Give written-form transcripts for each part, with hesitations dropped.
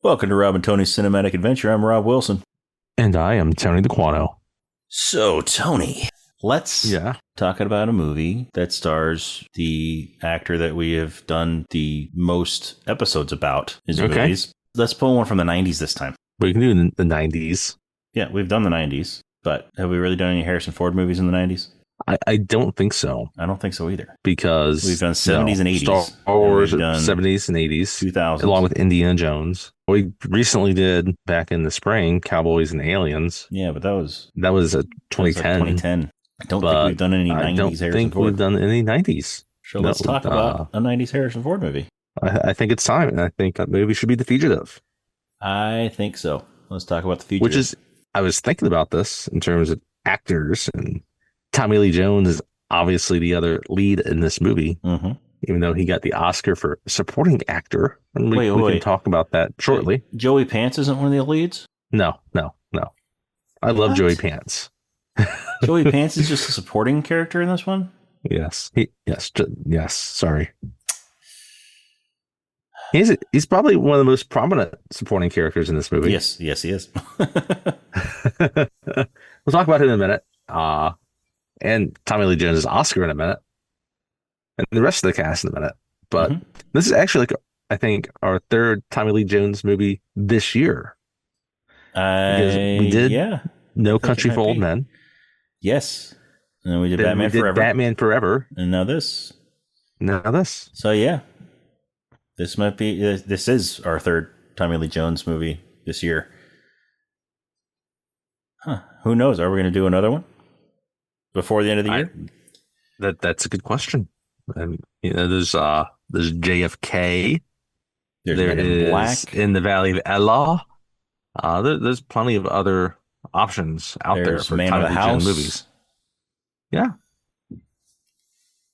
Welcome to Rob and Tony's Cinematic Adventure. I'm Rob Wilson. And I am Tony DeQuano. So, Tony, let's talk about a movie that stars the actor that we have done the most episodes about his movies. Let's pull one from the 90s this time. We can do the 90s. Yeah, we've done the 90s, but have we really done any Harrison Ford movies in the 90s? I don't think so. I don't think so either. Because we've done 70s and 80s. Star Wars, 70s and 80s. 2000s. Along with Indiana Jones. We recently did, back in the spring, Cowboys and Aliens. Yeah, but that was a 2010. 2010. I don't think we've done any 90s Harrison Ford. I don't think we've done any 90s. So let's talk about a 90s Harrison Ford movie. I think it's time, and I think that movie should be The Fugitive. I think so. Let's talk about The Fugitive. I was thinking about this in terms of actors, and Tommy Lee Jones is obviously the other lead in this movie, even though he got the Oscar for supporting actor. And we can talk about that shortly. Wait, Joey Pants isn't one of the leads? No. I love Joey Pants. Joey Pants is just a supporting character in this one? Yes. Yes. Sorry. He's probably one of the most prominent supporting characters in this movie. Yes, he is. We'll talk about it in a minute. And Tommy Lee Jones' Oscar in a minute. And the rest of the cast in a minute. But this is actually, I think, our third Tommy Lee Jones movie this year. Because we did No Country for Old Men. Yes. And then we did Batman Forever. And now this. So, yeah. This is our third Tommy Lee Jones movie this year. Huh. Who knows? Are we going to do another one before the end of the year? That's a good question. And there's JFK. There's Men in Black. In the Valley of Elah. There's plenty of other options out there for Man Tommy of the Lee House. Jones movies. Yeah.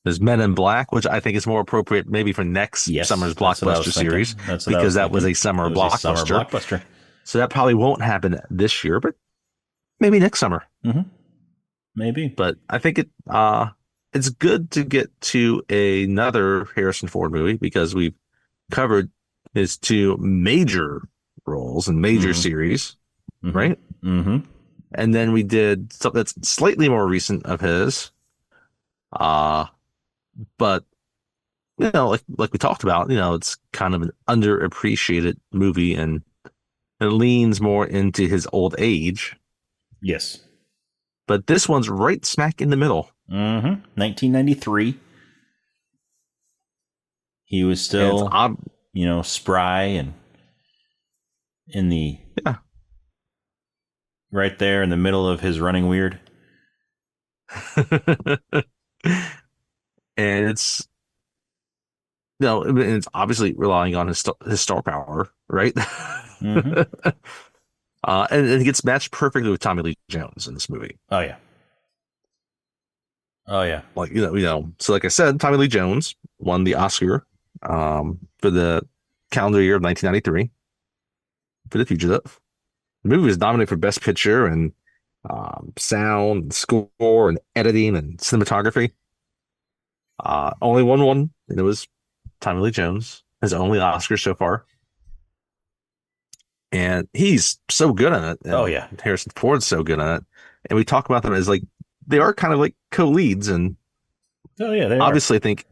There's Men in Black, which I think is more appropriate maybe for next summer's blockbuster series, because that was a summer blockbuster. So that probably won't happen this year, but maybe next summer. Maybe. But I think it's good to get to another Harrison Ford movie, because we've covered his two major roles and major series, right? And then we did something that's slightly more recent of his. But like we talked about, it's kind of an underappreciated movie, and it leans more into his old age. Yes. But this one's right smack in the middle. 1993. He was still, spry and in the right there in the middle of his running weird. And it's it's obviously relying on his star power, right? And it gets matched perfectly with Tommy Lee Jones in this movie. Oh yeah. Like so like I said, Tommy Lee Jones won the Oscar for the calendar year of 1993 for The Fugitive. The movie was nominated for Best Picture and sound, and score, and editing, and cinematography. Only won one, and it was Tommy Lee Jones, his only Oscar so far. And he's so good in it. Oh, yeah. Harrison Ford's so good in it. And we talk about them as they are kind of like co-leads. And they obviously, I think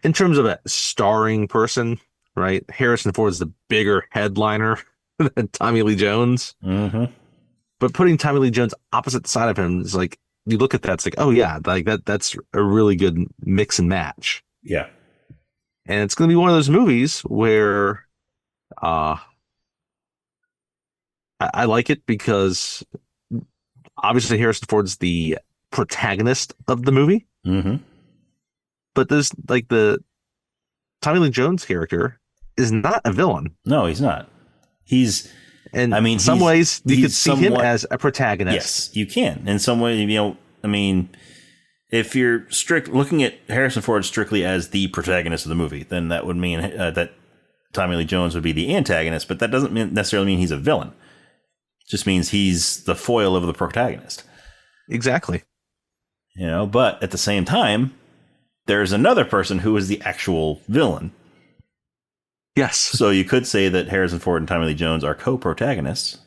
in terms of a starring person, right, Harrison Ford's the bigger headliner than Tommy Lee Jones. But putting Tommy Lee Jones opposite side of him is like, you look at that, it's like, oh yeah, like that's a really good mix and match. Yeah. And it's going to be one of those movies where I like it because obviously Harrison Ford's the protagonist of the movie. But there's the Tommy Lee Jones character is not a villain. No, he's not. In some ways, you could see him as a protagonist. Yes, you can. In some way, if you're looking at Harrison Ford strictly as the protagonist of the movie, then that would mean that Tommy Lee Jones would be the antagonist, but that doesn't necessarily mean he's a villain. It just means he's the foil of the protagonist. Exactly. But at the same time, there's another person who is the actual villain. Yes. So you could say that Harrison Ford and Tommy Lee Jones are co-protagonists.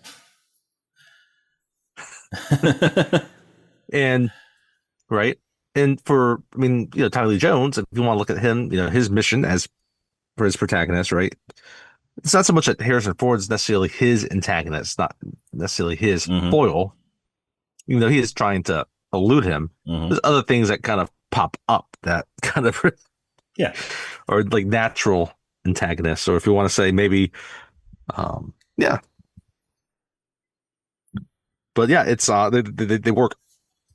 And right. And for, I mean, Tommy Lee Jones, if you want to look at him, his mission as for his protagonist, right? It's not so much that Harrison Ford's necessarily his antagonist, not necessarily his foil, even though he is trying to elude him. There's other things that kind of pop up that kind of, or like natural antagonists, or if you want to say maybe, yeah. But yeah, it's they work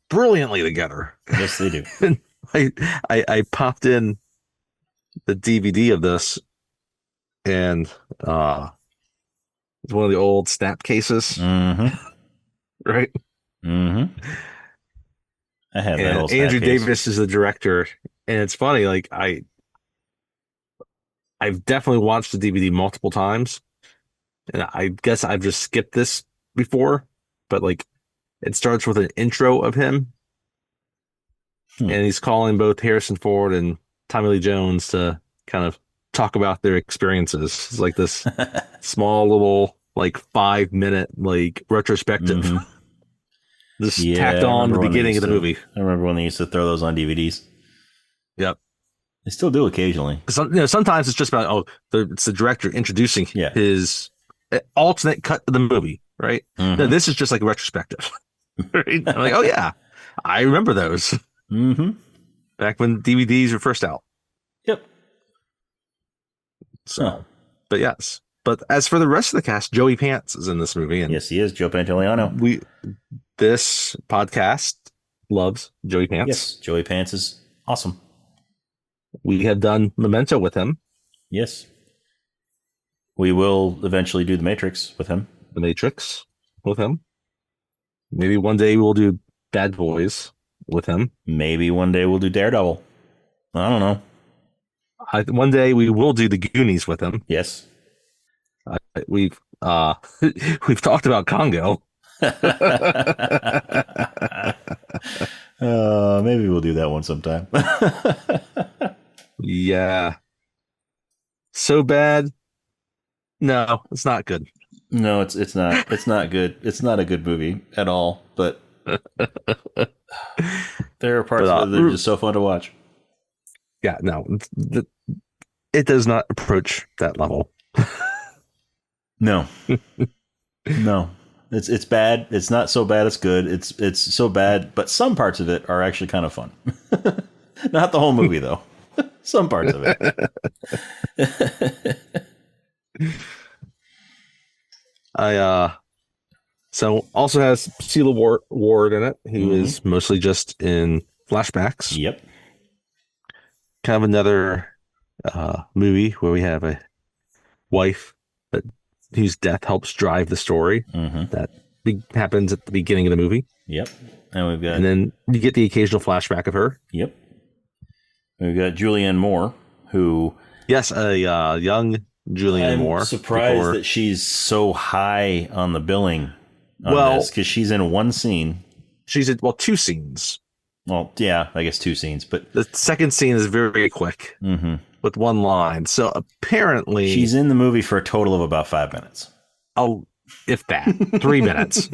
brilliantly together. Yes, they do. And I popped in the DVD of this, and it's one of the old snap cases, right? I have that old snap Andrew case. Davis is the director, and it's funny. Like I've definitely watched the DVD multiple times, and I guess I've just skipped this before, but like it starts with an intro of him, and he's calling both Harrison Ford and Tommy Lee Jones to kind of talk about their experiences. It's like this small little like 5-minute like retrospective. Just tacked on the beginning of the movie. I remember when they used to throw those on DVDs. Yep. They still do occasionally. Sometimes it's just about it's the director introducing his alternate cut of the movie, right? No, this is just like a retrospective. Right? I'm like, oh yeah, I remember those. Back when DVDs were first out. Yep. So, but yes. But as for the rest of the cast, Joey Pants is in this movie, and yes, he is Joe Pantoliano. This podcast loves Joey Pants. Yes, Joey Pants is awesome. We have done Memento with him. Yes. We will eventually do The Matrix with him. The Matrix with him. Maybe one day we'll do Bad Boys with him. Maybe one day we'll do Daredevil. I don't know. One day we will do The Goonies with him. Yes. We've talked about Congo. Maybe we'll do that one sometime. Yeah. So bad. No, it's not good. No, it's not. It's not good. It's not a good movie at all. But there are parts of it that are just so fun to watch. Yeah, no, it does not approach that level. No, no, it's bad. It's not so bad. It's good. It's so bad, but some parts of it are actually kind of fun. Not the whole movie though. Some parts of it. So also has Sheila Ward in it, who is mostly just in flashbacks. Yep. Kind of another movie where we have a wife whose death helps drive the story. That happens at the beginning of the movie. Yep. And then you get the occasional flashback of her. Yep. We've got Julianne Moore, who... Yes, a young Julianne Moore. I'm surprised that she's so high on the billing on this, because she's in one scene. She's in, two scenes. Well, yeah, I guess 2 scenes, but... The second scene is very quick, with one line. So apparently... She's in the movie for a total of about 5 minutes. Oh, if that. 3 minutes.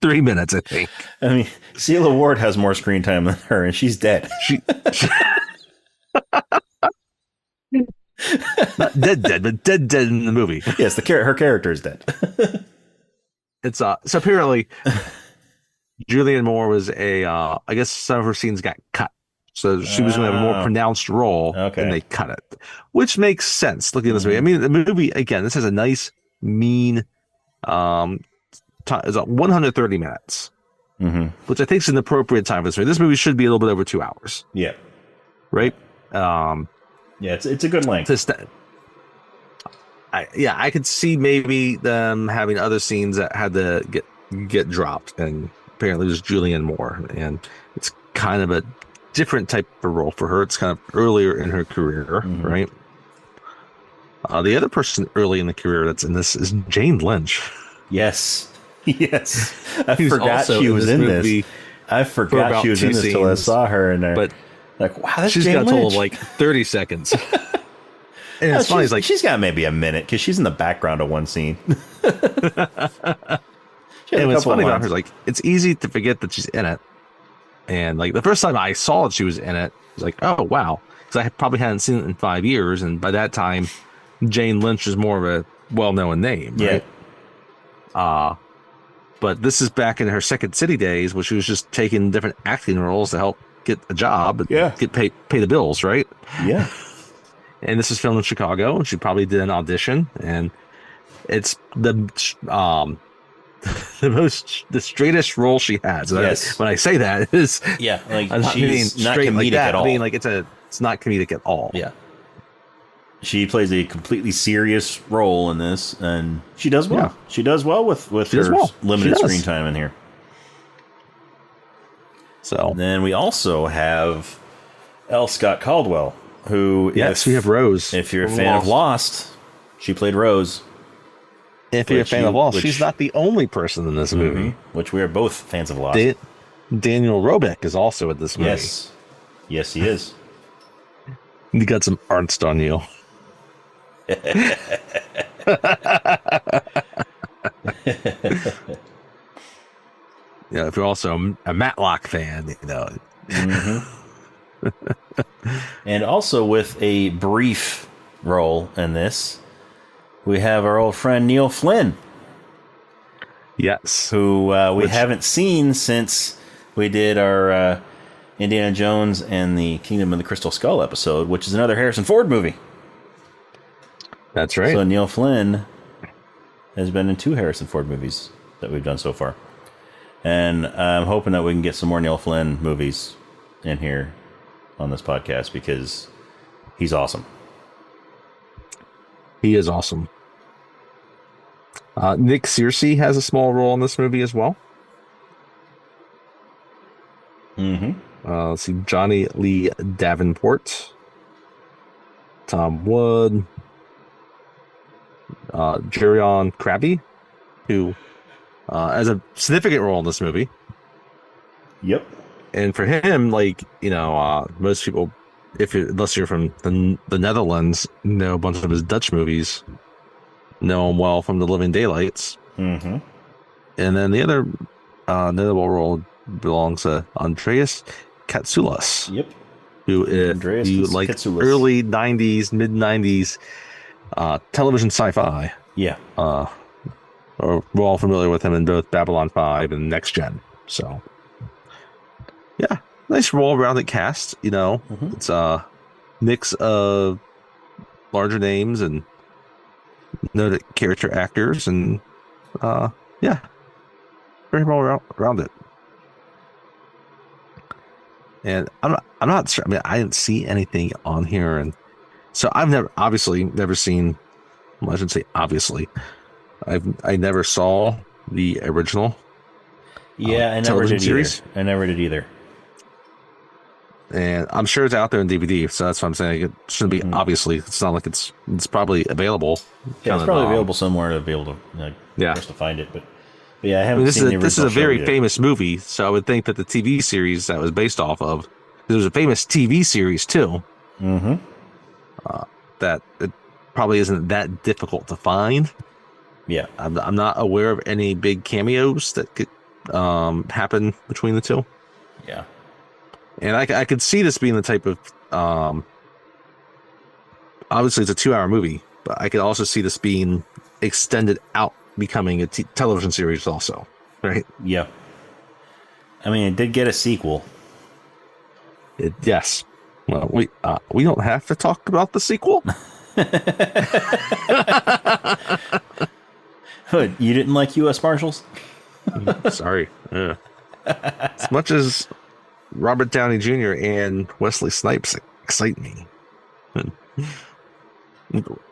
3 minutes, I think. I mean, Sheila Ward has more screen time than her, and she's dead. Not dead, but dead in the movie. Yes, her character is dead. It's so apparently Julianne Moore was I guess some of her scenes got cut, so she was going to have a more pronounced role, and they cut it, which makes sense looking at this movie. I mean, the movie again, this has a nice mean it's 130 minutes, which I think is an appropriate time for this movie. This movie should be a little bit over 2 hours. Yeah. Right. Yeah, it's a good length. I could see maybe them having other scenes that had to get dropped, and apparently it was Julianne Moore, and it's kind of a different type of role for her. It's kind of earlier in her career, right? The other person early in the career that's in this is Jane Lynch. Yes. I forgot she was in this. I forgot she was in this till I saw her in there. But like, wow, that's she's Jane got a total of Lynch. like 30 seconds. And it's funny, it's like she's got maybe a minute because she's in the background of one scene. And what's funny about her is like it's easy to forget that she's in it. And like the first time I saw that she was in it, I was like, oh wow, because I probably hadn't seen it in 5 years, and by that time, Jane Lynch is more of a well-known name, right? But this is back in her Second City days, where she was just taking different acting roles to help get a job, and get pay the bills, right? Yeah. And this is filmed in Chicago, and she probably did an audition, and it's the straightest role she has. Yes. When I say that, is like I'm she's not comedic like at all. I mean, like it's not comedic at all. Yeah. She plays a completely serious role in this, and she does well. Yeah. She does well with her limited screen time in here. So then we also have L. Scott Caldwell, who we have Rose. If you're a fan of Lost, she played Rose. If you're a fan of Lost, she's not the only person in this movie. Which we are both fans of Lost. Daniel Roebuck is also in this movie. Yes, he is. He got some arts on you. Yeah, if you're also a Matlock fan, you know. And also with a brief role in this, we have our old friend Neil Flynn. Yes. Who we haven't seen since we did our Indiana Jones and the Kingdom of the Crystal Skull episode, which is another Harrison Ford movie. That's right. So Neil Flynn has been in 2 Harrison Ford movies that we've done so far. And I'm hoping that we can get some more Neil Flynn movies in here on this podcast because he's awesome. He is awesome. Nick Searcy has a small role in this movie as well. Let's see, Johnny Lee Davenport, Tom Wood, Jerion Krabby, who has a significant role in this movie. Yep. And for him, like, you know, most people, unless you're from the Netherlands, know a bunch of his Dutch movies. Know him well from The Living Daylights. And then the other notable role belongs to Andreas Katsoulas. Yep. Who like Katsoulas. Early 90s, mid 90s television sci-fi. Yeah. We're all familiar with him in both Babylon 5 and Next Gen. So, yeah, nice well-rounded cast. You know, it's a mix of larger names and noted character actors, and yeah, very well rounded. And I'm not sure. I mean, I didn't see anything on here, and so I've never seen. Well, I shouldn't say obviously. I never saw the original. Yeah, I never did series. Either. I never did either. And I'm sure it's out there in DVD, so that's what I'm saying. It shouldn't be obviously. It's not like it's probably available. Yeah, it's probably available somewhere to be able to for us to find it. But yeah, I haven't seen the original. This is a very famous movie, so I would think that the TV series that was based off of, there was a famous TV series too. That it probably isn't that difficult to find. Yeah, I'm not aware of any big cameos that could happen between the two. Yeah. And I could see this being the type of, obviously it's a 2-hour movie, but I could also see this being extended out, becoming a television series also, right? Yeah. I mean, it did get a sequel. Yes. Well, we don't have to talk about the sequel. You didn't like U.S. Marshals? Sorry. As much as Robert Downey Jr. and Wesley Snipes excite me.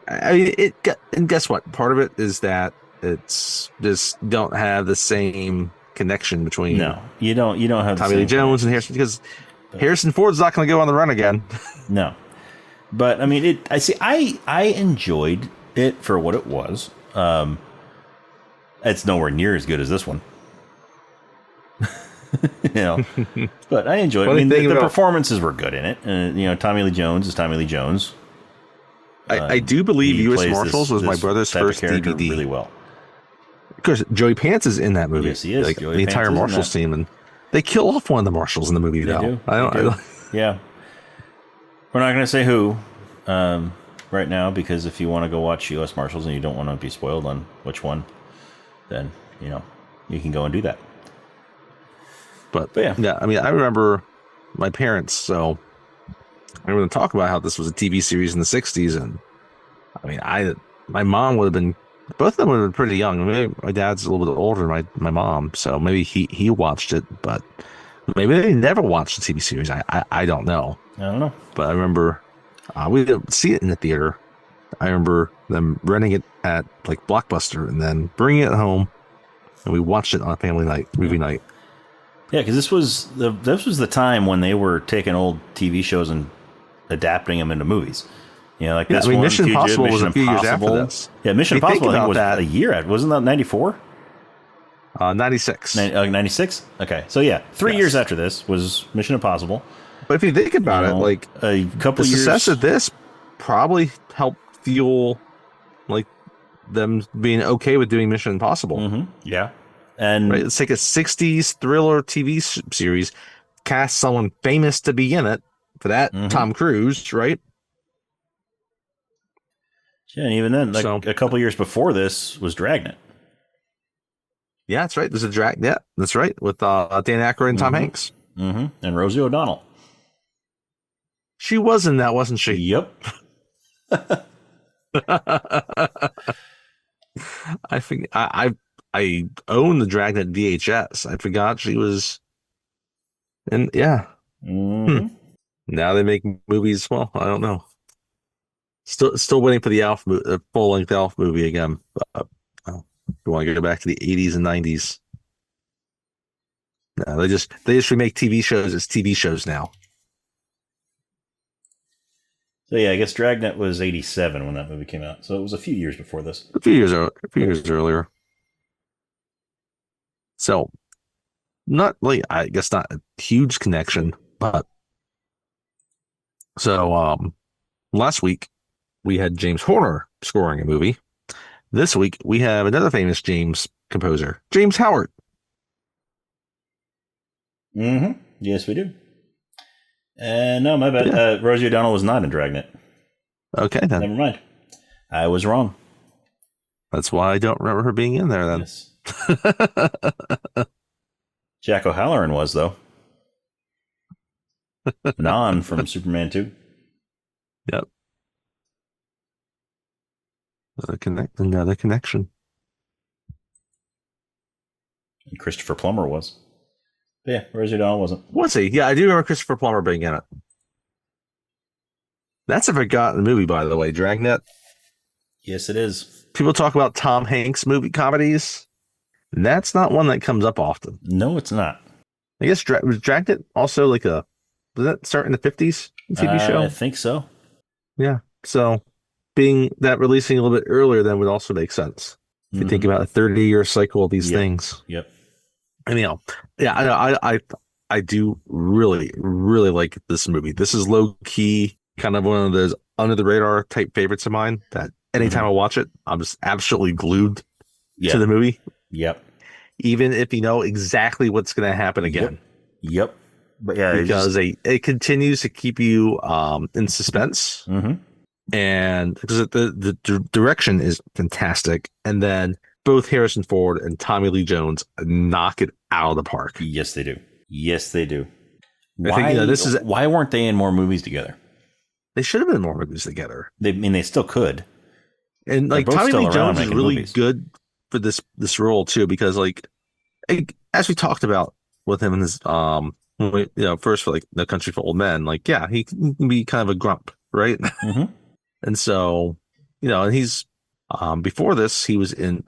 I mean, and guess what? Part of it is that it's just don't have the same connection between. No, you don't have Tommy Lee Jones and Harrison, because Harrison Ford's not going to go on the run again. No, but I mean, I enjoyed it for what it was. It's nowhere near as good as this one. But I enjoyed it. I mean, the performances were good in it. Tommy Lee Jones is Tommy Lee Jones. I do believe He U.S. plays Marshals was my this brother's type of first character DVD. really well. Of course, Joey Pants is in that movie. Yes, he is. Like Joey the Pants entire is in Marshals that. team, and they kill off one of the Marshals in the movie. They Though do. I don't. They do. Yeah. We're not going to say who right now, because if you want to go watch U.S. Marshals and you don't want to be spoiled on which one, then you can go and do that. But yeah, I mean, I remember my parents. So I remember them talking about how this was a TV series in the '60s, and I mean, my mom would have been. Both of them would have been pretty young. Maybe my dad's a little bit older than my mom, so maybe he watched it, but maybe they never watched the TV series. I don't know. I don't know. But I remember we didn't see it in the theater. I remember them renting it at like Blockbuster and then bringing it home, and we watched it on a family night, movie night. Yeah, because this was the time when they were taking old TV shows and adapting them into movies. Like this one, Mission Fugitive, Impossible was Mission a few years after Impossible. this. Yeah, Mission Impossible I think was that, a year after. Wasn't that 94? 96. 96? Okay. So yeah, 3 years after this was Mission Impossible. But if you think about it, like a couple the years, success of this probably helped fuel like them being okay with doing Mission Impossible. Mm-hmm. Yeah. And right, let's take a 60s thriller TV series, cast someone famous to be in it for that, Tom Cruise, right? Yeah, and even then, like a couple years before this was Dragnet. Yeah, that's right. There's a Yeah, that's right. With Dan Aykroyd and Tom Hanks. Mm-hmm. And Rosie O'Donnell. She was in that, wasn't she? Yep. I think I own the Dragnet VHS. I forgot she was. And yeah. Now they make movies. Well, I don't know. Still waiting for the full-length Alf movie again. You want to go back to the 80s and 90s. No, they just remake TV shows as TV shows now. So yeah, I guess Dragnet was 87 when that movie came out. So it was a few years before this. A few years earlier. So not like, I guess not a huge connection, but so last week we had James Horner scoring a movie. This week we have another famous James composer, James Howard. Mm-hmm. Yes, we do. No, my bad. Yeah. Rosie O'Donnell was not in Dragnet. Okay, then. Never mind. I was wrong. That's why I don't remember her being in there then. Yes. Jack O'Halloran was, though. Non from Superman 2. Yep. Another connection. And Christopher Plummer was. But yeah, Rosie O'Donnell wasn't. Was he? Yeah, I do remember Christopher Plummer being in it. That's a forgotten movie, by the way, Dragnet. Yes, it is. People talk about Tom Hanks movie comedies. That's not one that comes up often. No, it's not. I guess was Dragnet also like did that start in the 50s TV show? I think so. Yeah. So being that releasing a little bit earlier then would also make sense. If you think about a 30-year cycle of these things. Yep. Anyhow, yeah, I do really, really like this movie. This is low key, kind of one of those under the radar type favorites of mine that anytime I watch it, I'm just absolutely glued to the movie. Yep. Even if you know exactly what's going to happen again. Yep. But yeah, because it continues to keep you in suspense. And because the direction is fantastic, and then both Harrison Ford and Tommy Lee Jones knock it out of the park. Yes, they do. Yes, they do. Why weren't they in more movies together? They should have been in more movies together. They still could. And like Tommy Lee Jones is really good for this role too, because like as we talked about with him in his first for like No Country for Old Men, like he can be kind of a grump, right? And so and he's before this he was in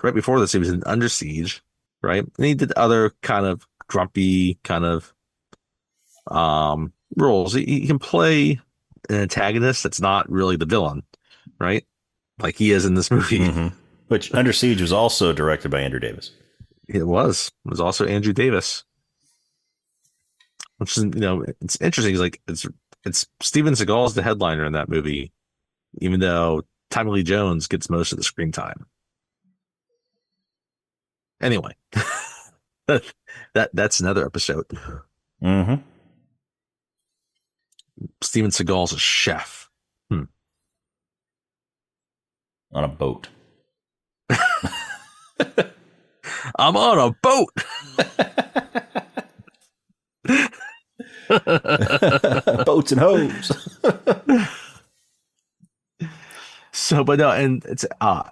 Under Siege, right? And he did other kind of grumpy kind of roles. He can play an antagonist that's not really the villain, right? Like he is in this movie. Which Under Siege was also directed by Andrew Davis. It was also Andrew Davis. Which is, it's interesting. It's like it's Steven Seagal's the headliner in that movie. even though Tommy Lee Jones gets most of the screen time. Anyway, that's another episode. Mm-hmm. Steven Seagal's a chef. On a boat. I'm on a boat. Boats and hoes. So, but no, and it's a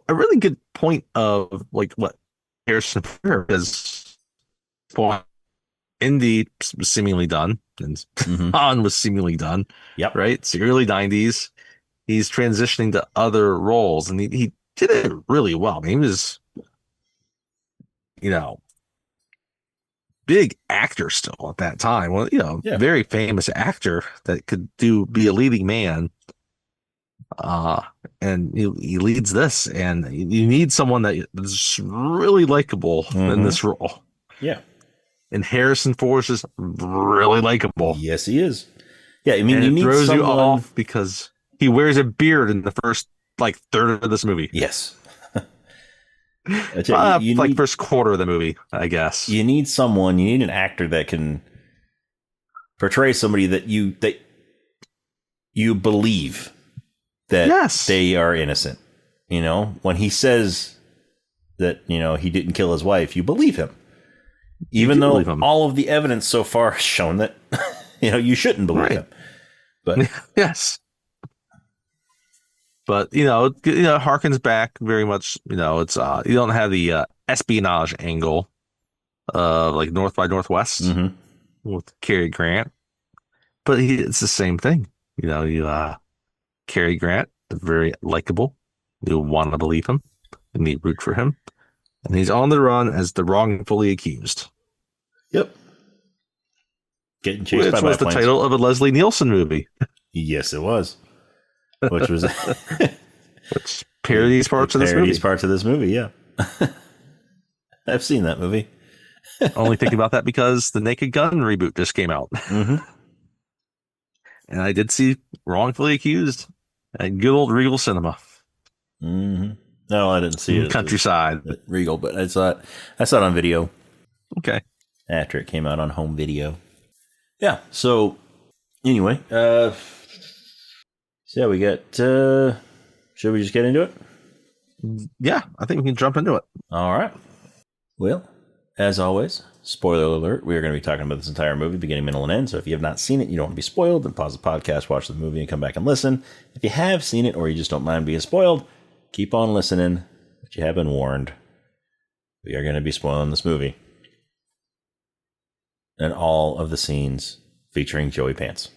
really good point of like what Harrison Ford has for Indy was seemingly done, and Han was seemingly done. Yep. Right. It's the early '90s. He's transitioning to other roles, and he did it really well. I mean, he was, big actor still at that time. Well, very famous actor that could be a leading man. And he leads this, and you need someone that's really likable in this role. Yeah. And Harrison Ford is really likable. Yes, he is. Yeah, I mean, and you it need throws someone... you off because he wears a beard in the first third of this movie. Yes. First quarter of the movie, I guess. You need an actor that can portray somebody that you believe that they are innocent. When he says that, he didn't kill his wife, you believe him. Even though all of the evidence so far has shown that, you shouldn't believe him. But yes. But, it harkens back very much, it's, you don't have the espionage angle like North by Northwest with Cary Grant. But it's the same thing. Cary Grant, very likable. You want to believe him and you root for him. And he's on the run as the wrongfully accused. Yep. Getting chased by was the title of a Leslie Nielsen movie. Yes, it was. Which was which parodies parts of this movie. Parodies parts of this movie, yeah. I've seen that movie. Only thinking about that because the Naked Gun reboot just came out. And I did see Wrongfully Accused at good old Regal Cinema. No, I didn't see it. Countryside. At Regal, but I saw it on video. Okay. After it came out on home video. Yeah, so anyway, so yeah, we got, should we just get into it? Yeah, I think we can jump into it. All right. Well, as always, spoiler alert, we are going to be talking about this entire movie, beginning, middle, and end. So if you have not seen it, you don't want to be spoiled, then pause the podcast, watch the movie, and come back and listen. If you have seen it or you just don't mind being spoiled, keep on listening, but you have been warned. We are going to be spoiling this movie. And all of the scenes featuring Joey Pants.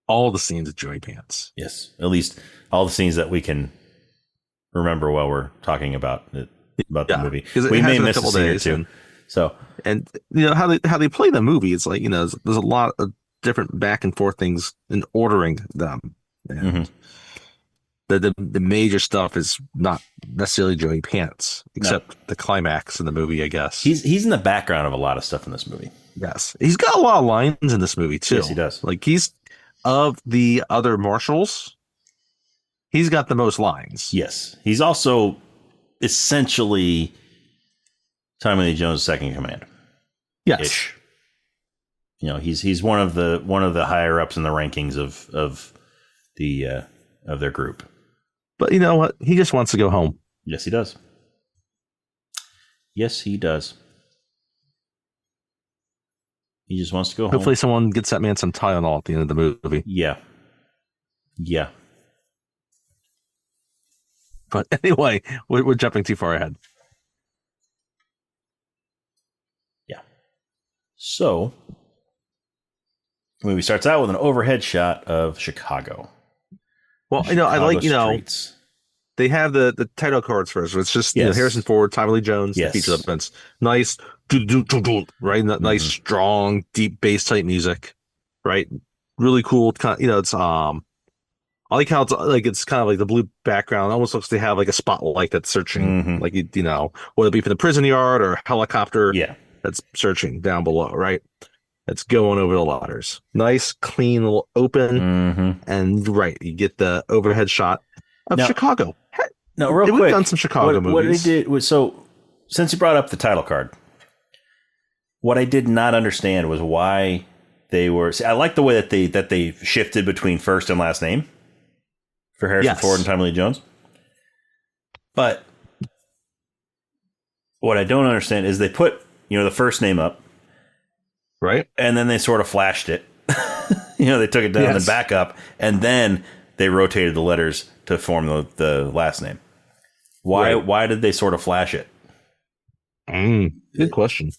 All the scenes of Joey Pants. Yes, at least all the scenes that we can remember while we're talking about the movie. We may miss a scene or two. And how they play the movie, it's like there's a lot of different back and forth things in ordering them. And the major stuff is not necessarily Joey Pants, except the climax in the movie, I guess. He's in the background of a lot of stuff in this movie. Yes, he's got a lot of lines in this movie too. Yes, he does. Like he's of the other marshals, he's got the most lines. Yes, he's also essentially Tommy Lee Jones' second in command. Yes, ish. He's one of the higher ups in the rankings of their group. But you know what? He just wants to go home. Yes, he does. Yes, he does. He just wants to go home. Hopefully someone gets that man some Tylenol at the end of the movie. Yeah. Yeah. But anyway, we're jumping too far ahead. Yeah. So, the movie starts out with an overhead shot of Chicago. Well, I like, streets. They have the title cards first. It's just Harrison Ford, Tommy Lee Jones, the feature events. Nice, right? Nice, strong, deep bass type music, right? Really cool. It's I like how it's kind of like the blue background. It almost looks like they have like a spotlight that's searching, like whether it be from the prison yard or a helicopter, that's searching down below, right? that's going over the letters. Nice, clean, little open, Mm-hmm. and right, you get the overhead shot of Now, Chicago. now, real We've quick, done some Chicago what they movies. did was, so since you brought up the title card, what I did not understand was why they were. See, I like the way that they shifted between first and last name for Harrison Ford and Tommy Lee Jones. But what I don't understand is they put the first name up, right, and then they sort of flashed it. They took it down and back up, and then they rotated the letters to form the last name. Why? Right. Why did they sort of flash it? Good question.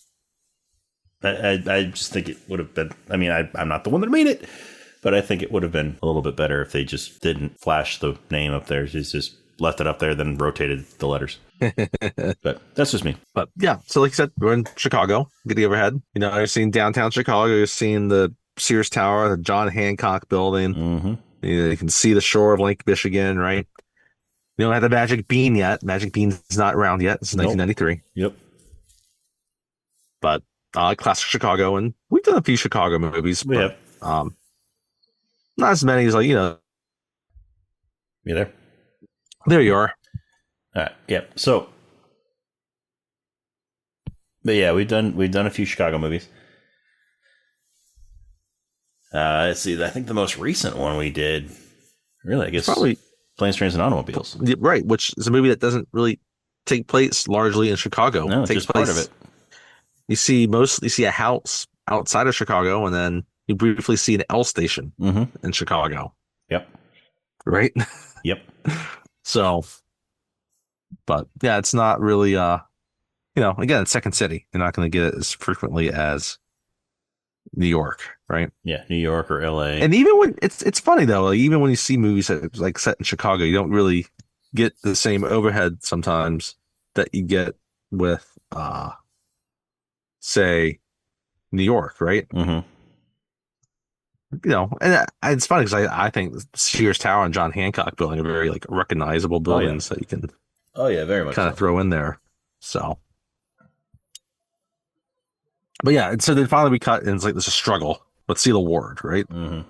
I just think it would have been. I mean, I'm not the one that made it, but I think it would have been a little bit better if they just didn't flash the name up there. Just left it up there, then rotated the letters. But that's just me. But yeah, so like you said, we're in Chicago. Get the overhead. You're seeing downtown Chicago. You're seeing the Sears Tower, the John Hancock Building. Mm-hmm. You can see the shore of Lake Michigan, right? You don't have the Magic Bean yet. Magic Bean's not around yet. It's 1993. Yep. But classic Chicago, and we've done a few Chicago movies. We but, have. Not as many as You there? There you are. All right. Yep. So, but yeah, we've done a few Chicago movies. Let's see. I think the most recent one we did, really, I guess, probably Planes, Trains, and Automobiles. Right, which is a movie that doesn't really take place largely in Chicago. No, it takes place, part of it. You see a house outside of Chicago, and then you briefly see an L station in Chicago. Yep. Right? Yep. So, but yeah, it's not really, again, it's Second City. You're not going to get it as frequently as New York, right? Yeah, New York or LA. And even when it's funny though, like, even when you see movies that like set in Chicago, you don't really get the same overhead sometimes that you get with, say, New York, right? Mm-hmm. And it's funny because I think Sears Tower and John Hancock Building are very like recognizable buildings that you can. Oh yeah, very much kind of throw in there. So, but yeah, and so then finally we cut, and it's like there's a struggle with Cecil Ward, right? Mm-hmm.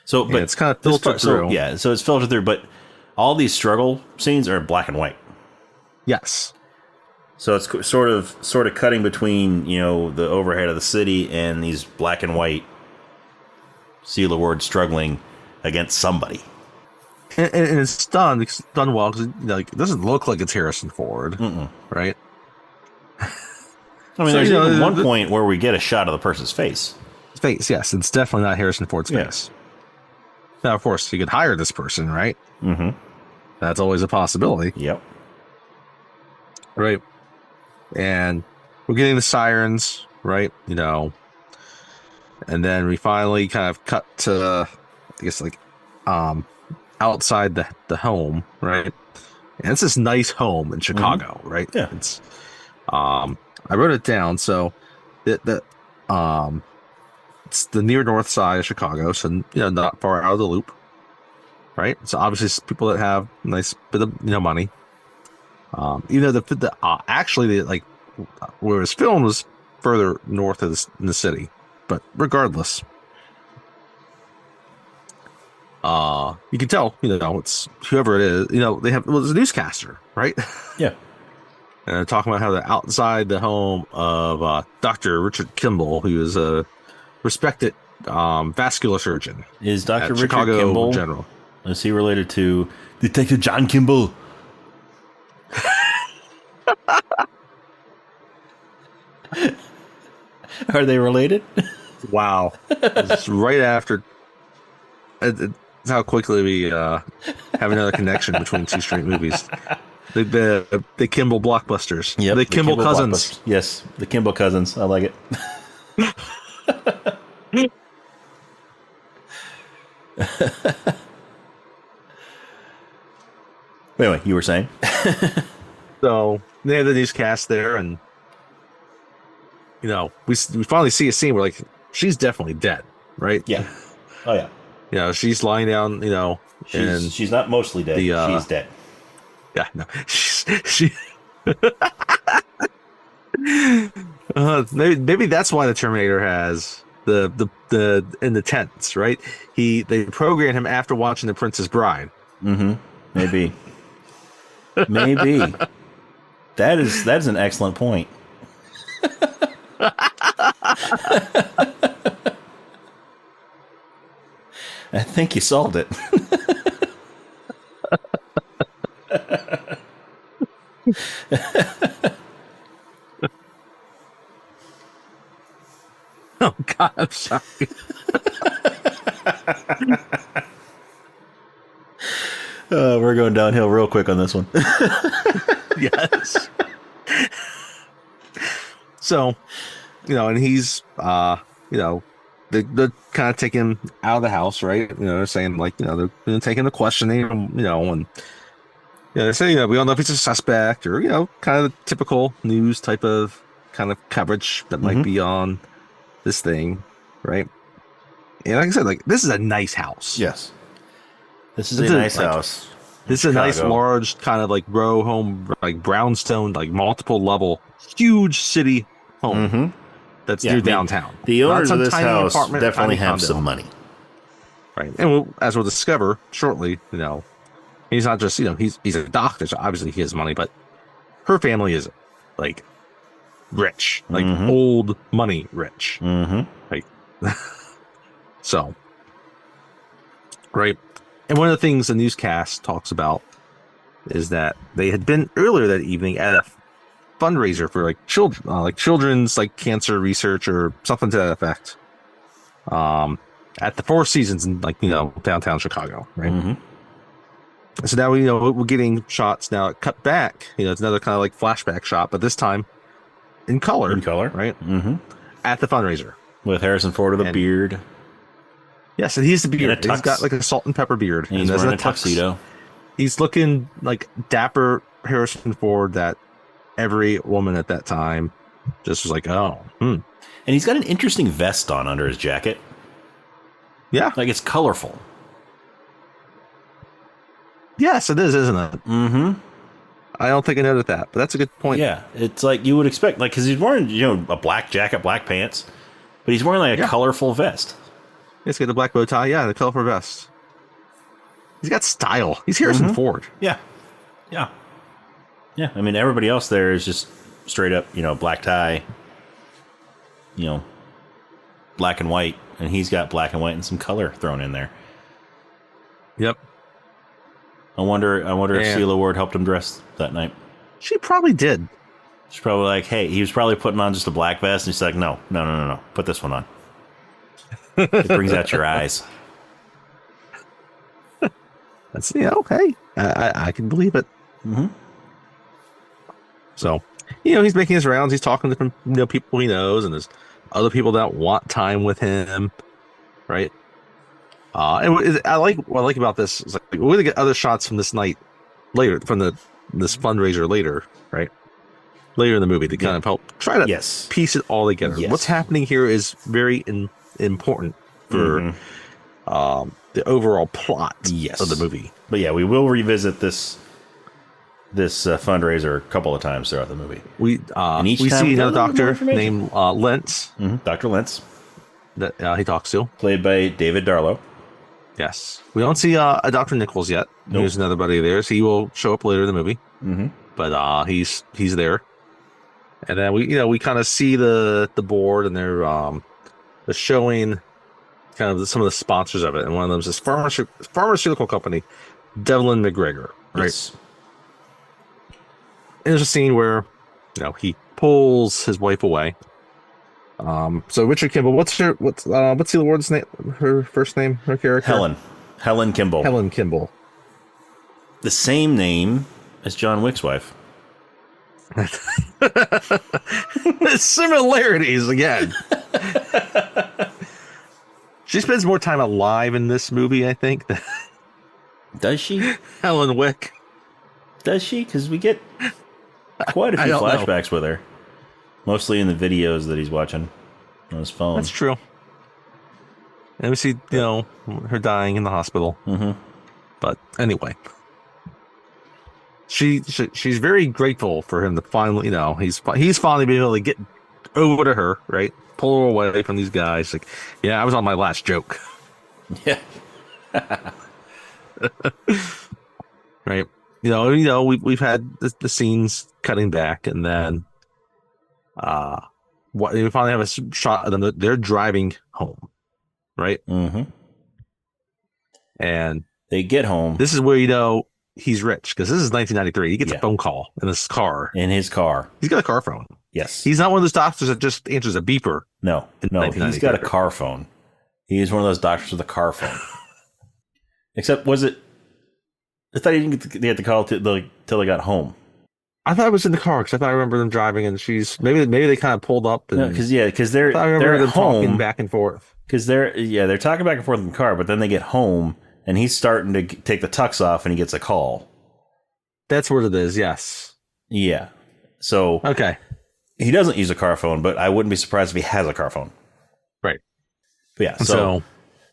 So, but it's kind of filtered through. So it's filtered through, but all these struggle scenes are black and white. Yes. So it's sort of cutting between the overhead of the city and these black and white Cecil Ward struggling against somebody. And it's done well because it doesn't look like it's Harrison Ford, right? I mean, there's even one point where we get a shot of the person's face. Face, yes. It's definitely not Harrison Ford's face. Now, of course, you could hire this person, right? Mm-hmm. That's always a possibility. Yep. Right. And we're getting the sirens, right? And then we finally kind of cut to, I guess, like, outside the home, right? And it's this nice home in Chicago, right? Yeah. It's, I wrote it down. So it's the near north side of Chicago, so not far out of the loop, right? So obviously it's people that have a nice bit of money. Even though actually like where it was filmed was further north of the city, but regardless, you can tell it's whoever it is. They have it's a newscaster, right? Yeah. And they're talking about how they're outside the home of Dr. Richard Kimball, who is a respected vascular surgeon. Is Dr. Richard Chicago Kimball General? Is he related to Detective John Kimball? Are they related? Wow. It's right after. It's how quickly we have another connection between two straight movies. The Kimball blockbusters. Yep, the Kimball cousins. Yes, the Kimball cousins. I like it. Anyway, you were saying? So they have the newscast there, and we finally see a scene where like she's definitely dead, right? Yeah. Oh yeah. She's lying down. She's not mostly dead. She's dead. Yeah. No. She. Maybe that's why the Terminator has the in the tents, right? They programmed him after watching The Princess Bride. Mm-hmm. Maybe. Maybe. That is an excellent point. I think you solved it. Oh God, I'm sorry. We're going downhill real quick on this one. Yes. So, and he's, they're kind of taking him out of the house, right? They're saying like, they're taking the questioning, and they say, we don't know if he's a suspect or, kind of the typical news type of kind of coverage that might be on this thing, right? And like I said, like this is a nice house. Yes. This is a nice house. This is a nice, large kind of like row home, like brownstone, like multiple level, huge city home that's near downtown. The owners of this house definitely have some money. Right. And as we'll discover shortly, he's not just, he's a doctor, so obviously he has money, but her family is like rich, like old money rich. Like, so, right. And one of the things the newscast talks about is that they had been earlier that evening at a fundraiser for like children's like cancer research or something to that effect. At the Four Seasons in like downtown Chicago, right? So now we're getting shots now. Cut back, it's another kind of like flashback shot, but this time in color. Right? At the fundraiser with Harrison Ford with a beard. Yes, and he's the beard. He's got like a salt and pepper beard. And he's wearing a tuxedo. He's looking like dapper Harrison Ford that every woman at that time just was like, oh. And he's got an interesting vest on under his jacket. Yeah. Like it's colorful. Yes, it is, isn't it? I don't think I noted that, but that's a good point. Yeah, it's like you would expect, like, because he's wearing, a black jacket, black pants, but he's wearing like a colorful vest. He's got the black bow tie, the colorful vest. He's got style. He's Harrison Ford. Yeah. I mean, everybody else there is just straight up, black tie, black and white, and he's got black and white and some color thrown in there. Yep. I wonder if Sheila Ward helped him dress that night. She probably did. She's probably like, hey, he was probably putting on just a black vest, and she's like, no, put this one on. It brings out your eyes. That's okay. I can believe it. So, he's making his rounds. He's talking to different people he knows, and there's other people that want time with him, right? And what I like about this is like we're gonna get other shots from this night later, from this fundraiser later, right? Later in the movie to kind of help try to piece it all together. Yes. What's happening here is very important for the overall plot of the movie. But yeah, we will revisit this fundraiser a couple of times throughout the movie. We see another doctor named Lentz. Dr. Lentz. That he talks to. Played by David Darlow. Yes. We don't see a Dr. Nichols yet. Nope. There's another buddy there, so he will show up later in the movie. But he's there. And then we kind of see the board, and they're showing kind of some of the sponsors of it. And one of them is this pharmaceutical company, Devlin McGregor, right? Yes. And there's a scene where he pulls his wife away. So Richard Kimball, what's Sheila Ward's name? Her first name, her character? Helen Kimball. Helen Kimball. The same name as John Wick's wife. Similarities again. She spends more time alive in this movie, I think. Does she? Helen Wick. Does she? Because we get quite a few flashbacks with her. Mostly in the videos that he's watching on his phone. That's true. And we see, her dying in the hospital. But anyway, she's very grateful for him to finally, he's finally been able to get over to her, right? Pull her away from these guys. Like, yeah, I was on my last joke, Yeah. right? We've had the scenes cutting back, and then what we finally have a shot of them. They're driving home, right? Mm-hmm. And They get home. this is where he's rich because this is 1993. He gets a phone call in his car. In his car. He's got a car phone. Yes. He's not one of those doctors that just answers a beeper. No, he's got a car phone. He's one of those doctors with a car phone. Except, was it? I thought he didn't get they had to call till they got home. I thought it was in the car because I thought I remember them driving, and she's maybe they kind of pulled up. Because they're them home talking back and forth. Because they're talking back and forth in the car, but then they get home and he's starting to take the tux off and he gets a call. That's what it is. Yes. Yeah. So okay. He doesn't use a car phone, but I wouldn't be surprised if he has a car phone. Right. But yeah. So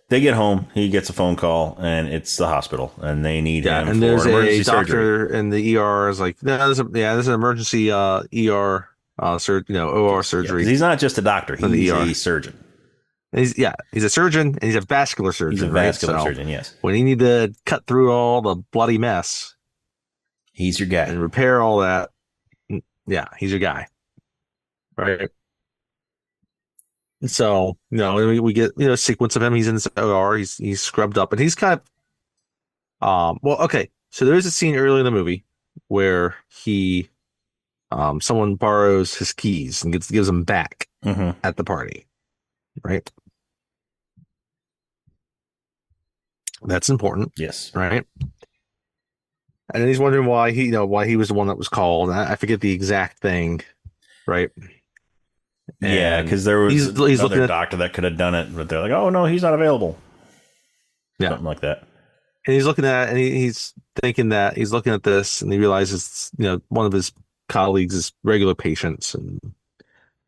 they get home. He gets a phone call, and it's the hospital, and they need him. And there's emergency a doctor surgery. in the ER is like, no, there's an emergency ER OR surgery. He's not just a doctor; he's a surgeon. He's a surgeon, and he's a vascular surgeon. He's a vascular surgeon. Yes. When you need to cut through all the bloody mess, he's your guy, and repair all that. Yeah, he's your guy. Right. So, we get, a sequence of him. He's in this OR. He's scrubbed up, and he's kind of, okay. So there is a scene early in the movie where someone borrows his keys and gives them back at the party. Right. That's important. Yes. Right. And then he's wondering why he was the one that was called. I forget the exact thing. Right. Yeah, because there was he's another doctor that could have done it, but they're like, "Oh no, he's not available." Yeah, something like that. And he's looking at, and he's thinking that he's looking at this, and he realizes, one of his colleagues is regular patients, and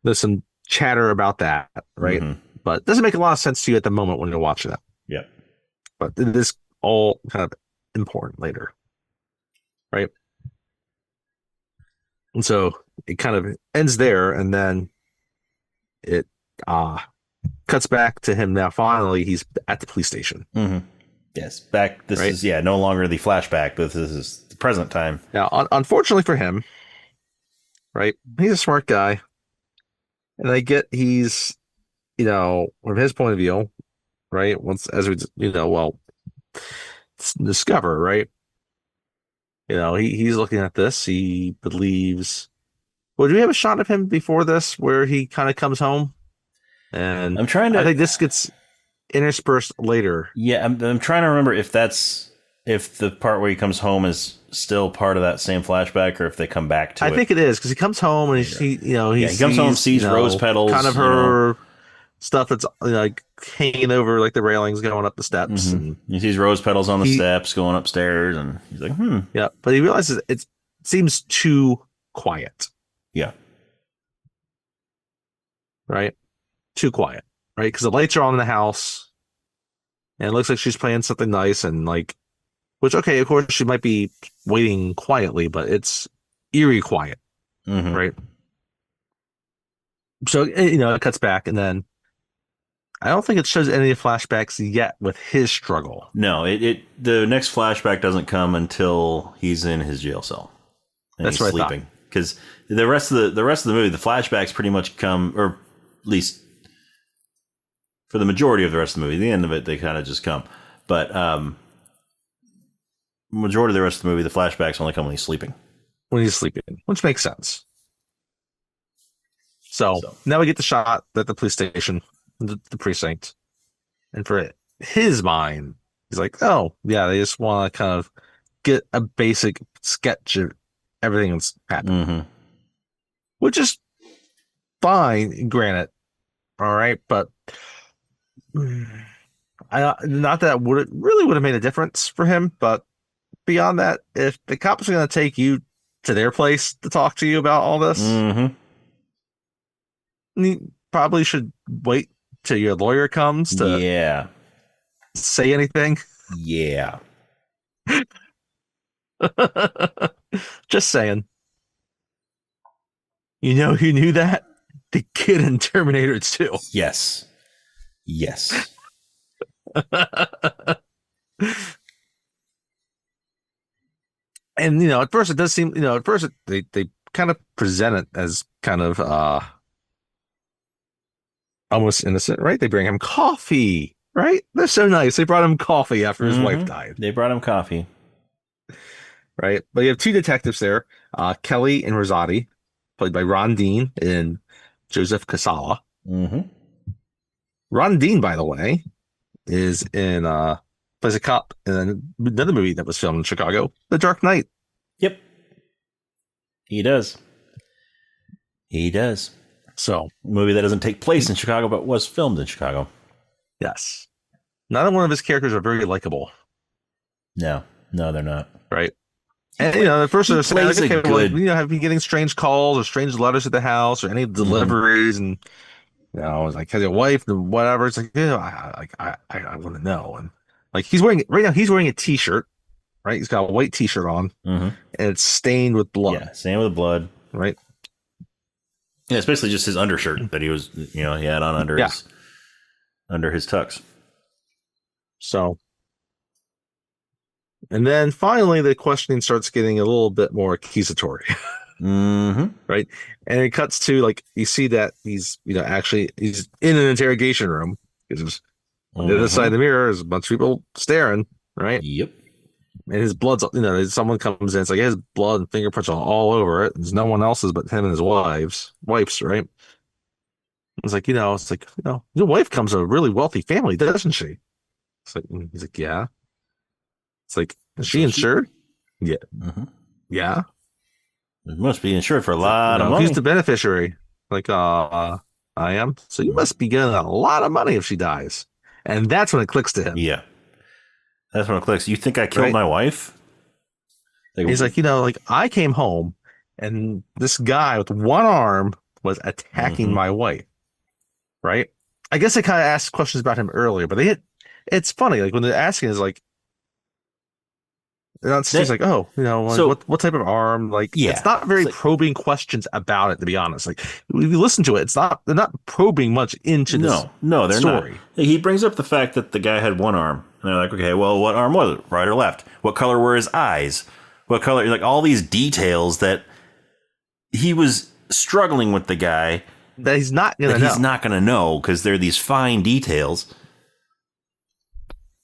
there's some chatter about that, right? Mm-hmm. But it doesn't make a lot of sense to you at the moment when you're watching it. Yeah. But it is all kind of important later, right? And so it kind of ends there, and then it cuts back to him now. Finally, he's at the police station. Mm-hmm. Yes, back. This is no longer the flashback, but this is the present time. Now, unfortunately for him, right? He's a smart guy, and I get he's, from his point of view, right? Discover, right? He's looking at this. He believes. Well, do we have a shot of him before this where he kind of comes home? And I think this gets interspersed later. Yeah, I'm trying to remember if the part where he comes home is still part of that same flashback, or if they come back to it. I think it is, because he comes home and he comes home, sees rose petals, kind of her stuff that's like hanging over like the railings going up the steps, and he sees rose petals on the steps going upstairs, and he's like, yeah, but he realizes it seems too quiet. Yeah. Right? Too quiet. Right? Because the lights are on in the house, and it looks like she's playing something nice, and which, okay, of course, she might be waiting quietly, but it's eerie quiet. Mm-hmm. Right? So, it cuts back, and then I don't think it shows any flashbacks yet with his struggle. No, the next flashback doesn't come until he's in his jail cell. And that's he's sleeping. Because the rest of the movie, the flashbacks pretty much come, or at least for the majority of the rest of the movie. The end of it, they kind of just come. But majority of the rest of the movie, the flashbacks only come when he's sleeping. Which makes sense. So now we get the shot at the police station, the precinct, and for his mind, he's like, "Oh yeah, they just want to kind of get a basic sketch of everything that's happened," which is fine, granted. All right, but not that would have made a difference for him. But beyond that, if the cops are going to take you to their place to talk to you about all this, you probably should wait till your lawyer comes to say anything. Yeah. Just saying. Who knew that? the kid in Terminator 2. Yes. Yes. And at first it does seem, they kind of present it as kind of almost innocent, right? They bring him coffee, right? They're so nice. They brought him coffee after his wife died. They brought him coffee. Right? But you have two detectives there, Kelly and Rosati, played by Ron Dean and Joseph Casala. Mm-hmm. Ron Dean, by the way, is in plays a cop in another movie that was filmed in Chicago, The Dark Knight. Yep. He does. He does. So, a movie that doesn't take place in Chicago, but was filmed in Chicago. Yes. Neither one of his characters are very likable. No, they're not. Right. And at first they're saying, like, okay, good... have you getting strange calls or strange letters at the house or any deliveries? And it's like, has your wife and whatever? It's like, I want to know. And like, he's wearing a t-shirt, right? He's got a white t-shirt on, and it's stained with blood. Yeah, stained with blood, right? Yeah, it's basically just his undershirt that he was, he had on under his tux. So. And then finally, the questioning starts getting a little bit more accusatory, right? And it cuts to, like, you see that he's, actually he's in an interrogation room because on the other side of the mirror is a bunch of people staring, right? Yep. And his blood's, someone comes in, it's like his blood and fingerprints are all over it. There's no one else's but him and his wife's, right? It's like, your wife comes from a really wealthy family, doesn't she? It's like, he's like, yeah. It's like, is she insured? Yeah. Yeah. It must be insured for a lot of money. Who's the beneficiary? Like, I am. So you must be getting a lot of money if she dies. And that's when it clicks to him. Yeah. That's when it clicks. You think I killed my wife? He's like, I came home and this guy with one arm was attacking my wife. Right? I guess they kind of asked questions about him earlier, but it's funny. Like, when they're asking is like, she's like, so, what type of arm? Like, it's not very probing questions about it, to be honest. Like, if you listen to it, they're not probing much into this they're story. Not. He brings up the fact that the guy had one arm. And they're like, okay, well, what arm was it? Right or left? What color were his eyes? What color? Like, all these details that he was struggling with the guy. That he's not going to know. He's not going to know because they're these fine details.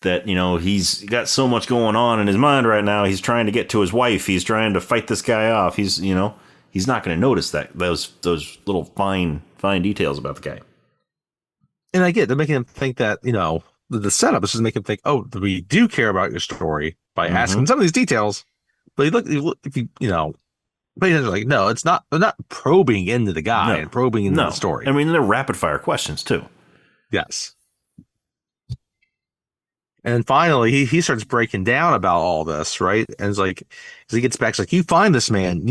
That, he's got so much going on in his mind right now. He's trying to get to his wife. He's trying to fight this guy off. He's not going to notice those little fine details about the guy. And I get they're making him think that, the setup is just making him think, oh, we do care about your story by asking some of these details. But if you but he's like, no, it's not. They're not probing into the guy and probing into the story. I mean, they're rapid fire questions too. Yes. And finally, he starts breaking down about all this, right? And it's like, as he gets back, it's like, you find this man,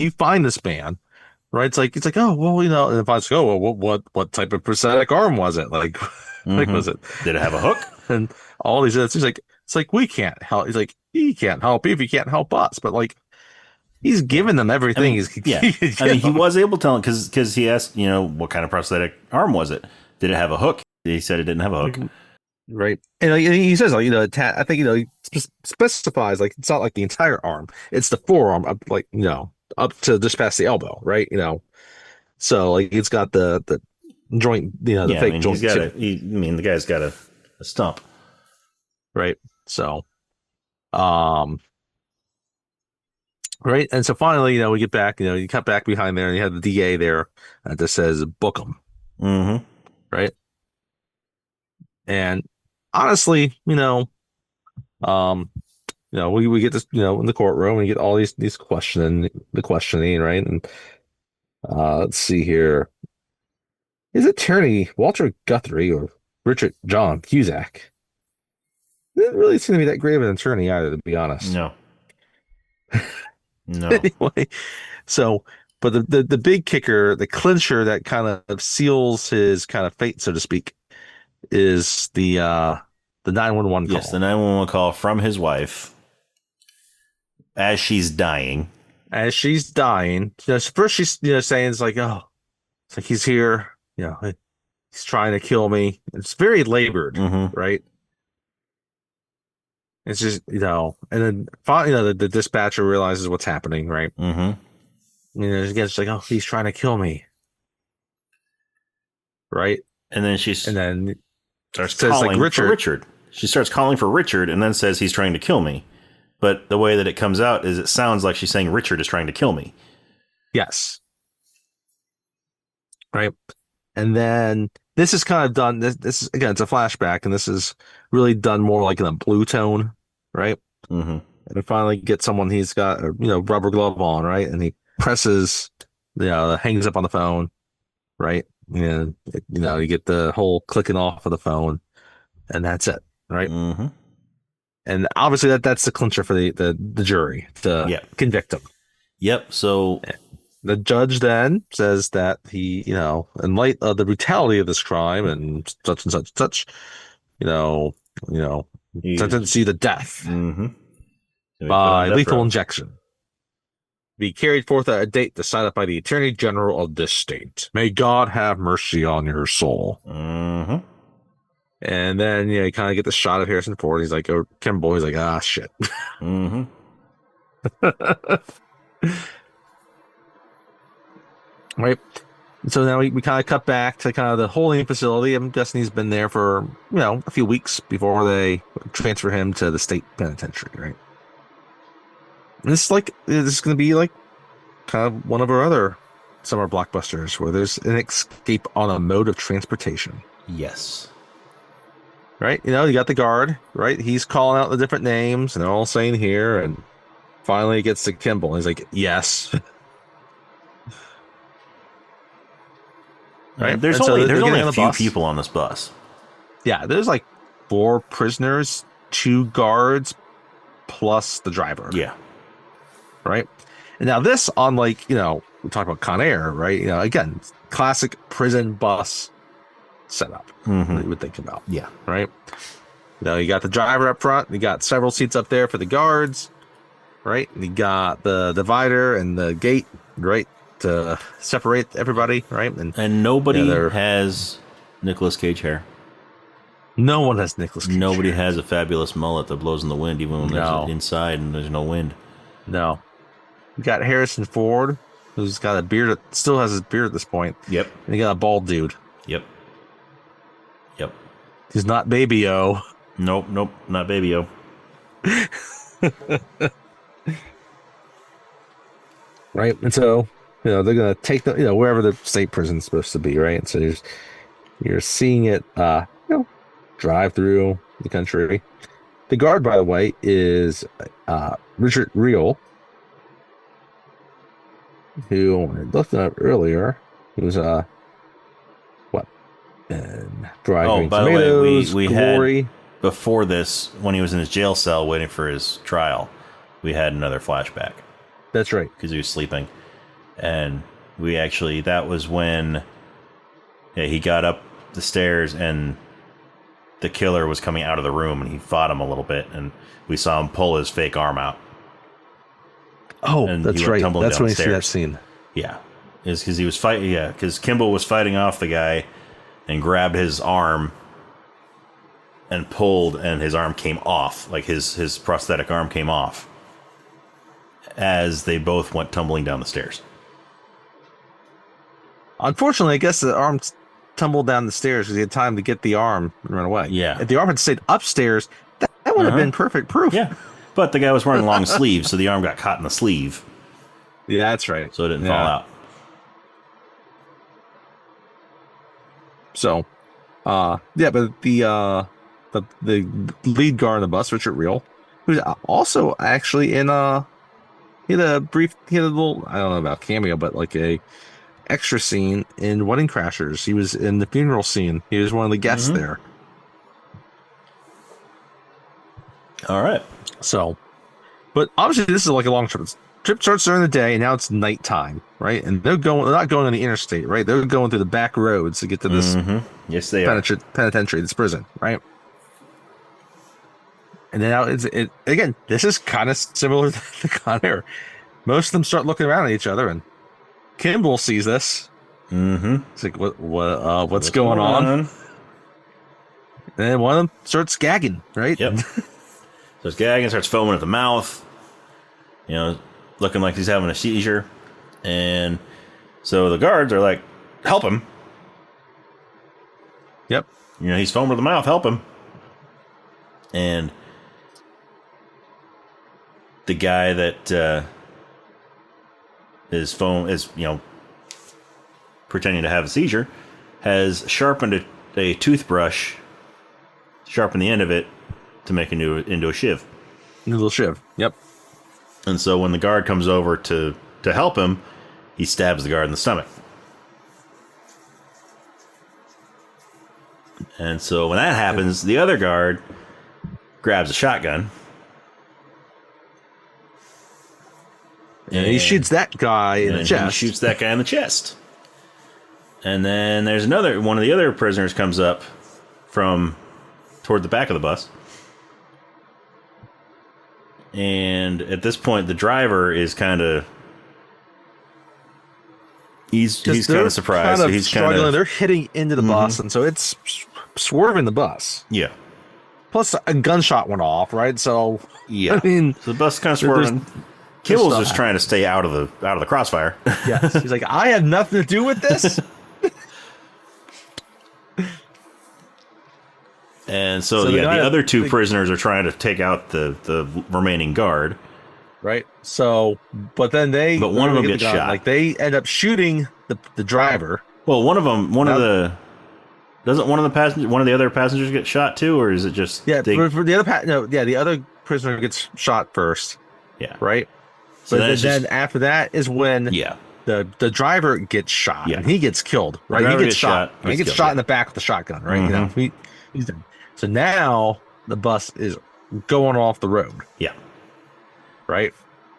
right? It's like, oh, well, and if I say, oh, well, what type of prosthetic arm was it? Like, was it? Did it have a hook? And all these other things, it's like, we can't help. He's like, he can't help you if he can't help us. But like, he's giving them everything. He was able to tell him because he asked, what kind of prosthetic arm was it? Did it have a hook? He said it didn't have a hook. Right. And he says, I think, he specifies, like, it's not like the entire arm. It's the forearm up, like, up to just past the elbow, right? So, like, it's got the joint, the fake joint. The guy's got a stump. Right. So, right. And so finally, we get back, you cut back behind there and you have the DA there that says, book him. Right. And honestly, we get this, in the courtroom, we get all these questioning, right? And let's see here. His attorney, Walter Guthrie or Richard John Cusack, didn't really seem to be that great of an attorney either, to be honest. No. Anyway, so, but the big kicker, the clincher that kind of seals his kind of fate, so to speak, is the 911 call. Yes, the 911 call from his wife as she's dying. First she's saying, it's like, oh, it's like, he's here, he's trying to kill me. It's very labored, Mm-hmm. right? It's just, and then finally, the dispatcher realizes what's happening, right? Mm-hmm. Again, it's like, oh, he's trying to kill me, right? And then she And then starts says like calling for Richard. Richard. She starts calling for Richard and then says he's trying to kill me. But the way that it comes out is it sounds like she's saying Richard is trying to kill me. Yes. Right. And then this is kind of done. This is, again, it's a flashback, and this is really done more like in a blue tone, right? Mm-hmm. And finally get someone, he's got a rubber glove on, right? And he presses, hangs up on the phone, right? And you get the whole clicking off of the phone, and that's it, right? Mm-hmm. And obviously that's the clincher for the jury to convict him. Yep. So the judge then says that he, in light of the brutality of this crime and such and such and such, sentence you to death by lethal injection. Be carried forth at a date decided by the Attorney General of this state. May God have mercy on your soul. Mm-hmm. And then, you kind of get the shot of Harrison Ford. He's like, or Kimball. He's like, ah, shit. Mm-hmm. Right. So now we kind of cut back to kind of the holding facility. I'm guessing he's been there for, a few weeks before they transfer him to the state penitentiary, right? And this is going to be like kind of one of our other summer blockbusters where there's an escape on a mode of transportation. Yes. Right? You got the guard, right? He's calling out the different names and they're all saying here. And finally it gets to Kimball. And he's like, yes. Right. There's only a few people on this bus. Yeah, there's like 4 prisoners, 2 guards, plus the driver. Yeah. Right. And now this, unlike, we talk about Con Air, right? Again, classic prison bus setup. That you would think about. Yeah. Right. You got the driver up front. You got several seats up there for the guards. Right. You got the divider and the gate. Right. To separate everybody, right? And nobody has Nicolas Cage hair. No one has Nicolas Cage Nobody hair. has a fabulous mullet that blows in the wind, even when there's inside and there's no wind. No. You got Harrison Ford, who's got a beard, still has his beard at this point. Yep. And you got a bald dude. Yep. He's not Baby-O. Nope, not Baby-O. Right? And so, they're going to take the, wherever the state prison's supposed to be, right? And so you're seeing it, drive through the country. The guard, by the way, is Richard Reel, who I looked up earlier, he was Driving by Tomatoes, the way, we Glory. had before this, when he was in his jail cell waiting for his trial, we had another flashback. That's right, because he was sleeping, and that was when he got up the stairs and the killer was coming out of the room, and he fought him a little bit, and we saw him pull his fake arm out. Oh, and that's right. That's when you see that scene. Yeah, is because he was fighting. Yeah, because Kimball was fighting off the guy and grabbed his arm and pulled, and his arm came off, like his prosthetic arm came off as they both went tumbling down the stairs. Unfortunately, I guess the arm tumbled down the stairs because he had time to get the arm and run away. Yeah. If the arm had stayed upstairs, that would have been perfect proof. Yeah. But the guy was wearing long sleeves, so the arm got caught in the sleeve. Yeah, that's right. So it didn't fall out. So, but the lead guard on the bus, Richard Reel, who's also actually in he had a little, I don't know about cameo, but like a extra scene in Wedding Crashers. He was in the funeral scene. He was one of the guests there. All right. So, but obviously this is like a long trip. Trip starts during the day, and now it's nighttime, right? And they're not going on the interstate, right? They're going through the back roads to get to this yes, they are. Penitentiary, this prison, right? And then now again, this is kind of similar to Con Air. Most of them start looking around at each other, and Kimball sees this, Mm-hmm. It's like, what's going on? And then one of them starts gagging, right? Yep. Starts gagging, starts foaming at the mouth, looking like he's having a seizure. And so the guards are like, help him. Yep. He's foaming at the mouth, help him. And the guy that is pretending to have a seizure has sharpened a toothbrush, sharpened the end of it to make into a shiv. A little shiv. Yep. And so when the guard comes over to help him, he stabs the guard in the stomach. And so when that happens, the other guard grabs a shotgun. And he shoots that guy in the chest. He shoots that guy in the chest. And then there's one of the other prisoners comes up from toward the back of the bus. And at this point, the driver is kind of... He's kind of surprised. He's struggling. They're hitting into the bus, and so it's swerving the bus. Yeah. Plus, a gunshot went off, right? So, yeah. I mean, so the bus is kind of swerving. Kimball's just trying to stay out of the crossfire. Yes. He's like, I have nothing to do with this. And so the other two prisoners are trying to take out the remaining guard. Right. So, but then one of them gets shot. Like they end up shooting the driver. Well, one of the other passengers get shot too, or is it just for the other the other prisoner gets shot first. Yeah. Right. So then after that is when the driver gets shot and he gets killed. Right. He gets shot. He gets shot in the back with the shotgun. Right. Mm-hmm. He's done. So now the bus is going off the road. Yeah. Right.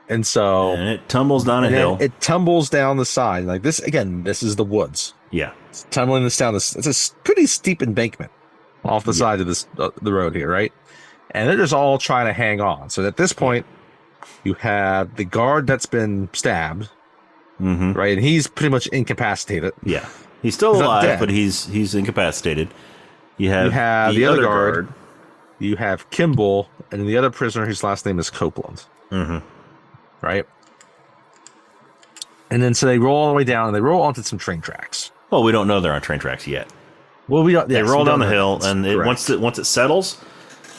And it tumbles down a hill. It tumbles down the side. Like this, again, this is the woods. Yeah. It's tumbling this down. It's a pretty steep embankment off the side of the road here, right? And they're just all trying to hang on. So at this point, you have the guard that's been stabbed, right? And he's pretty much incapacitated. Yeah. He's still alive, but he's incapacitated. You have the other guard. You have Kimball, and the other prisoner whose last name is Copeland. Mm-hmm. Right? And then so they roll all the way down, and they roll onto some train tracks. Well, we don't know they're on train tracks yet. Well, they roll down the hill, and once it settles,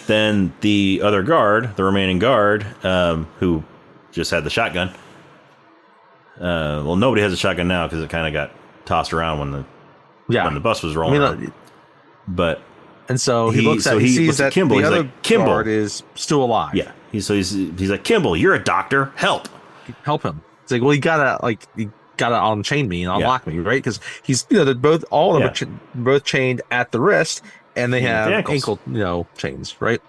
then the other guard, the remaining guard, who just had the shotgun. Well, nobody has a shotgun now because it kind of got tossed around when the bus was rolling. And so he sees that Kimball. The he's other like, Kimball guard is still alive. Yeah. He's like, Kimball, you're a doctor. Help him. It's like, well, you gotta unchain me and unlock me, right? Because he's, they're both both chained at the wrist, and they have ankle, chains, right?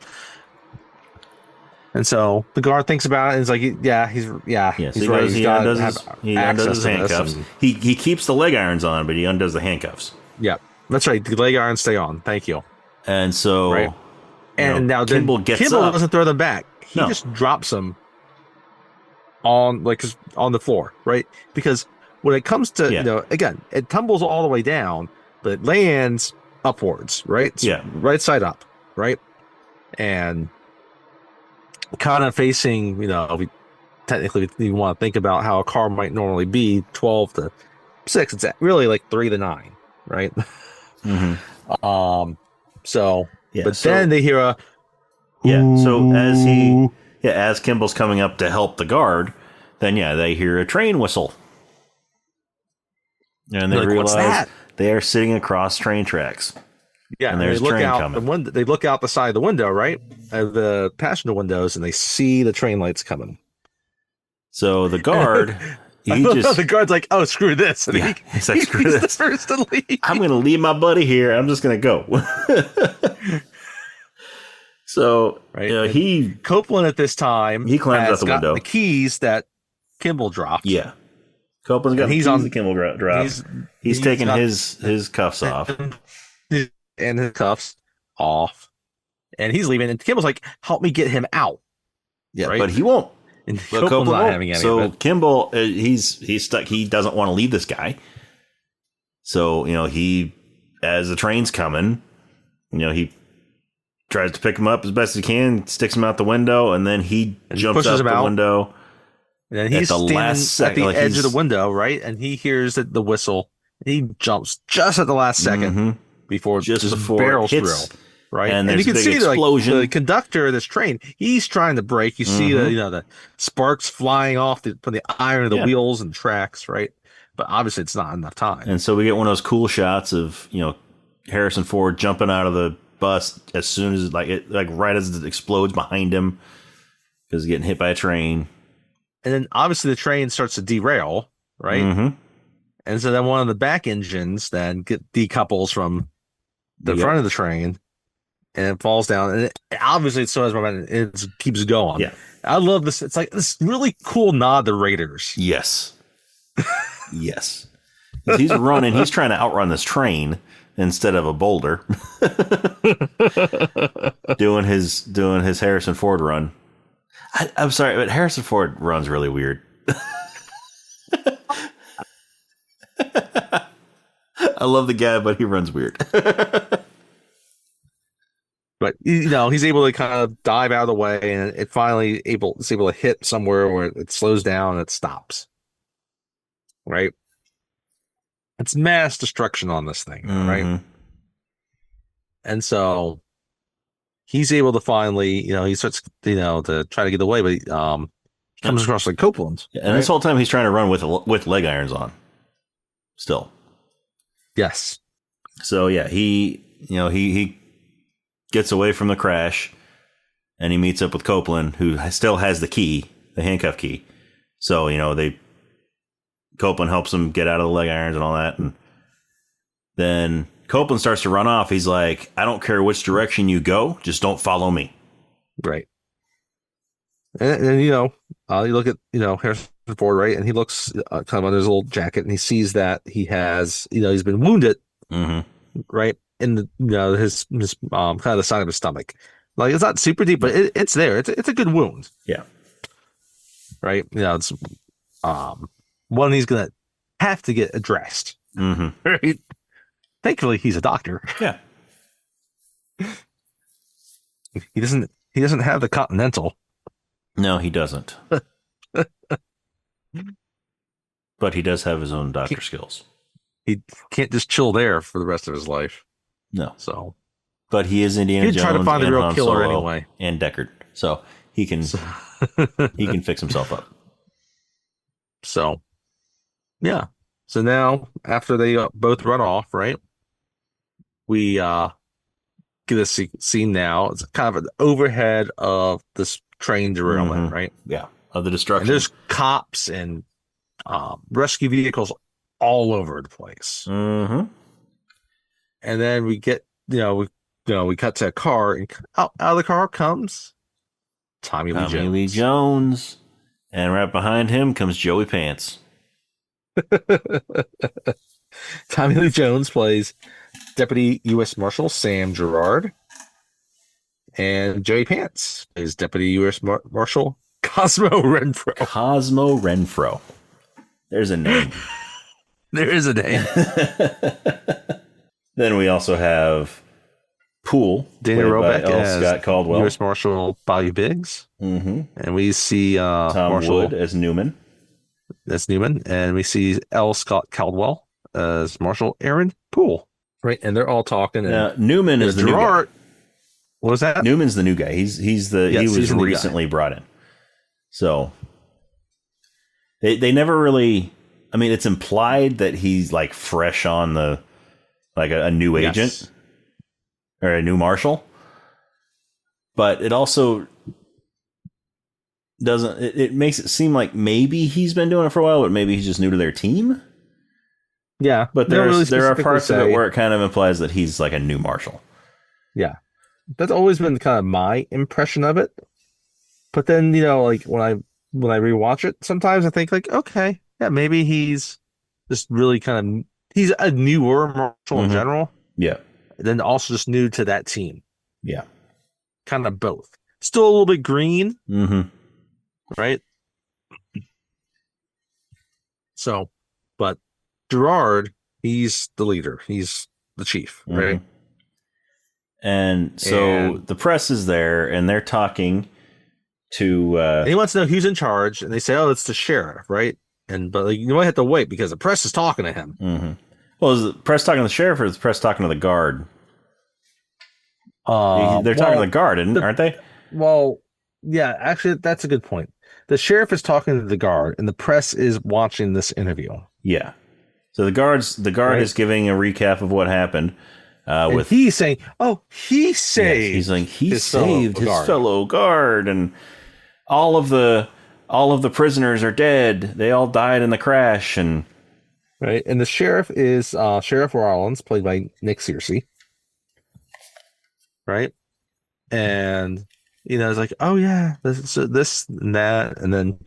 And so the guard thinks about it and is like, he's right. He undoes his handcuffs. He keeps the leg irons on, but he undoes the handcuffs. Yeah, that's right. The leg irons stay on. Thank you. And so, right. And now Kimball doesn't throw them back. He just drops them on the floor, right? Because when it comes to again, it tumbles all the way down, but it lands upwards, right? It's right side up, right? And kind of facing, technically you want to think about how a car might normally be 12 to 6. It's really like 3 to 9, right? Mm-hmm. Then they hear a so as Kimball's coming up to help the guard, then they hear a train whistle. And they realize they are sitting across train tracks. Yeah, and there's they look train out coming. They look out the side of the window, right? Of the passenger windows, and they see the train lights coming. So the guard, the guard's like, "Oh, screw this!" And he's like, "Screw this! The first to leave. I'm going to leave my buddy here. I'm just going to go." So Copeland at this time he climbs out the window. The keys that Kimball dropped. Yeah, Copeland's got the keys that Kimball dropped. He's taking his cuffs off. And his cuffs off, and he's leaving. And Kimball's like, "Help me get him out." Yeah, right? But he won't. And Copeland's not having any. So Kimball, he's stuck. He doesn't want to leave this guy. So, he, as the train's coming, he tries to pick him up as best he can, sticks him out the window, and then he jumps out the window. And then he's standing at the edge of the window, right? And he hears the whistle. He jumps just at the last second before barrels through, right? And you can see the conductor of this train. He's trying to brake. You see the sparks flying off from the iron of the wheels and tracks, right? But obviously, it's not enough time. And so we get one of those cool shots of Harrison Ford jumping out of the bus as soon as right as it explodes behind him because he's getting hit by a train. And then obviously the train starts to derail, right? Mm-hmm. And so then one of the back engines then decouples from the front of the train and it falls down. And obviously it still has momentum. It keeps going. Yeah. I love this. It's like this really cool nod to Raiders. Yes. Yes. He's running. He's trying to outrun this train instead of a boulder. doing his Harrison Ford run. I'm sorry, but Harrison Ford runs really weird. I love the guy, but he runs weird. But he's able to kind of dive out of the way, and it finally it's able to hit somewhere where it slows down and it stops. Right? It's mass destruction on this thing, right? And so he's able to finally, he starts, to try to get away, but he comes across like Copeland. Yeah, and this whole time he's trying to run with leg irons on. Still. Yes. So yeah, he gets away from the crash, and he meets up with Copeland, who still has the key, the handcuff key. So Copeland helps him get out of the leg irons and all that, and then Copeland starts to run off. He's like, I don't care which direction you go, just don't follow me. Right. And you look at, Harrison Ford, right? And he looks kind of under his little jacket and he sees that he has, he's been wounded, right? In the, his kind of the side of his stomach. Like, it's not super deep, but it's there. It's a good wound. Yeah. Right. It's one he's going to have to get addressed. Right. Thankfully, he's a doctor. Yeah. He doesn't have the Continental. No, he doesn't. But he does have his own doctor skills. He can't just chill there for the rest of his life. No. So, but he is Indiana Jones. Try to find the real killer anyway, and Deckard, so he can fix himself up. So, yeah. So now, after they both run off, right? We get a scene now. It's kind of an overhead of this train derailment, right? Yeah, of the destruction. And there's cops and rescue vehicles all over the place. Mm-hmm. And then we get, we cut to a car, and out of the car comes Tommy Lee Jones, and right behind him comes Joey Pants. Tommy Lee Jones plays Deputy U.S. Marshal Sam Gerard, and Joey Pants is Deputy U.S. Marshal Cosmo Renfro. Cosmo Renfro. There's a name. There is a name. Then we also have Poole, Danny Robeck as Scott Caldwell, U.S. Marshal Bobby Biggs, and we see Tom Marshal Wood as Newman. That's Newman, and we see L. Scott Caldwell as Marshal Aaron Poole. Right, and they're all talking. And Newman is the new guy. What was that? Newman's the new guy. He was recently brought in. So they never really. I mean, it's implied that he's like fresh on the a new agent or a new marshal, but it also doesn't. It makes it seem like maybe he's been doing it for a while, but maybe he's just new to their team. Yeah, but there are parts of it where it kind of implies that he's like a new marshal. Yeah, that's always been kind of my impression of it. But then like when I rewatch it, sometimes I think like, okay, yeah, maybe he's just really kind of he's a newer marshal in general. Yeah, and then also just new to that team. Yeah, kind of both. Still a little bit green, right? So, but Gerard He's the leader. He's the chief, right? Mm-hmm. And so And the press is there, and they're talking to. he wants to know who's in charge, and they say, "Oh, it's the sheriff," right? But like, you might have to wait because the press is talking to him. Mm-hmm. Well, is the press talking to the sheriff, or is the press talking to the guard? They're talking to the guard, aren't they? Well, yeah, actually, that's a good point. The sheriff is talking to the guard, and the press is watching this interview. Yeah. So the guard is giving a recap of what happened. With he's saying, "Oh, he saved." Yes, he's like he saved his fellow guard, and all of the prisoners are dead. They all died in the crash, and right. And the sheriff is Sheriff Rollins, played by Nick Searcy. Right. And it's like, oh yeah, this and that, and then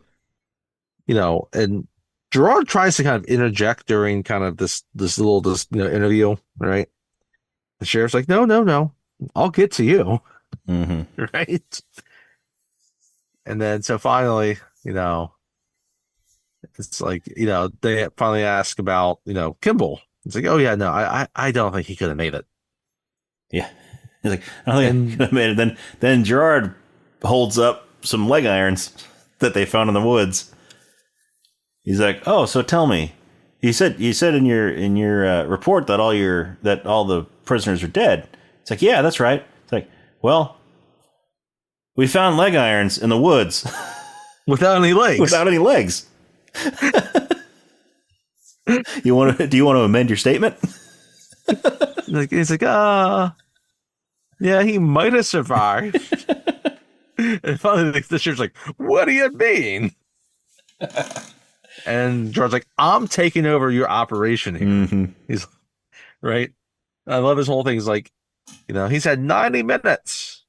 and Gerard tries to kind of interject during kind of this interview, right? The sheriff's like, no, I'll get to you, mm-hmm. right? And then so finally, it's like they finally ask about Kimball. It's like, oh yeah, no, I don't think he could have made it. Yeah. He's like, I don't think I could have made it. Then Gerard holds up some leg irons that they found in the woods. He's like, "Oh, so tell me, you said in your report that all the prisoners are dead." It's like, "Yeah, that's right." It's like, "Well, we found leg irons in the woods without any legs." Without any legs. Do you want to amend your statement? He's like, yeah, he might have survived. And finally, the sheriff's like, "What do you mean?" And George's like, "I'm taking over your operation here." Mm-hmm. He's right. I love his whole thing. He's like, he's had 90 minutes.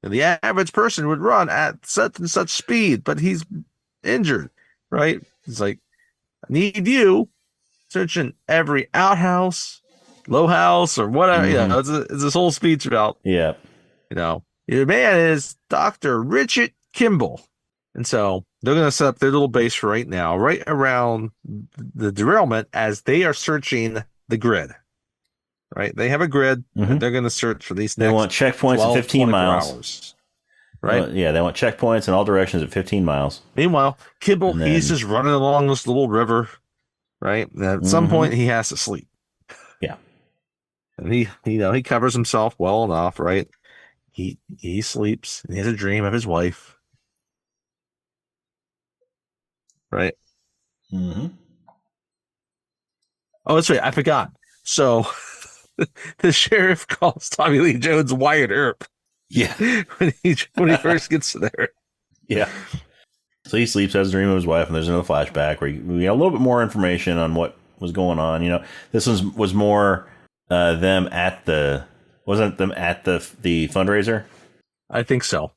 And the average person would run at such and such speed, but he's injured, right? He's like, "I need you searching every outhouse, low house, or whatever." Mm-hmm. It's this whole speech about, yeah, your man is Dr. Richard Kimball. And so they're going to set up their little base for right now, right around the derailment as they are searching the grid. Right? They have a grid, mm-hmm. and they're going to search for these They want checkpoints at 15 miles. Hours. Right? Yeah, they want checkpoints in all directions at 15 miles. Meanwhile, Kimball, he's just running along this little river, right? And at some point, he has to sleep. Yeah. And he covers himself well enough, right? He sleeps, and he has a dream of his wife. Right. Mm-hmm. Oh, that's right. I forgot. So the sheriff calls Tommy Lee Jones Wyatt Earp. Yeah. when he first gets there. Yeah. So he sleeps, has a dream of his wife, and there's another flashback where we get a little bit more information on what was going on. This was more wasn't them at the fundraiser? I think so.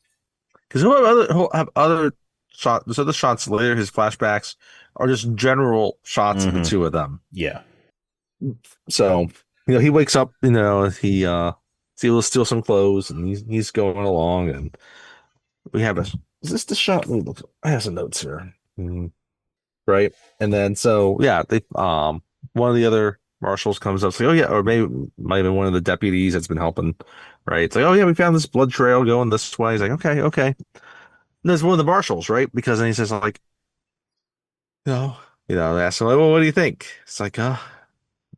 Because he'll have other shots. So the shots later, his flashbacks are just general shots of the two of them. Yeah. So he wakes up. He will steal some clothes, and he's going along, and we have is this the shot? I have some notes here. Right, and then so yeah, they one of the other marshals comes up, say, "Oh yeah," or maybe might have been one of the deputies that's been helping. Right, it's like, "Oh yeah, we found this blood trail going this way." He's like, "Okay." And there's one of the marshals, right? Because then he says like, they ask him, like, "Well, what do you think?" It's like,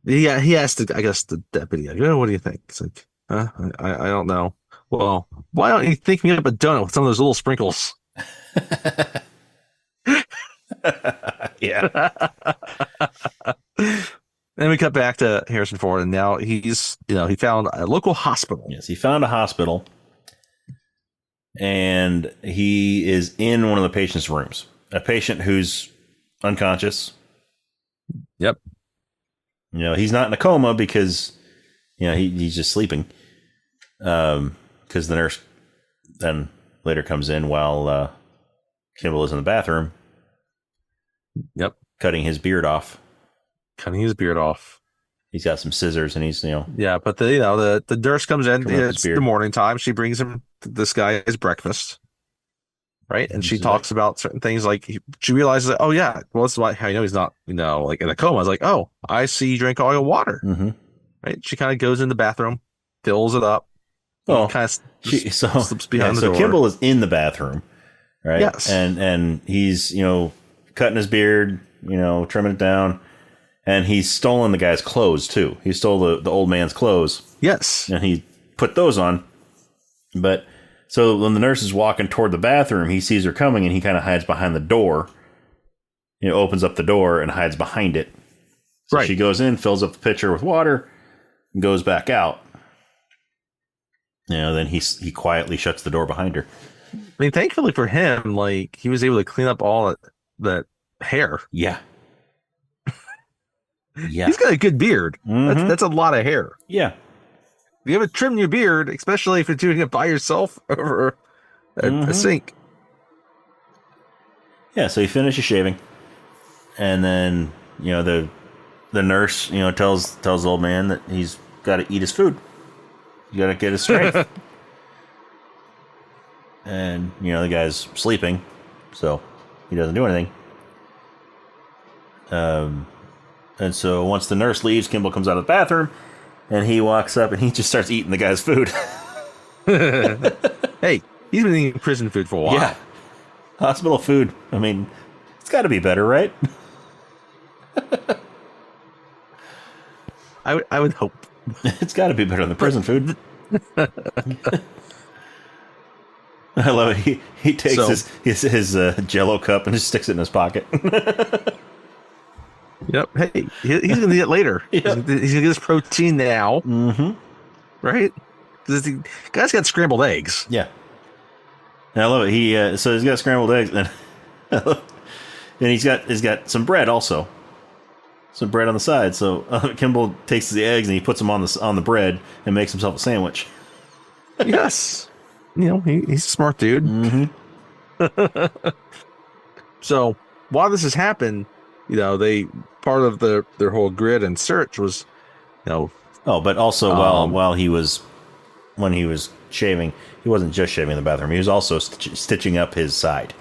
he asked, I guess, the deputy, like, "Oh, what do you think?" It's like, I don't know. Well, why don't you think me up a donut with some of those little sprinkles? Yeah. Then we cut back to Harrison Ford, and now he's, he found a local hospital. Yes, he found a hospital, and he is in one of the patient's rooms. A patient who's unconscious. Yep. He's not in a coma because, he's just sleeping. Because the nurse then later comes in while Kimball is in the bathroom. Yep. Cutting his beard off. He's got some scissors, and he's, Yeah, but the nurse comes in. It's the morning time. She brings him this guy his breakfast. right? And she She's like, talks about certain things like she realizes that, oh yeah, well, that's why how you know he's not, like in a coma. I was like, oh, I see you drink all your water, mm-hmm. right? She kind of goes in the bathroom, fills it up, and Well, kind of she so slips behind the so door. Kimball is in the bathroom, right? Yes. And he's cutting his beard, trimming it down, and he's stolen the guy's clothes too. He stole the old man's clothes. Yes. And he put those on. But so when the nurse is walking toward the bathroom, he sees her coming, and he kind of hides behind the door. Opens up the door and hides behind it. So right. She goes in, fills up the pitcher with water, and goes back out. Then he quietly shuts the door behind her. I mean, thankfully for him, like he was able to clean up all that hair. Yeah. Yeah. He's got a good beard. Mm-hmm. That's a lot of hair. Yeah. If you haven't trimmed your beard, especially if you're doing it by yourself over a sink. Yeah, so he finishes shaving, and then the nurse tells the old man that he's got to eat his food. You got to get his strength. And the guy's sleeping, so he doesn't do anything. And so once the nurse leaves, Kimball comes out of the bathroom, and he walks up and he just starts eating the guy's food. Hey, he's been eating prison food for a while. Yeah. Hospital food. I mean, it's got to be better, right? I would hope. It's got to be better than the prison food. I love it. He takes his Jello cup and just sticks it in his pocket. Yep. Hey, he's going to need it later. Yep. He's going to get his protein now. Mm-hmm. Right? The guy's got scrambled eggs. Yeah. And I love it. So he's got scrambled eggs, and he's got some bread also. Some bread on the side. So Kimball takes the eggs and he puts them on the bread and makes himself a sandwich. Yes. He's a smart dude. Mm-hmm. So while this has happened, they part of their whole grid and search was, Oh, but also when he was shaving, he wasn't just shaving in the bathroom. He was also stitching up his side.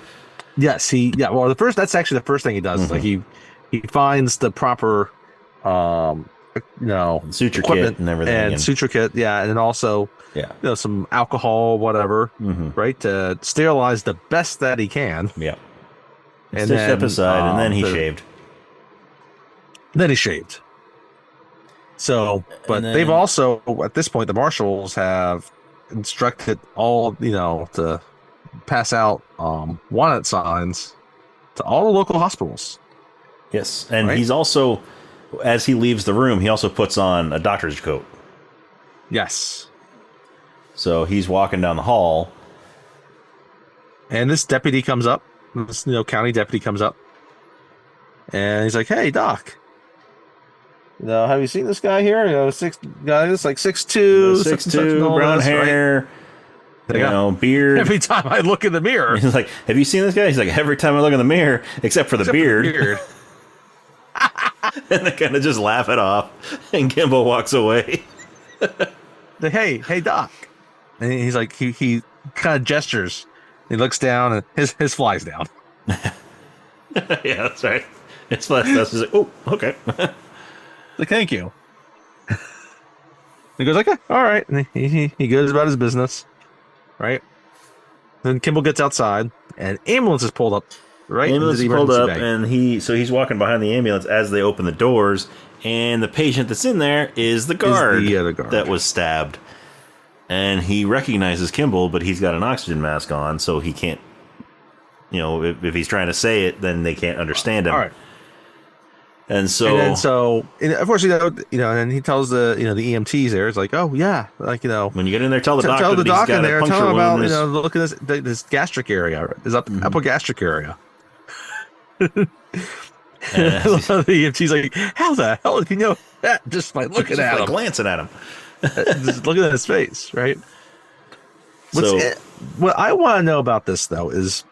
Yes, well, that's actually the first thing he does. Mm-hmm. Is like he finds the proper, suture kit and everything, and suture kit, yeah, and then also, some alcohol, whatever, right, to sterilize the best that he can. Yeah, and stitched up his side, and then he shaved. Then he shaved. So, but they've also, at this point, the marshals have instructed all, to pass out wanted signs to all the local hospitals. Yes, and he's also, as he leaves the room, he also puts on a doctor's coat. Yes. So he's walking down the hall. And this deputy comes up, this county deputy comes up, and he's like, "Hey, Doc. Have you seen this guy here? Guy that's like 6'2", 6'2", brown hair, right? Beard." Every time I look in the mirror, he's like, "Have you seen this guy?" He's like, "Every time I look in the mirror, except for the beard." And they kind of just laugh it off, and Kimball walks away. Hey, Doc. And he's like, he kind of gestures. He looks down, and his flies down. Yeah, that's right. It's flies down. He's like, "Oh, okay." Like, thank you. He goes, "Okay, all right." And he goes about his business, right? Then Kimball gets outside, and ambulance is pulled up, right? Ambulance is pulled up, and he's walking behind the ambulance as they open the doors, and the patient that's in there is the guard, the guard that was stabbed. And he recognizes Kimball, but he's got an oxygen mask on, so he can't, if he's trying to say it, then they can't understand him. All right. And so, of course, and he tells the EMTs there, it's like, "Oh yeah, like when you get in there, tell the doctor that he's got a puncture wound. Tell him about look at this gastric area, his upper gastric area." The EMT's like, "How the hell did you know that just by looking at him, glancing at him, just looking at his face, right?" What I want to know about this though is,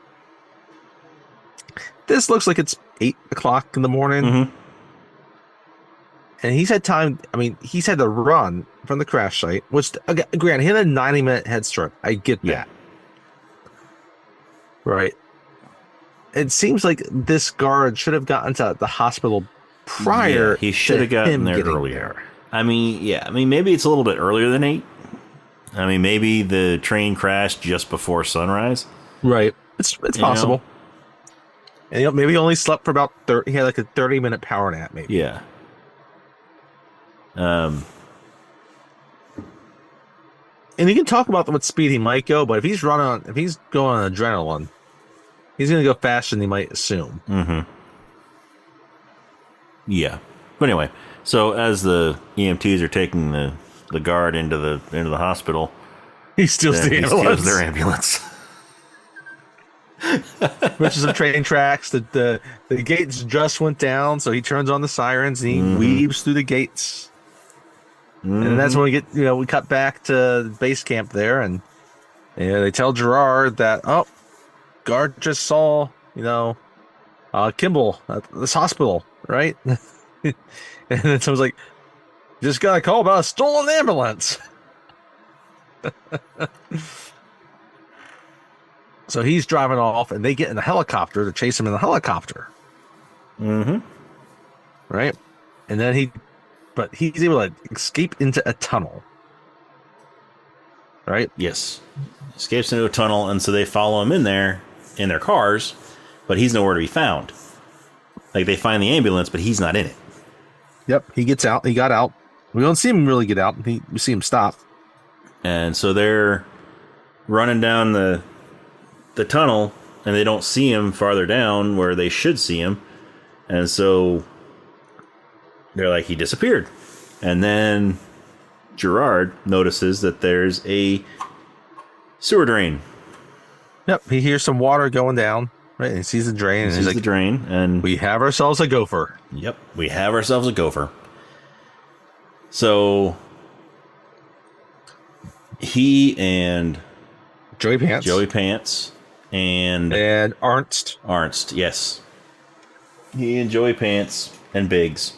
this looks like it's 8:00 in the morning. Mm-hmm. And he's had time. I mean, he's had to run from the crash site, which, granted, he had a 90-minute head start. I get that. Right. It seems like this guard should have gotten to the hospital prior. Yeah, he should have gotten there earlier. There. I mean, maybe it's a little bit earlier than 8. I mean, maybe the train crashed just before sunrise. Right. It's possible. And maybe he only slept for about 30. He had like a 30-minute power nap, maybe. Yeah. And you can talk about what speed he might go, but if he's going on adrenaline, he's going to go faster than he might assume. Mm-hmm. Yeah. But anyway, so as the EMTs are taking the guard into the hospital, he steals their ambulance. Which is some train tracks. The gates just went down, so he turns on the sirens and he weaves through the gates. And that's when we cut back to base camp there, and they tell Gerard that, guard just saw, Kimball at this hospital, right? And then someone's like, just got a call about a stolen ambulance. So he's driving off, and they get in a helicopter to chase him in the helicopter. Mm-hmm. Right? And then he's able to escape into a tunnel. Right? Yes. Escapes into a tunnel, and so they follow him in there in their cars, but he's nowhere to be found. Like, they find the ambulance, but he's not in it. Yep, he gets out. He got out. We don't see him really get out. We see him stop. And so they're running down the tunnel, and they don't see him farther down where they should see him. And so they're like, he disappeared. And then Gerard notices that there's a sewer drain. Yep, he hears some water going down, right? And he sees the drain. And he's like, the drain, and we have ourselves a gopher. Yep, we have ourselves a gopher. So he and Joey Pants and Arnst, yes. He and Joey Pants and Biggs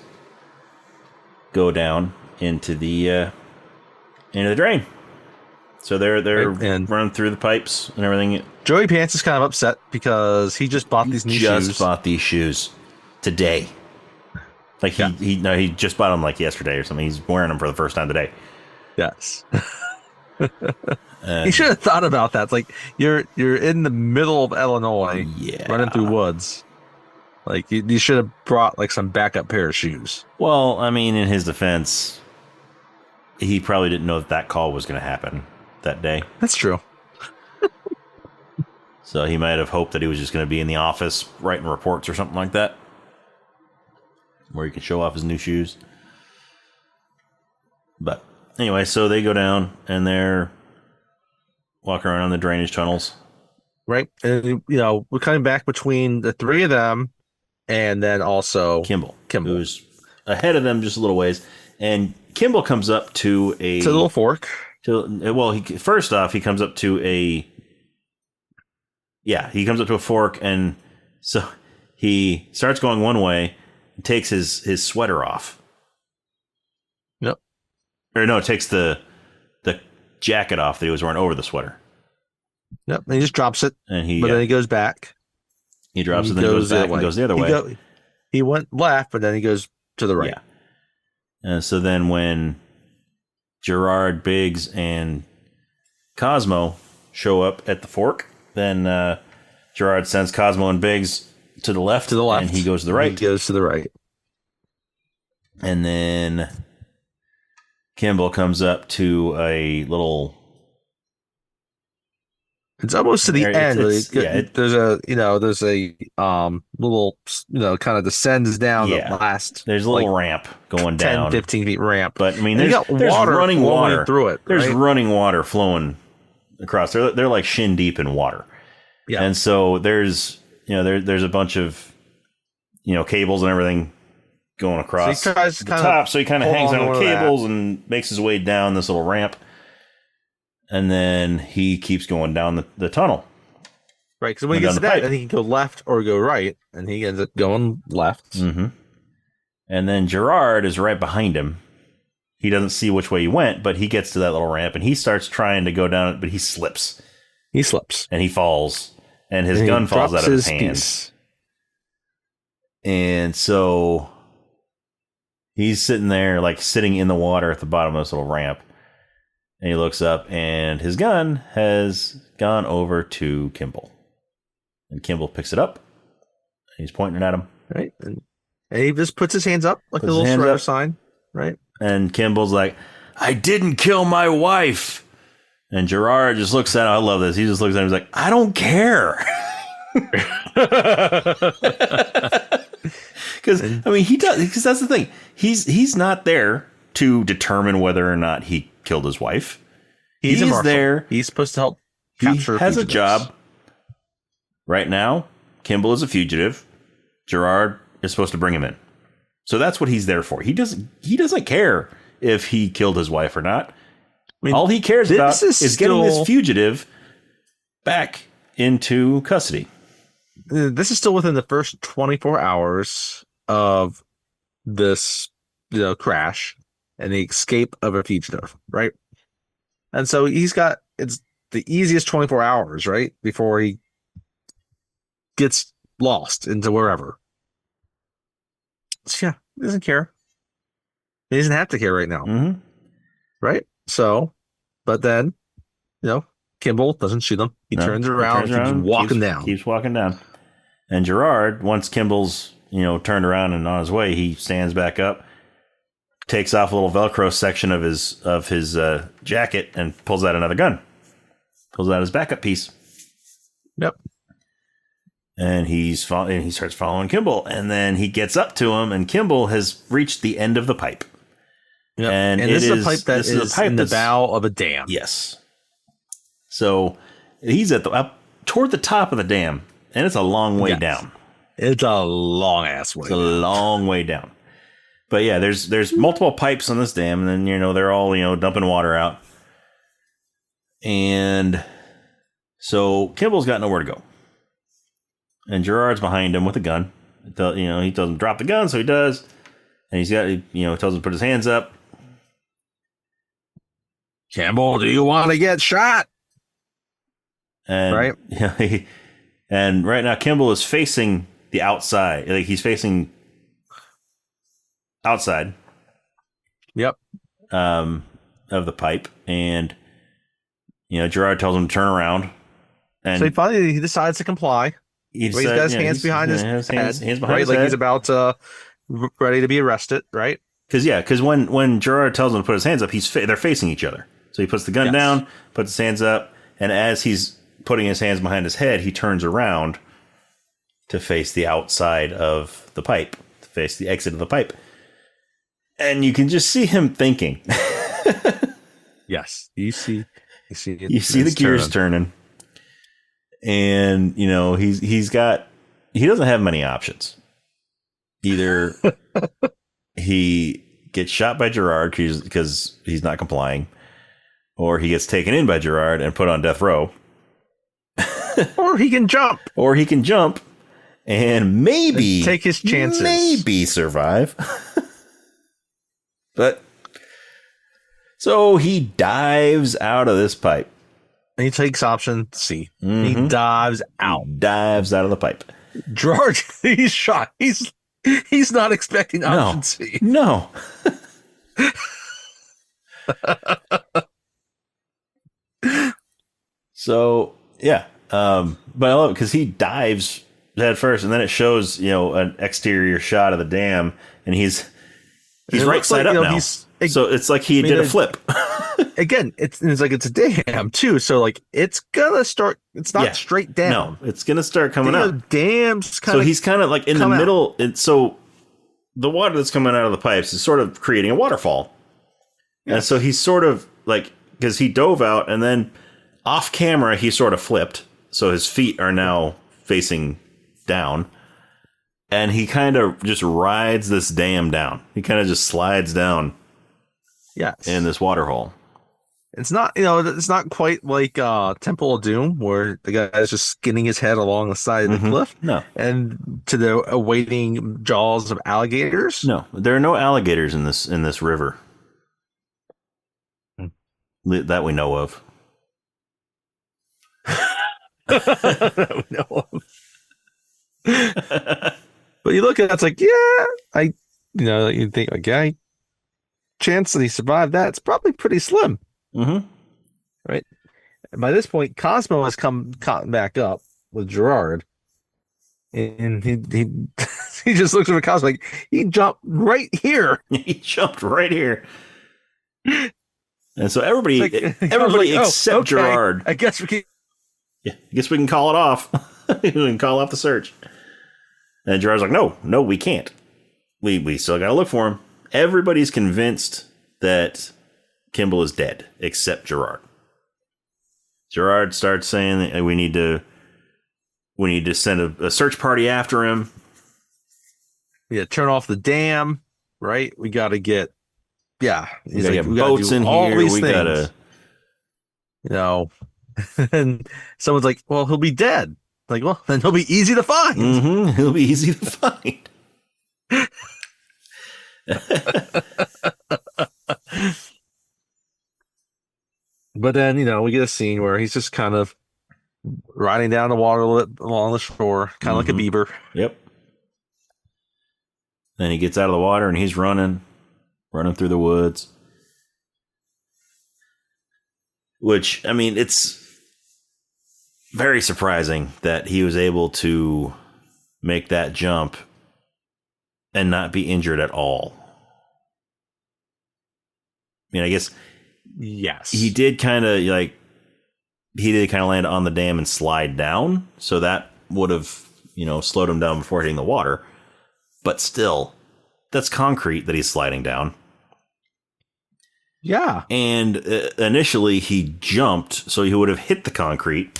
go down into the drain. So they're running through the pipes and everything. Joey Pants is kind of upset because he just bought these new shoes. Just bought these shoes today. Like he just bought them like yesterday or something. He's wearing them for the first time today. Yes. He should have thought about that. It's like you're in the middle of Illinois, running through woods. Like you should have brought like some backup pair of shoes. Well, I mean, in his defense, he probably didn't know that call was going to happen that day. That's true. So he might have hoped that he was just going to be in the office writing reports or something like that, where he could show off his new shoes. But anyway, so they go down and they're walking around the drainage tunnels. Right. And, we're coming back between the three of them and then also Kimball. Who's ahead of them just a little ways. And Kimball comes up to a little fork. First off, he comes up to a fork. And so he starts going one way and takes his sweater off. Yep. Or no, takes the jacket off that he was wearing over the sweater. Yep, and he just drops it. But then he goes back. He drops it, then goes back and goes the other way. He went left, but then he goes to the right. Yeah. And so then when Gerard, Biggs, and Cosmo show up at the fork, then Gerard sends Cosmo and Biggs to the left. And he goes to the right. He goes to the right. And then Kimball comes up to a little... It's almost to the end. There's a little, kind of descends down the last. There's a little ramp going 10, down. 15 feet ramp. But I mean, there's running water through it. There's running water flowing across. They're like shin deep in water. Yeah. And so there's a bunch of, cables and everything going across so he tries the top. So he kind of hangs on the cables and makes his way down this little ramp. And then he keeps going down the tunnel. Right, because when he gets to that, then he can go left or go right, and he ends up going left. Mm-hmm. And then Gerard is right behind him. He doesn't see which way he went, but he gets to that little ramp, and he starts trying to go down it, but he slips. He slips. And he falls. and his gun falls out of his hand. piece. And so he's sitting there, like sitting in the water at the bottom of this little ramp. And he looks up, and his gun has gone over to Kimball. And Kimball picks it up. And he's pointing it at him. Right. And he just puts his hands up like a little surrender sign. Right. And Kimball's like, I didn't kill my wife. And Gerard just looks at him. I love this. He just looks at him. He's like, I don't care. Because, I mean, he does. Because that's the thing. He's not there to determine whether or not he killed his wife. He's there. He's supposed to help capture He has fugitives. a job. Right now, Kimball is a fugitive. Gerard is supposed to bring him in. So that's what he's there for. He doesn't care if he killed his wife or not. I mean, all he cares about is getting this fugitive back into custody. This is still within the first 24 hours of this, crash and the escape of a fugitive, right? And so it's the easiest 24 hours, right? Before he gets lost into wherever. So, yeah, he doesn't care. He doesn't have to care right now. Mm-hmm. Right? So, but then, Kimball doesn't shoot him. He turns around, keeps walking down. Keeps walking down. And Gerard, once Kimball's, turned around and on his way, he stands back up, takes off a little Velcro section of his jacket and pulls out another gun. Pulls out his backup piece. Yep. And he starts following Kimball. And then he gets up to him, and Kimball has reached the end of the pipe. Yep. And this is a pipe that is in the bow of a dam. Yes. So he's up toward the top of the dam, and it's a long way down. It's a long ass way. It's a long way down. But yeah, there's multiple pipes on this dam, and then they're all dumping water out. And so Kimball's got nowhere to go. And Gerard's behind him with a gun. He tells him drop the gun, so he does. And he's got, tells him to put his hands up. Kimball, do you want to get shot? And, right. Yeah. And right now, Kimball is facing the outside. Like, he's facing outside. Yep. Of the pipe. And, Gerard tells him to turn around. And so he decides to comply. He's got his hands behind his head. Hands behind right? his like head. He's about ready to be arrested, right? Because when Gerard tells him to put his hands up, they're facing each other. So he puts the gun down, puts his hands up, and as he's putting his hands behind his head, he turns around to face the outside of the pipe, to face the exit of the pipe. And you can just see him thinking. Yes. You see it. You see the gears turning. And, he doesn't have many options. Either he gets shot by Gerard because he's not complying, or he gets taken in by Gerard and put on death row. Or he can jump. And maybe take his chances. Maybe survive. But so he dives out of this pipe. And he takes option C. Mm-hmm. He dives out. Dives out of the pipe. Gerard, he's shot. He's not expecting option C. No. So yeah. But I love it because he dives head first, and then it shows, an exterior shot of the dam, and he's right side up now. So it's like he did a flip. Again, it's like it's a dam too. So like it's gonna start. It's not straight down. No, it's gonna start coming up. Dam's kind of. So he's kind of like in the middle. So the water that's coming out of the pipes is sort of creating a waterfall. Yes. And so he's sort of like, because he dove out and then off camera he sort of flipped. So his feet are now facing down. And he kind of just rides this dam down. He kind of just slides down. Yes. In this water hole. It's not, it's not quite like Temple of Doom, where the guy is just skinning his head along the side of the cliff. No. And to the awaiting jaws of alligators. No, there are no alligators in this river. That we know of. No. But you look at it, it's like, yeah, you think like, yeah, chance that he survived that, it's probably pretty slim, Mm-hmm. right? And by this point, Cosmo has come caught back up with Gerard, and he he just looks over at Cosmo like he jumped right here. He jumped right here. And so It's everybody like, except okay, Gerard. I guess we can. Yeah, I guess we can call it off. We can call off the search. And Gerard's like, no, we can't. We still gotta look for him. Everybody's convinced that Kimball is dead, except Gerard. Gerard starts saying that we need to send a search party after him. Yeah, turn off the dam, right? We got to get, yeah. We gotta get boats in here. We gotta, and someone's like, well, he'll be dead. Like, well, then he'll be easy to find. Mm-hmm, he'll be easy to find. But then, we get a scene where he's just kind of riding down the water along the shore, kind of like a beaver. Yep. Then he gets out of the water and he's running through the woods. Which, I mean, it's very surprising that he was able to make that jump and not be injured at all. I mean, I guess yes, he did kind of land on the dam and slide down, so that would have slowed him down before hitting the water. But still, that's concrete that he's sliding down. Yeah, and initially he jumped, so he would have hit the concrete.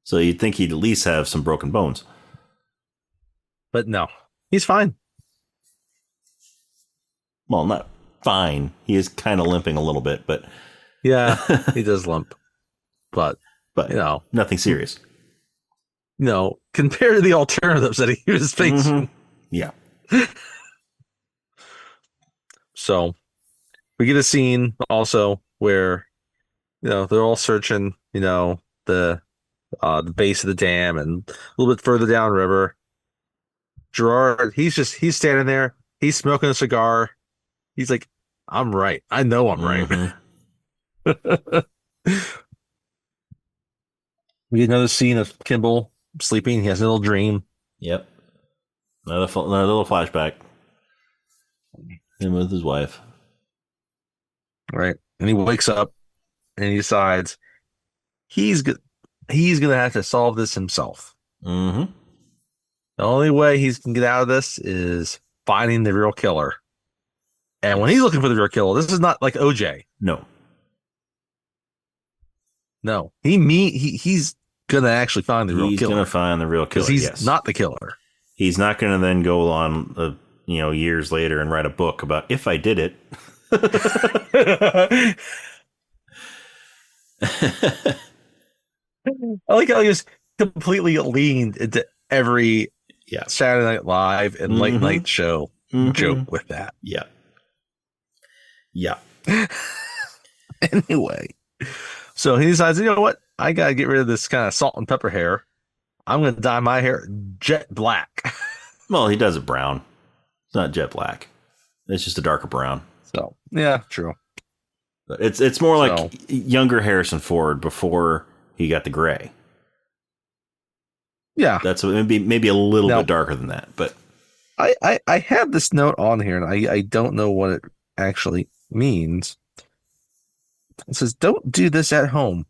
So you'd think he'd at least have some broken bones. But no, he's fine. Well, not fine. He is kind of limping a little bit, but yeah, he does limp. But nothing serious. Compared to the alternatives that he was facing. Mm-hmm. Yeah. So we get a scene also where, they're all searching, the base of the dam and a little bit further downriver. Gerard, he's standing there. He's smoking a cigar. He's like, I'm right. I know I'm right. We get another scene of Kimball sleeping. He has a little dream. Yep. Another little flashback. Him with his wife. Right. And he wakes up and he decides he's going to have to solve this himself. Mm-hmm. The only way he can get out of this is finding the real killer. And when he's looking for the real killer, this is not like OJ. No. He's going to actually find the real killer. He's going to find the real killer, because he's not the killer. He's not going to then go on, years later and write a book about if I did it. I like how he just completely leaned into every Saturday Night Live and late night show joke with that. Yeah. Yeah. Anyway, so he decides, you know what? I got to get rid of this kind of salt and pepper hair. I'm going to dye my hair jet black. Well, he does it brown. It's not jet black. It's just a darker brown. So, yeah, true. But it's more like younger Harrison Ford before he got the gray. Yeah. That's maybe a little bit darker than that, but I have this note on here and I don't know what it actually means. It says, don't do this at home.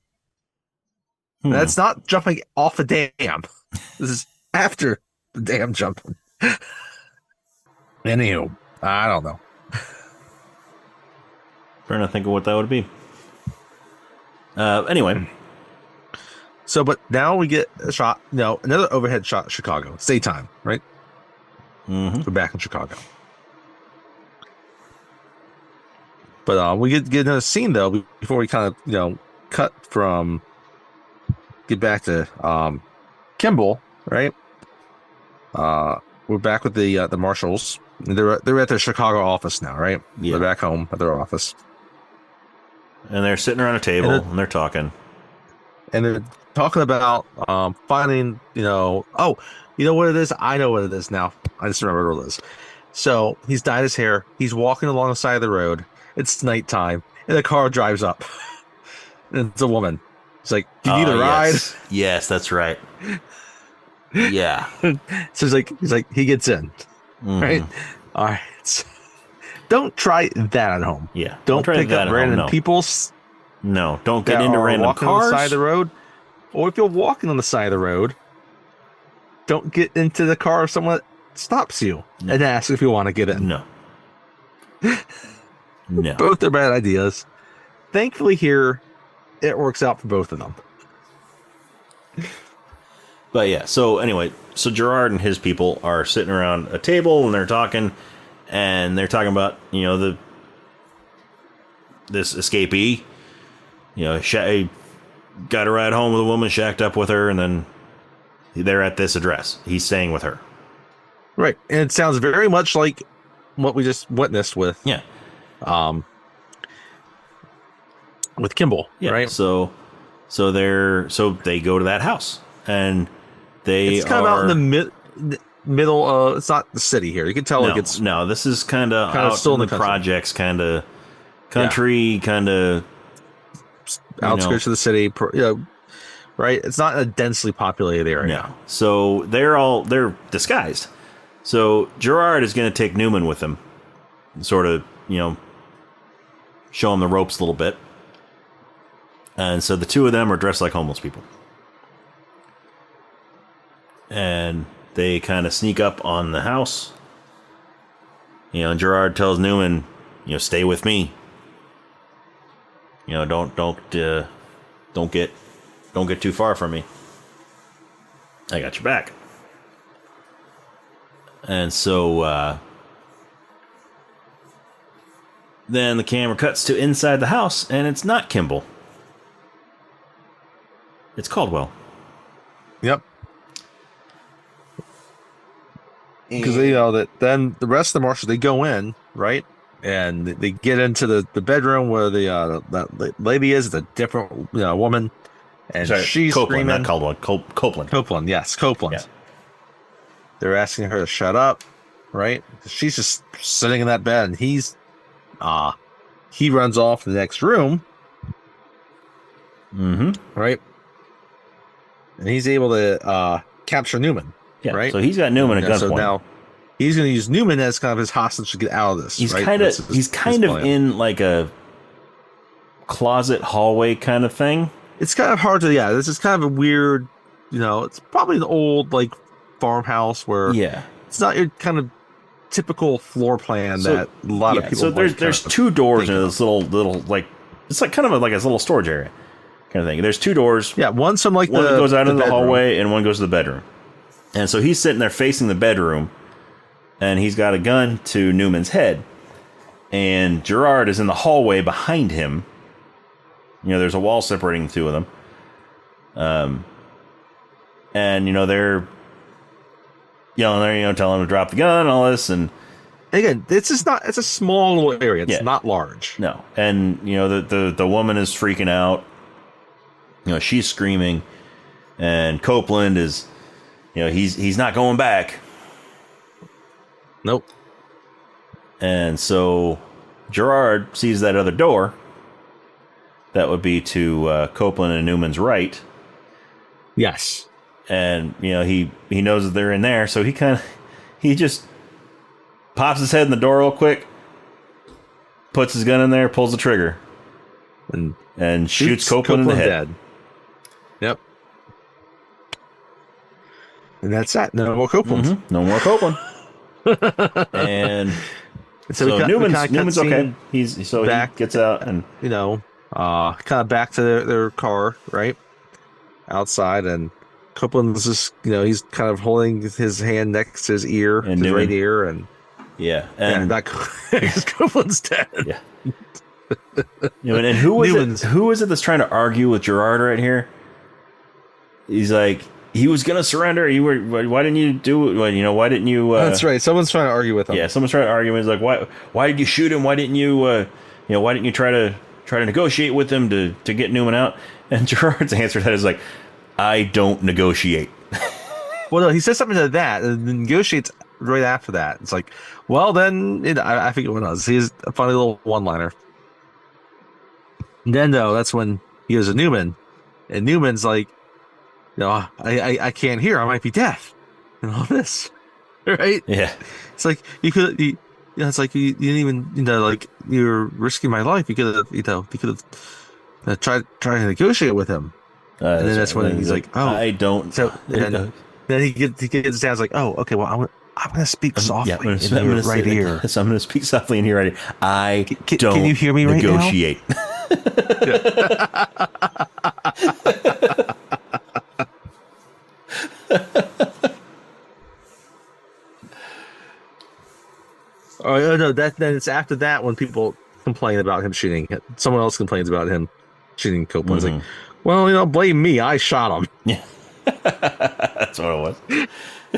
That's not jumping off a dam. This is after the dam jumping. Anywho, I don't know. Trying to think of what that would be. Anyway. So, but now we get a shot, another overhead shot of Chicago. It's daytime, right? Mm-hmm. We're back in Chicago. But we get another scene, though, before we kind of, get back to Kimball, right? We're back with the marshals. They're at their Chicago office now, right? Yeah. They're back home at their office. And they're sitting around a table and they're talking. and they're talking about finding, oh, you know what it is? I know what it is now. I just remember what it is. So he's dyed his hair. He's walking along the side of the road. It's nighttime, and a car drives up, and it's a woman. It's like, "Do you need a ride?" Yes, that's right. Yeah. So he gets in, right? All right. So, don't try that at home. Yeah. Don't pick up random people. No, don't get into random walking cars on the side of the road. Or if you're walking on the side of the road, don't get into the car of someone that stops you and asks if you want to get in. No. No. Both are bad ideas. Thankfully here, it works out for both of them. But yeah, so anyway, so Gerard and his people are sitting around a table and they're talking about, this escapee, got a ride home with a woman, shacked up with her, and then they're at this address. He's staying with her. Right. And it sounds very much like what we just witnessed with with Kimball. Yeah. Right. So they go to that house and it's kind of out in the middle. It's not the city here. You can tell this is kind of out still in the projects, kind of country, kind of outskirts of the city. Right. It's not a densely populated area. No. So they're disguised. So Gerard is going to take Newman with him, sort of, show him the ropes a little bit. And so the two of them are dressed like homeless people. And they kind of sneak up on the house. And Gerard tells Newman, stay with me. Don't get too far from me. I got your back. And so then the camera cuts to inside the house, and it's not Kimball. It's Caldwell. Yep. Because they know that then the rest of the marshals, they go in, right? And they get into the bedroom where the lady is, a different woman. And she's Copeland, screaming. Not Caldwell. Copeland. Copeland, yes, Copeland. Yeah. They're asking her to shut up, right? She's just sitting in that bed, and he runs off to the next room. Mm-hmm. Right? And he's able to capture Newman. Yeah, right? So he's got Newman at gunpoint. So now he's going to use Newman as kind of his hostage to get out of this. He's right? kind of in like a closet hallway kind of thing. It's kind of hard to, this is kind of a weird, it's probably an old like farmhouse where it's not your kind of typical floor plan that a lot of people. So there's two doors in this little like it's like kind of like a little storage area kind of thing. There's two doors. Yeah, one that goes out into the hallway and one goes to the bedroom. And so he's sitting there facing the bedroom, and he's got a gun to Newman's head, and Gerard is in the hallway behind him. There's a wall separating the two of them. And they're yelling there, telling him to drop the gun and all this. And again, it's a small little area. It's not large. No. And, the woman is freaking out. She's screaming, and Copeland is, he's not going back. Nope. And so Gerard sees that other door. That would be to Copeland and Newman's right. Yes. And, he knows that they're in there, so he just pops his head in the door real quick, puts his gun in there, pulls the trigger, and shoots Copeland in the head. Dead. Yep. And that's that. No more Copeland. Mm-hmm. No more Copeland. And so Newman's okay. He gets out and kind of back to their car, right? Outside, and Copeland's just, he's kind of holding his hand next to his ear, and his right ear, and Copeland's dead. Yeah. And who is it that's trying to argue with Gerard right here? He's like, he was gonna surrender. Why didn't you do it? Why didn't you? That's right. Someone's trying to argue with him. Yeah, someone's trying to argue. He's like, why did you shoot him? Why didn't you? Why didn't you try to negotiate with him to get Newman out? And Gerard's answer to that is like, I don't negotiate. Well, no, he says something to that and then negotiates right after that. It's like, well, then I forget what it was. He has a funny little one-liner. And then, though, that's when he goes to Newman, and Newman's like, I can't hear. I might be deaf, and all this, right? Yeah. It's like it's like you didn't even, like you're risking my life. You could have, tried to negotiate with him. And then that's when he's like, "Oh, I don't." So then he gets down. It's like, "Oh, okay. Well, I'm gonna speak softly in your right ear. So I'm gonna speak softly in your right ear. I don't. Can you hear me right now? Negotiate. Oh no! Then it's after that when people complain about him shooting. Someone else complains about him shooting Copeland. It's like, well, blame me. I shot him. Yeah, that's what it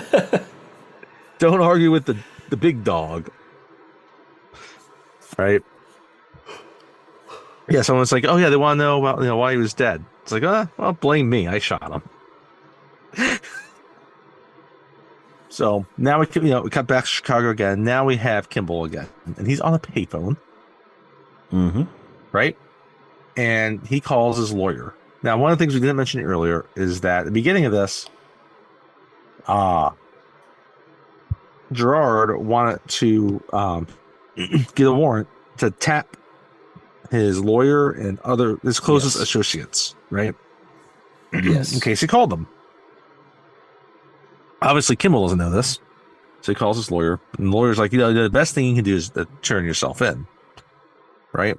was. Don't argue with the big dog, right? Yeah. Someone's like, oh yeah, they want to know about why he was dead. It's like, well, blame me. I shot him. So now we cut back to Chicago again. Now we have Kimball again, and he's on a payphone. Mm-hmm. Right? And he calls his lawyer. Now, one of the things we didn't mention earlier is that at the beginning of this, Gerard wanted to get a warrant to tap his lawyer and his closest associates, right? Yes. In case he called them. Obviously, Kimball doesn't know this, so he calls his lawyer, and the lawyer's like, the best thing you can do is turn yourself in, right?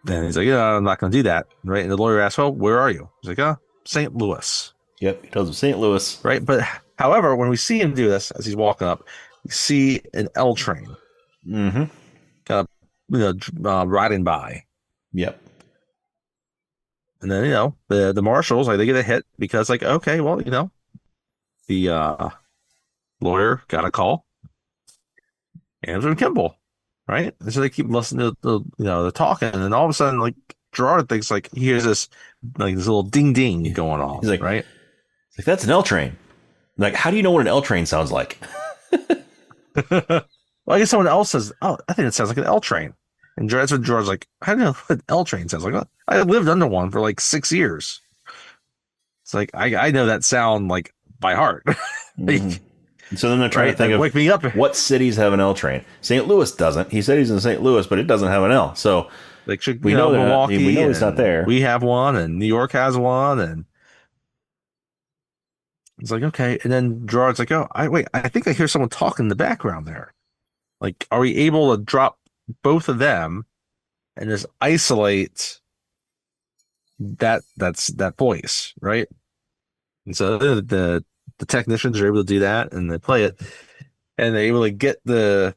And he's like, I'm not going to do that, right? And the lawyer asks, well, where are you? He's like, St. Louis. Yep, he tells him St. Louis. Right, but however, when we see him do this, as he's walking up, we see an L train, kind of, riding by. Yep. And then the marshals, like, they get a hit because, like, okay, well, the lawyer got a call, and it was from Kimball, right? And so they keep listening to the talking, and then all of a sudden, like, Gerard thinks, like, he hears this little ding ding going on. He's like, right? He's like, that's an L train. Like, how do you know what an L train sounds like? Well, I guess someone else says, oh, I think it sounds like an L train. And that's what George's like, I don't know what an L train sounds like. I lived under one for like 6 years. It's like, I know that sound like by heart. So then they're trying to think of wake me up. What cities have an L train. St. Louis doesn't. He said he's in St. Louis, but it doesn't have an L. So like, we know Milwaukee. We know it's not there. We have one, and New York has one, and it's like, okay. And then Gerard's like, oh, I think I hear someone talking in the background there. Like, are we able to drop both of them and just isolate that voice, right? And so the technicians are able to do that, and they play it, and they're able to get the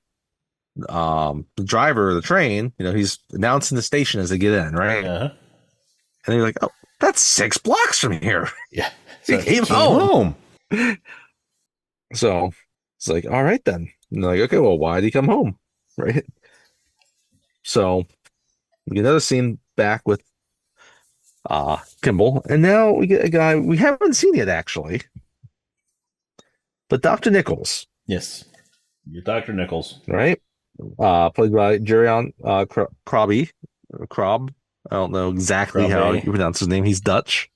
driver of the train. He's announcing the station as they get in, right? Uh-huh. And they're like, oh, that's 6 blocks from here. Yeah. So he came home. So it's like, all right then. And they're like, okay, well, why did he come home? Right. So we get another scene back with Kimball, and now we get a guy we haven't seen yet, actually. But Dr. Nichols. Yes. You're Dr. Nichols. Right? Played by Jerion Krabbe. Krob. I don't know exactly how you pronounce his name. He's Dutch.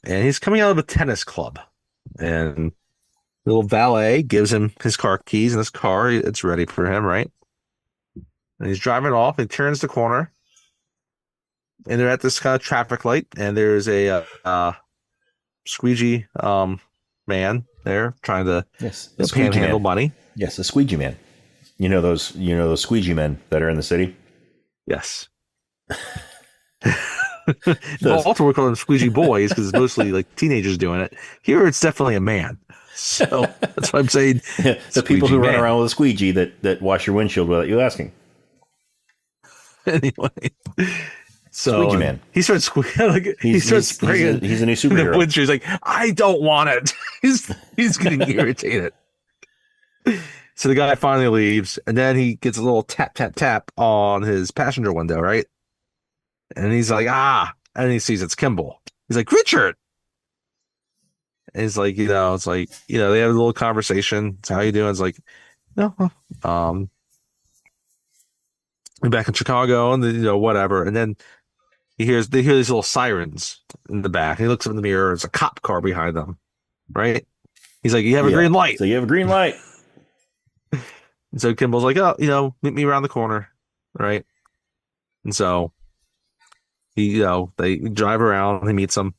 And he's coming out of a tennis club. And the little valet gives him his car keys, and his car, it's ready for him, right? And he's driving off, and he turns the corner. And they're at this kind of traffic light, and there's a squeegee man there trying to panhandle money. Yes, a squeegee man. You know those squeegee men that are in the city? Yes. Also, we call them squeegee boys because it's mostly like teenagers doing it. Here, it's definitely a man. So that's what I'm saying. Yeah, the people who run around with a squeegee that wash your windshield without you asking. Anyway, so squeegee man. He starts he starts spraying. He's a new superhero. The windshield. He's like, I don't want it. He's getting irritated. So the guy finally leaves, and then he gets a little tap tap tap on his passenger window, right? And he's like, and he sees it's Kimball. He's like, Richard. And he's like, it's like, they have a little conversation. It's how you doing? It's like, no, um, we're back in Chicago, and then, whatever. And then they hear these little sirens in the back. He looks up in the mirror. There's a cop car behind them, right? He's like, you have a green light. So you have a green light. And so Kimball's like, oh, meet me around the corner, right? And so they drive around. He meets him,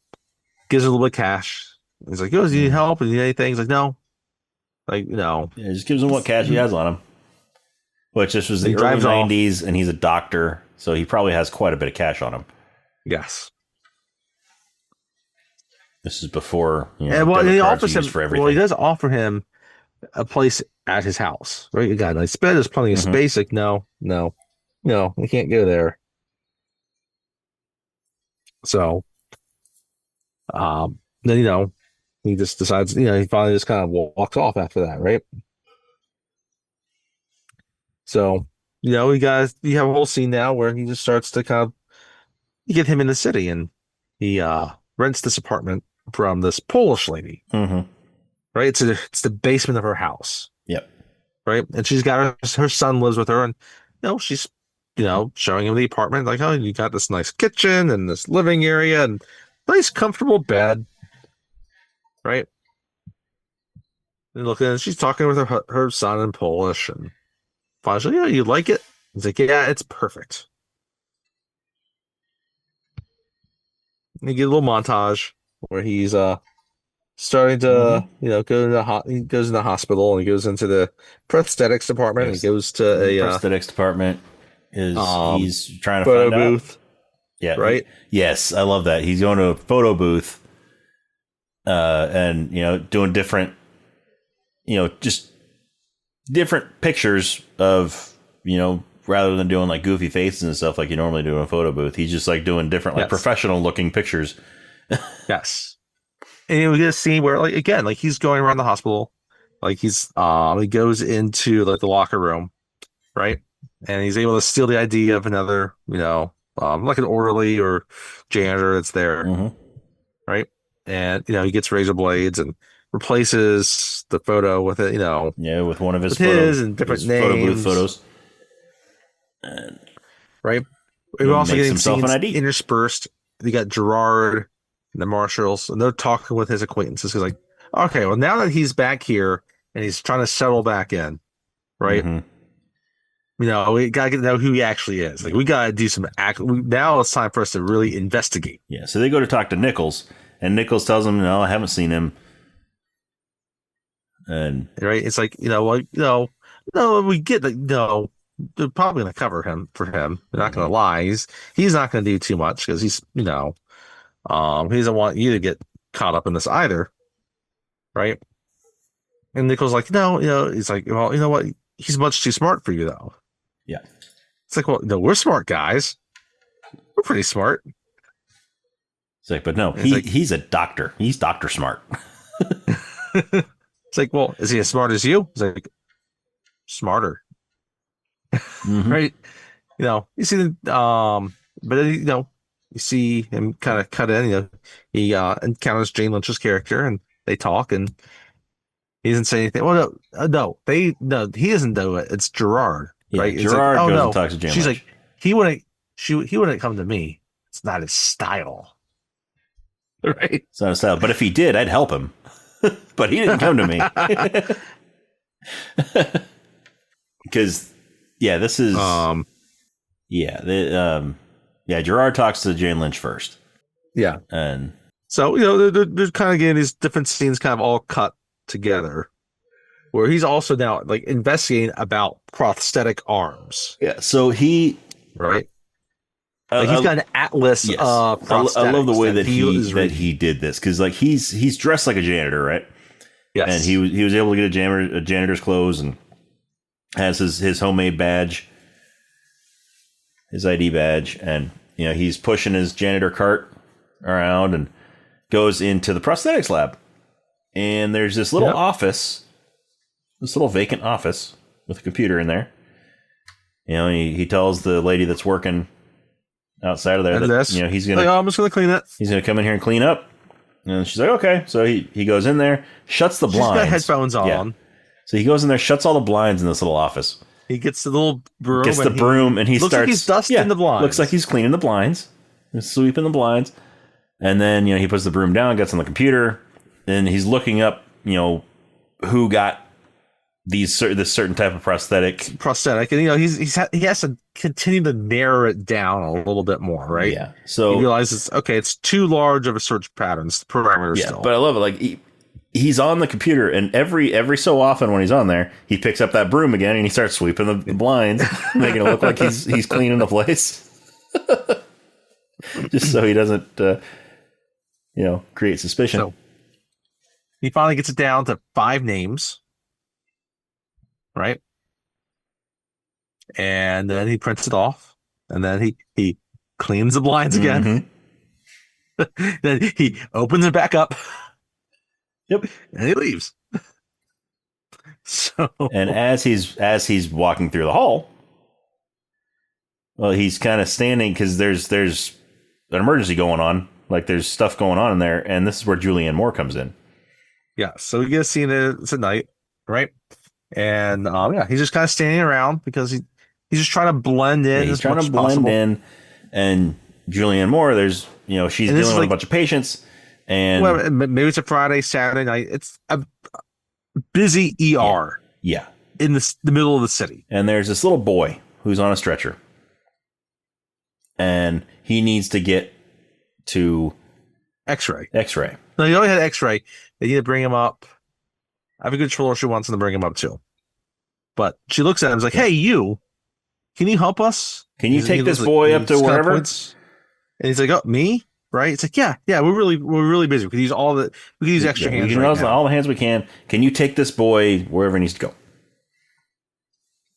gives her a little bit of cash. He's like, does he need help? Do you need anything? He's like, no. Like, no. Yeah, just gives him what cash he has on him. Which this was the early 90s, and he's a doctor, so he probably has quite a bit of cash on him. Yes. This is before, and he offers him for everything. Well, he does offer him a place at his house, right? You got a nice bed. There's plenty of space. Like, no, we can't go there. So, then he just decides. He finally just kind of walks off after that, right? So, you have a whole scene now where he just starts to kind of get him in the city, and he rents this apartment from this Polish lady. Mm-hmm. Right? It's the basement of her house. Yep. Right? And she's got her son lives with her, and she's showing him the apartment, like, oh, you got this nice kitchen and this living area and nice comfortable bed. Right? And she's talking with her son in Polish, and finally, you like it? He's like, yeah, it's perfect. And you get a little montage where he's starting to he goes in the hospital, and he goes into the prosthetics department. Yes. And he goes to the prosthetics department. He's trying to photo find out. Booth. Yeah. Right. Yes, I love that. He's going to a photo booth, and doing different, just different pictures of rather than doing like goofy faces and stuff like you normally do in a photo booth. He's just like doing different, like professional looking pictures. Yes. And we get a scene where, like, again, like he's going around the hospital, like he goes into like the locker room, right? And he's able to steal the ID of another, like an orderly or janitor that's there, right? And he gets razor blades and replaces the photo with it, with one of his and different names, photo booth photos, and right. We're also getting himself scenes an ID interspersed. You got Gerard and the marshals, and they're talking with his acquaintances. He's like, okay, well, now that he's back here and he's trying to settle back in, right? We gotta get to know who he actually is. Like, we gotta do some now it's time for us to really investigate. Yeah. So they go to talk to Nichols, and Nichols tells them, "No, I haven't seen him." And right, it's like we get like they're probably gonna cover him for him. They're not gonna lie. He's not gonna do too much because he's he doesn't want you to get caught up in this either, right? And Nichols like, no, he's like, well, you know what? He's much too smart for you, though. Yeah. It's like, well, no, we're smart guys. We're pretty smart. It's like, but no, he's a doctor. He's doctor smart. It's like, well, is he as smart as you? It's like, smarter. Right? You see the but then, you see him kind of cut in. He encounters Jane Lynch's character, and they talk, and he doesn't say anything. Well, no, he doesn't do it. It's Gerard, right? Yeah, Gerard goes and talks to Jane Lynch. She's like, he wouldn't come to me. It's not his style, right? It's not his style. But if he did, I'd help him. But he didn't come to me because, this is Gerard talks to Jane Lynch first. Yeah. And so, they're kind of getting these different scenes kind of all cut together where he's also now like investigating about prosthetic arms. Yeah. So right. Like he's got an atlas of prosthetics. I love the way that he did this because like he's dressed like a janitor, right? Yes. And he was able to get a janitor's clothes and has his homemade badge, his ID badge, and he's pushing his janitor cart around and goes into the prosthetics lab. And there's this little office, this little vacant office with a computer in there. He tells the lady that's working outside of there. That, you know, he's like, oh, I'm just gonna clean it. He's gonna come in here and clean up. And she's like, okay. So he goes in there, shuts the blinds. She's got headphones on. Yeah. So he goes in there, shuts all the blinds in this little office. He gets the little broom. And he looks starts. Like he's dusting the blinds. Looks like he's cleaning the blinds, he's sweeping the blinds, and then he puts the broom down, gets on the computer, and he's looking up, who got this certain type of prosthetic, and he has to continue to narrow it down a little bit more, right? Yeah. So he realizes, okay, it's too large of a search pattern. It's the parameter still. But I love it. Like he's on the computer, and every so often when he's on there, he picks up that broom again and he starts sweeping the blinds, making it look like he's cleaning the place, just so he doesn't, create suspicion. So he finally gets it down to 5 names. Right. And then he prints it off, and then he cleans the blinds again. Mm-hmm. Then he opens it back up. Yep. And he leaves. So, and as he's walking through the hall, well, he's kind of standing because there's an emergency going on. Like there's stuff going on in there, and this is where Julianne Moore comes in. Yeah. So we get a scene. It's at night, right? And he's just kind of standing around because he's just trying to blend in. He's trying to blend in, and Julianne Moore, she's dealing with a bunch of patients, and maybe it's a Friday, Saturday night. It's a busy ER. Yeah. In the middle of the city, and there's this little boy who's on a stretcher, and he needs to get to X-ray. No, he only had X-ray. They need to bring him up. I have a good controller. She wants him to bring him up too. But she looks at him and is like, hey, can you help us? Can you take this boy up to wherever? And he's like, oh, me? Right? It's like, yeah, we're really busy. We could use extra hands. We can use all the hands we can. Can you take this boy wherever he needs to go?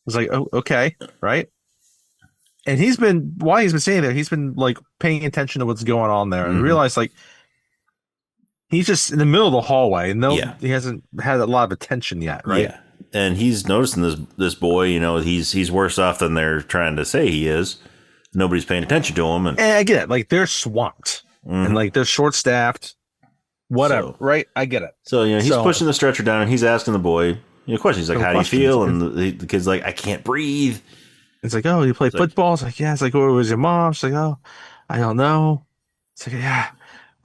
It's like, oh, okay, right? And while he's been saying that, he's been like paying attention to what's going on there, and realized like he's just in the middle of the hallway, and he hasn't had a lot of attention yet, right? Yeah, and he's noticing this boy. He's worse off than they're trying to say he is. Nobody's paying attention to him, and I get it. Like they're swamped, and like they're short staffed. Whatever, right? I get it. So he's pushing the stretcher down, and he's asking the boy questions. He's like, "How do you feel?" And the kid's like, "I can't breathe." It's like, "Oh, you play football?" It's like, "Yeah." It's like, "What was your mom?" She's like, "Oh, I don't know." It's like, "Yeah,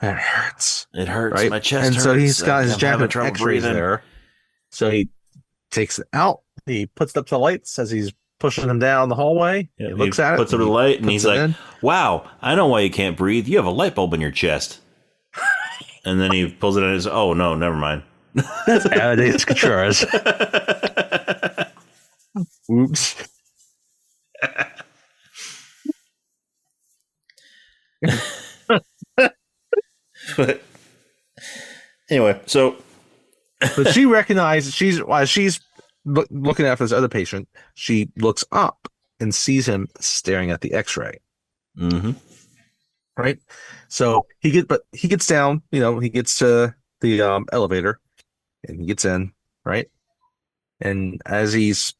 it hurts. It hurts. Right? My chest and hurts." So he's got his jacket trouble X-rays breathing there. So he takes it out. He puts it up to the lights as he's pushing him down the hallway. Yeah, he looks at it. Puts it to the light, and he's like, "Wow, I know why you can't breathe. You have a light bulb in your chest." And then he pulls it out and says, "Oh no, never mind." That's Amadeus Contreras. Oops. But anyway, but she recognizes while she's looking after this other patient, she looks up and sees him staring at the X-ray. Mm-hmm. Right. So he gets down. He gets to the elevator, and he gets in. Right. And as he's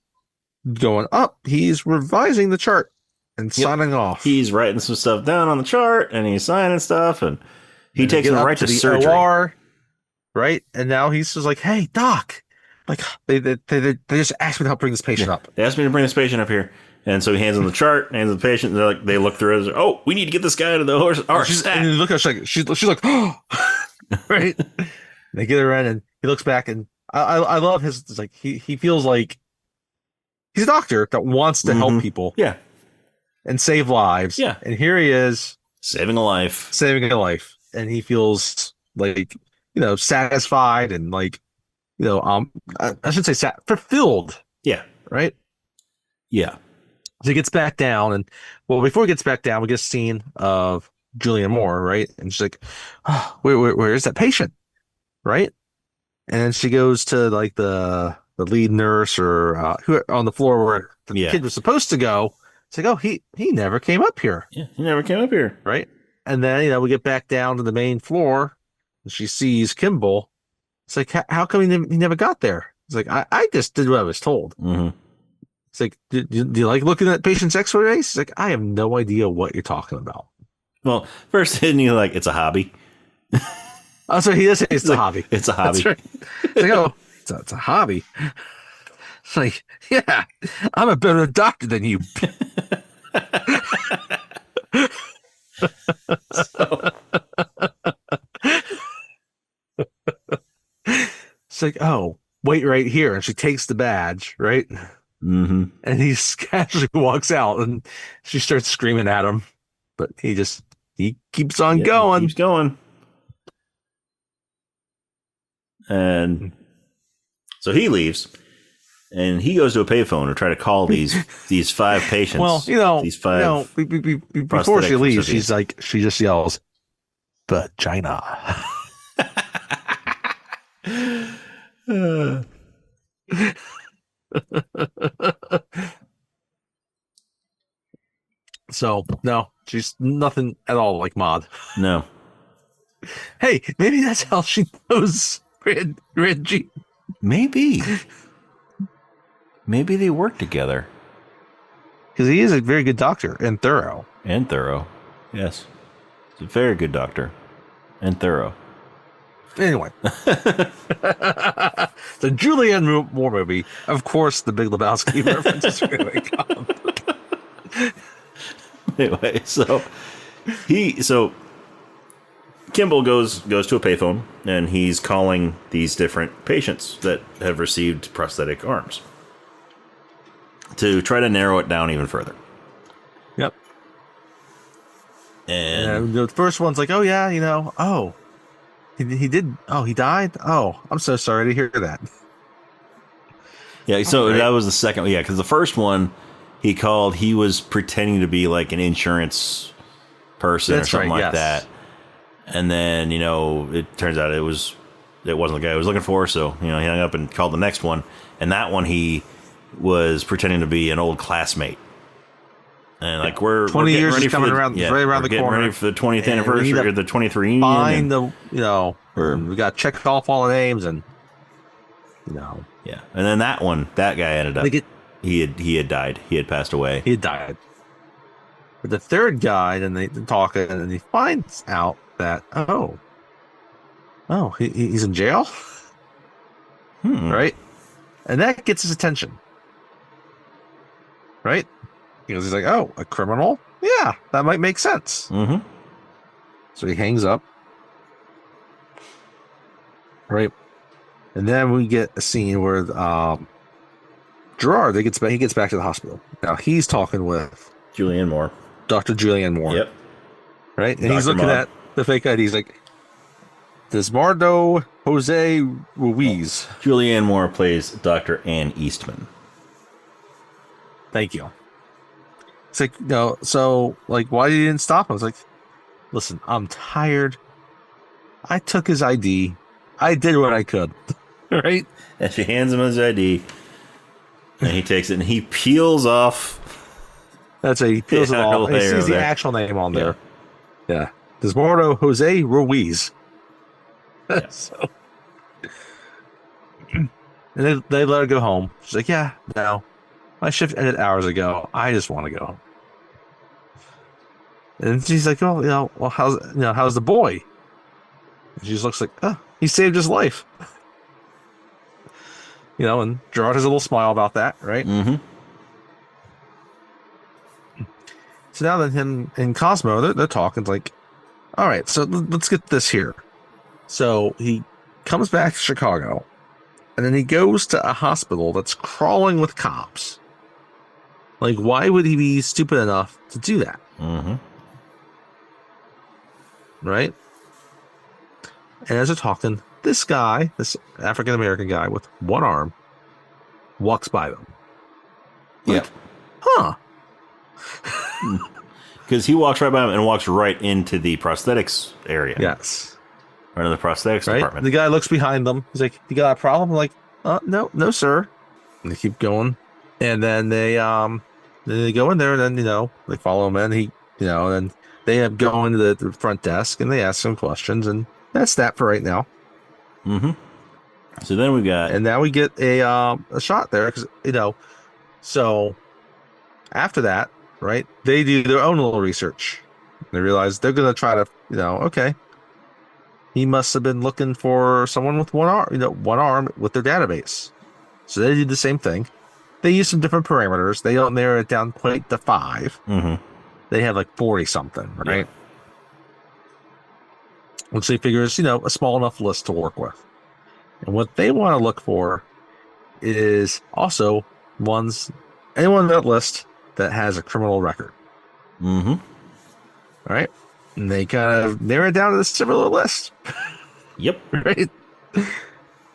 going up, he's revising the chart and signing off. He's writing some stuff down on the chart, and he's signing stuff, and he takes him right to surgery. OR, right? And now he's just like, "Hey, doc, like they just asked me to help bring this patient up. They asked me to bring this patient up here." And so he hands him the chart, hands him the patient, and they look through it. And oh, we need to get this guy to the horse. And look at her, she's like, oh, right. They get her in, and he looks back, and I love his. Like he feels like he's a doctor that wants to help people, and save lives, And here he is saving a life, and he feels like satisfied and like I should say fulfilled, right, So he gets back down, and before he gets back down, we get a scene of Julianne Moore, right? And she's like, "Oh, where is that patient?" Right? And then she goes to like the lead nurse or who on the floor where the kid was supposed to go. It's like, "Oh, he never came up here." Yeah, he never came up here, right? And then we get back down to the main floor, and she sees Kimball. It's like, how come he never got there? It's like, I just did what I was told. Mm-hmm. It's like, do you like looking at patients' X-rays? He's like, I have no idea what you're talking about. Well, first, isn't he like, it's a hobby? Oh, so he does say it's a hobby. It's a hobby. That's right. It's like, oh, it's a hobby. It's like, yeah, I'm a better doctor than you. So, It's like, oh, wait right here. And she takes the badge, right? mm-hmm. And he casually walks out and she starts screaming at him. But he keeps on going. He keeps going. And so he leaves and he goes to a payphone to try to call these 5 patients. Well, these 5 before she leaves, she just yells, vagina. So no, she's nothing at all like Maude. No. Hey, maybe that's how she knows Reggie. Maybe they work together. Because he is a very good doctor and thorough. And thorough. Yes. He's a very good doctor. And thorough. Anyway. The Julianne Moore movie. Of course, the Big Lebowski references are going to come. Anyway, so Kimball goes to a payphone and he's calling these different patients that have received prosthetic arms to try to narrow it down even further. Yep. And the first one's like, oh yeah, he did. Oh, he died. Oh, I'm so sorry to hear that. Yeah, so right. That was the second. Yeah, because the first one he called, he was pretending to be like an insurance person or something like that. And then, it turns out it wasn't the guy I was looking for. So, he hung up and called the next one. And that one, he was pretending to be an old classmate. And like, we're 20 getting years ready is coming around, right around the corner. Ready for the 20th anniversary or the 20th reunion. We got to check off all the names and, Yeah. And then that guy ended up, he had died. He had passed away. He had died. But the third guy, then they talk and he finds out that, he's in jail? Right? And that gets his attention. Right? Because he's like, oh, a criminal? Yeah, that might make sense. Mm-hmm. So he hangs up. Right? And then we get a scene where Gerard, he gets back to the hospital. Now he's talking with Julianne Moore. Dr. Julianne Moore. Yep. Right? And he's looking at the fake ID. He's like, Desmardo Jose Ruiz. Julianne Moore plays Dr. Ann Eastman. Thank you. It's like, so, like, why you didn't stop him? I was like, listen, I'm tired. I took his ID. I did what I could. Right? And she hands him his ID. And he takes it and he peels off. He peels it off. He sees the actual name on there. Yeah. Desmardo Jose Ruiz. Yeah. So, and they let her go home. She's like, yeah, no. My shift ended hours ago. I just want to go home. And she's like, oh, how's the boy? And she just looks like, oh, he saved his life. And Gerard has a little smile about that, right? Mm-hmm. So now that him and Cosmo, they're talking like, all right, so let's get this here. So he comes back to Chicago, and then he goes to a hospital that's crawling with cops. Like, why would he be stupid enough to do that? Mm-hmm. Right? And as they're talking, this African-American guy with one arm, walks by them. Yeah. Huh. Because he walks right by him and walks right into the prosthetics area. Yes. Right in the prosthetics department. The guy looks behind them. He's like, you got a problem? I'm like, no, sir. And they keep going. And then they go in there and then, they follow him in. And then they go into the front desk and they ask some questions. And that's that for right now. Mm-hmm. So then we got... And now we get a shot there because, So after that, right, they do their own little research. They realize they're going to try to, okay, he must have been looking for someone with one arm with their database. So they did the same thing. They use some different parameters. They don't narrow it down quite to 5. Mm-hmm. They have like 40 something, right? Yeah. Which they figure is, a small enough list to work with. And what they want to look for is also anyone on that list that has a criminal record. Mm-hmm. All right. And they kind of narrow it down to this similar list. Yep. Right.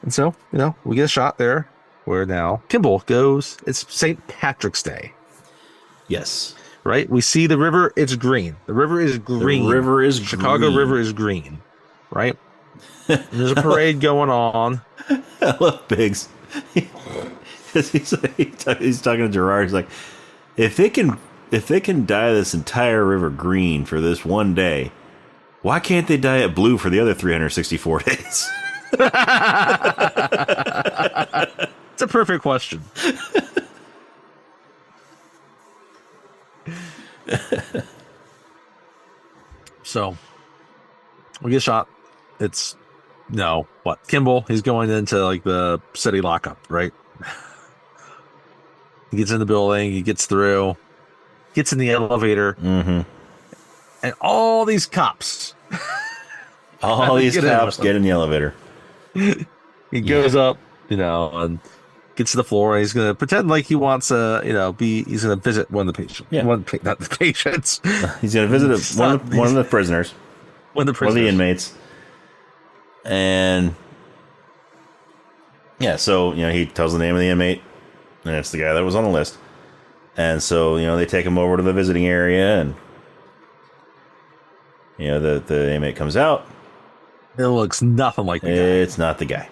And so, we get a shot there where now Kimball goes, it's St. Patrick's Day. Yes. Right? We see the river, it's green. The river is green. The river is Chicago green. River is green. Right? And there's a parade going on. I love Biggs. He's talking to Gerard. He's like, if they can dye this entire river green for this one day, why can't they dye it blue for the other 364 days? It's a perfect question. So we get shot. It's Kimball, he's going into like the city lockup, right? He gets in the building, he gets through, gets in the elevator, mm-hmm. and all these cops get in the elevator. He goes up, and gets to the floor, and he's going to pretend like he wants to, he's going to visit one of the patients. Yeah. Not the patients. He's going to visit one of the prisoners. One of the inmates. And yeah, so, he tells the name of the inmate, and it's the guy that was on the list. And so, they take him over to the visiting area, and, the inmate comes out. It looks nothing like the guy. It's not the guy.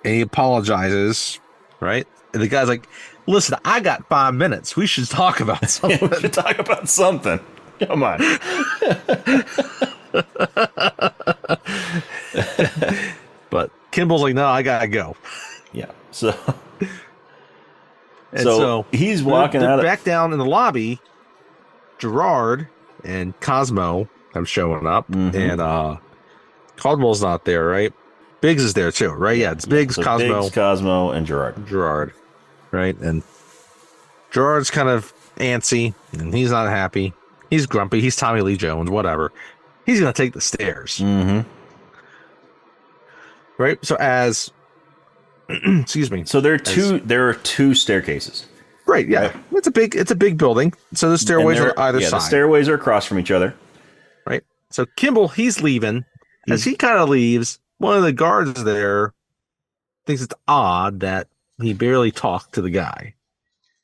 And he apologizes, right? And the guy's like, listen, I got 5 minutes. We should talk about something. We should talk about something. Come on. But Kimball's like, no, I gotta go. Yeah. So so he's walking out back down in the lobby. Gerard and Cosmo have shown up, mm-hmm. and Caldwell's not there, right? Biggs is there too, right? Yeah, it's Biggs, so Cosmo, Biggs, Cosmo, and Gerard. Right? And Gerard's kind of antsy, and he's not happy. He's grumpy. He's Tommy Lee Jones, whatever. He's going to take the stairs. Mm-hmm. Right? So excuse me. So there are two staircases. Right, yeah. Right. It's a big building. So the stairways are either side. The stairways are across from each other. Right. So Kimball, he's leaving. As he kind of leaves, one of the guards there thinks it's odd that he barely talked to the guy.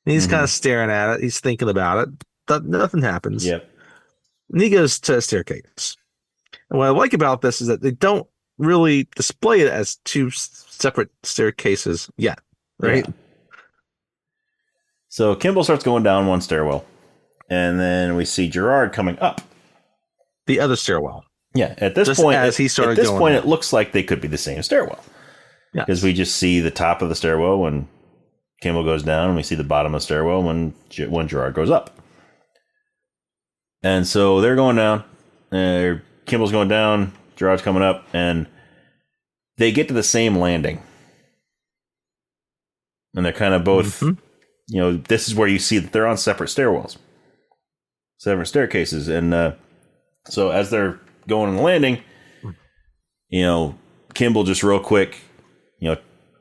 And he's kind of staring at it. He's thinking about it. Nothing happens. Yep. And he goes to a staircase. And what I like about this is that they don't really display it as two separate staircases yet. Right? Yeah. So Kimball starts going down one stairwell. And then we see Gerard coming up the other stairwell. Yeah, at this point, it looks like they could be the same stairwell. Yeah, because we just see the top of the stairwell when Kimball goes down, and we see the bottom of the stairwell when Gerard goes up. And so they're going down. Kimball's going down. Gerard's coming up, and they get to the same landing. And they're kind of both, this is where you see that they're on separate stairwells, separate staircases, and so as they're going on the landing, Kimball just real quick,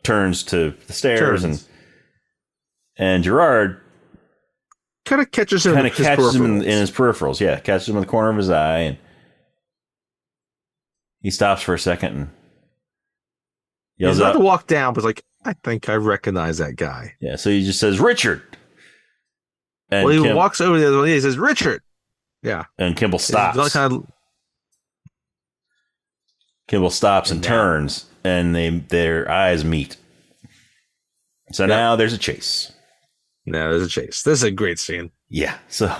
turns to the stairs and Gerard kind of catches him in his peripherals. Yeah, catches him in the corner of his eye, and he stops for a second and yells out. He's about to walk down, but like, I think I recognize that guy. Yeah, so he just says, Richard. And he walks over the other way. He says, Richard. Yeah. And Kimball stops. Kimball stops and turns, and their eyes meet. So now there's a chase. This is a great scene. Yeah. So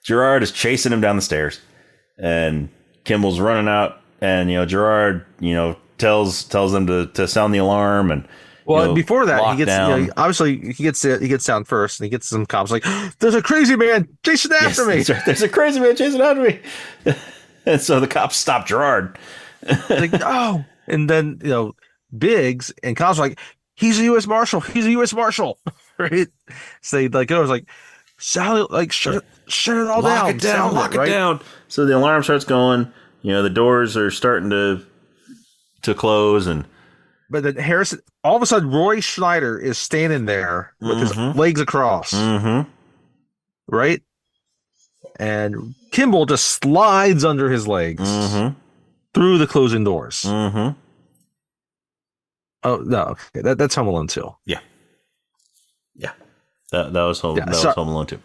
Gerard is chasing him down the stairs, and Kimball's running out, and Gerard tells them to sound the alarm, and Well, before that, he locked gets down. obviously he gets down first, and he gets some cops like, "There's a crazy man chasing after me." That's right. There's a crazy man chasing after me. And so the cops stop Gerard. Like, no, and then Biggs and cops are like, "He's a U.S. Marshal. He's a U.S. Marshal." Right? So they like goes like, "Sally, like shut it all Lock down, it down, lock it right?" down. So the alarm starts going. The doors are starting to close, and But then Harrison, all of a sudden, Roy Schneider is standing there with his legs across, right? And Kimball just slides under his legs through the closing doors. Oh no, okay. That's Home Alone 2. Yeah. That was Home. That was Home Alone 2.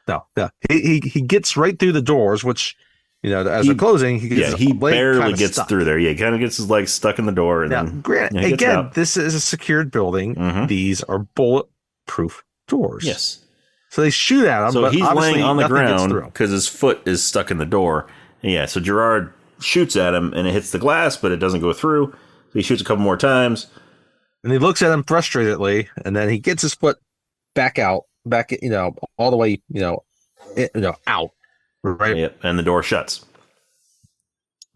No. He gets right through the doors, which as they're closing, he barely gets stuck through there. Yeah, he kind of gets his legs stuck in the door. And then, again, this is a secured building. These are bulletproof doors. Yes. So they shoot at him. So but he's laying on the ground because his foot is stuck in the door. And yeah, so Gerard shoots at him and it hits the glass, but it doesn't go through. So he shoots a couple more times. And he looks at him frustratedly, and then he gets his foot back all the way, out. Right. Yep. And the door shuts.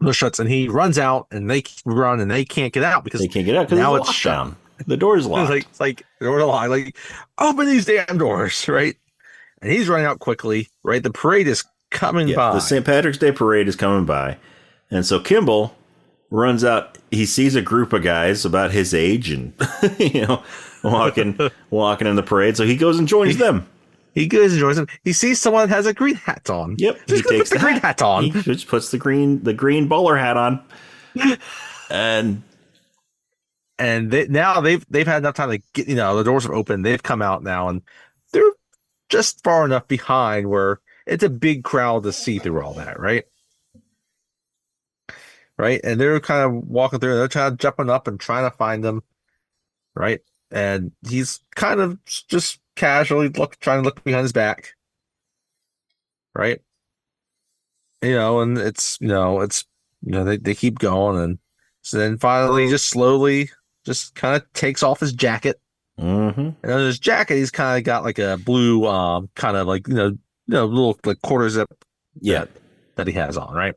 And he runs out, and they run, and they can't get out because now it's shut. The door's locked. It's like the door's locked. Like, open these damn doors, right? And he's running out quickly, right? The parade is coming by. The St. Patrick's Day parade is coming by. And so Kimball runs out. He sees a group of guys about his age and, walking in the parade. So he goes and joins them. He goes and joins them. He sees someone that has a green hat on. Yep. He takes the green hat on. He just puts the green bowler hat on. And they've had enough time to get, the doors are open. They've come out now, and they're just far enough behind where it's a big crowd to see through all that, right? Right, and they're kind of walking through, and they're trying to jumping up and trying to find them, right? And he's kind of just casually trying to look behind his back, right? And it's they keep going, and so then finally, just slowly, just kind of takes off his jacket. And on his jacket, he's kind of got like a blue, kind of like little like quarter zip, that he has on, right?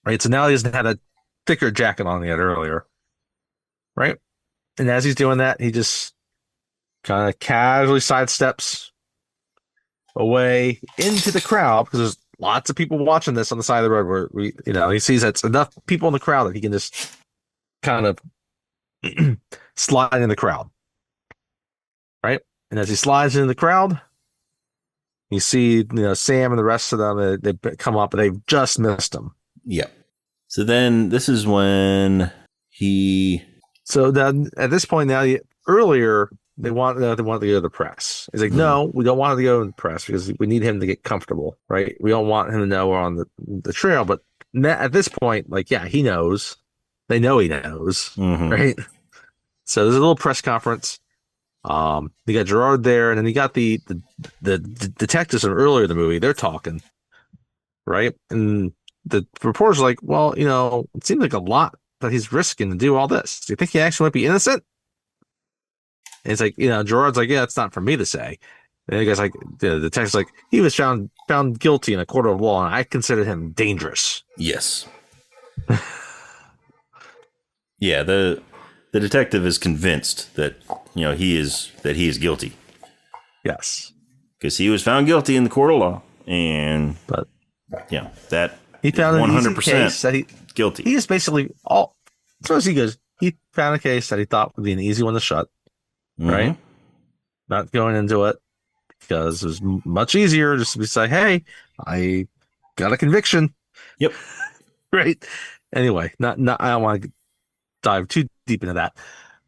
Right. So now he doesn't have a thicker jacket on yet earlier, right? And as he's doing that, he just kind of casually sidesteps away into the crowd because there's lots of people watching this on the side of the road where he sees that's enough people in the crowd that he can just kind of slide in the crowd. Right. And as he slides into the crowd, you see, Sam and the rest of them, they come up and they've just missed him. Yeah. So then this is when So then at this point now, earlier they want to go to the press. He's like, no, we don't want him to go to the press because we need him to get comfortable, right? We don't want him to know we're on the trail. But at this point, like, yeah, he knows. They know he knows, right? So there's a little press conference. They got Gerard there, and then you got the detectives from earlier in the movie. They're talking, right? And the reporter's like, well, it seems like a lot that he's risking to do all this. Do you think he actually might be innocent? And it's like, Gerard's like, yeah, it's not for me to say. And the guy's like, the detective's like, he was found guilty in a court of law, and I consider him dangerous. Yes. Yeah, the detective is convinced that he is guilty. Yes, because he was found guilty in the court of law, but that he found 100% that he guilty. He is basically all. So as he goes, he found a case that he thought would be an easy one to shut. Right, not going into it because it was much easier just to be say, hey, I got a conviction. Yep. Right. Anyway, not. I don't want to dive too deep into that,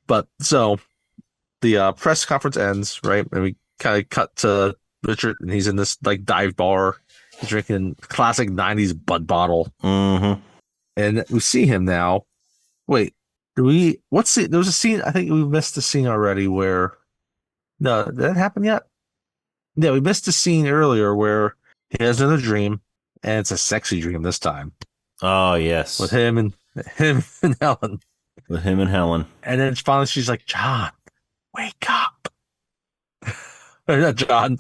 but so the press conference ends, right, and we kind of cut to Richard, and he's in this like dive bar, he's drinking classic '90s Bud bottle, and we see him now. Wait, there was a scene. I think we missed the scene already. Where no, did that happen yet? Yeah, we missed a scene earlier where he has another dream, and it's a sexy dream this time. Oh yes, with him and Helen. With him and Helen. And then finally she's like, John, wake up. Or not John.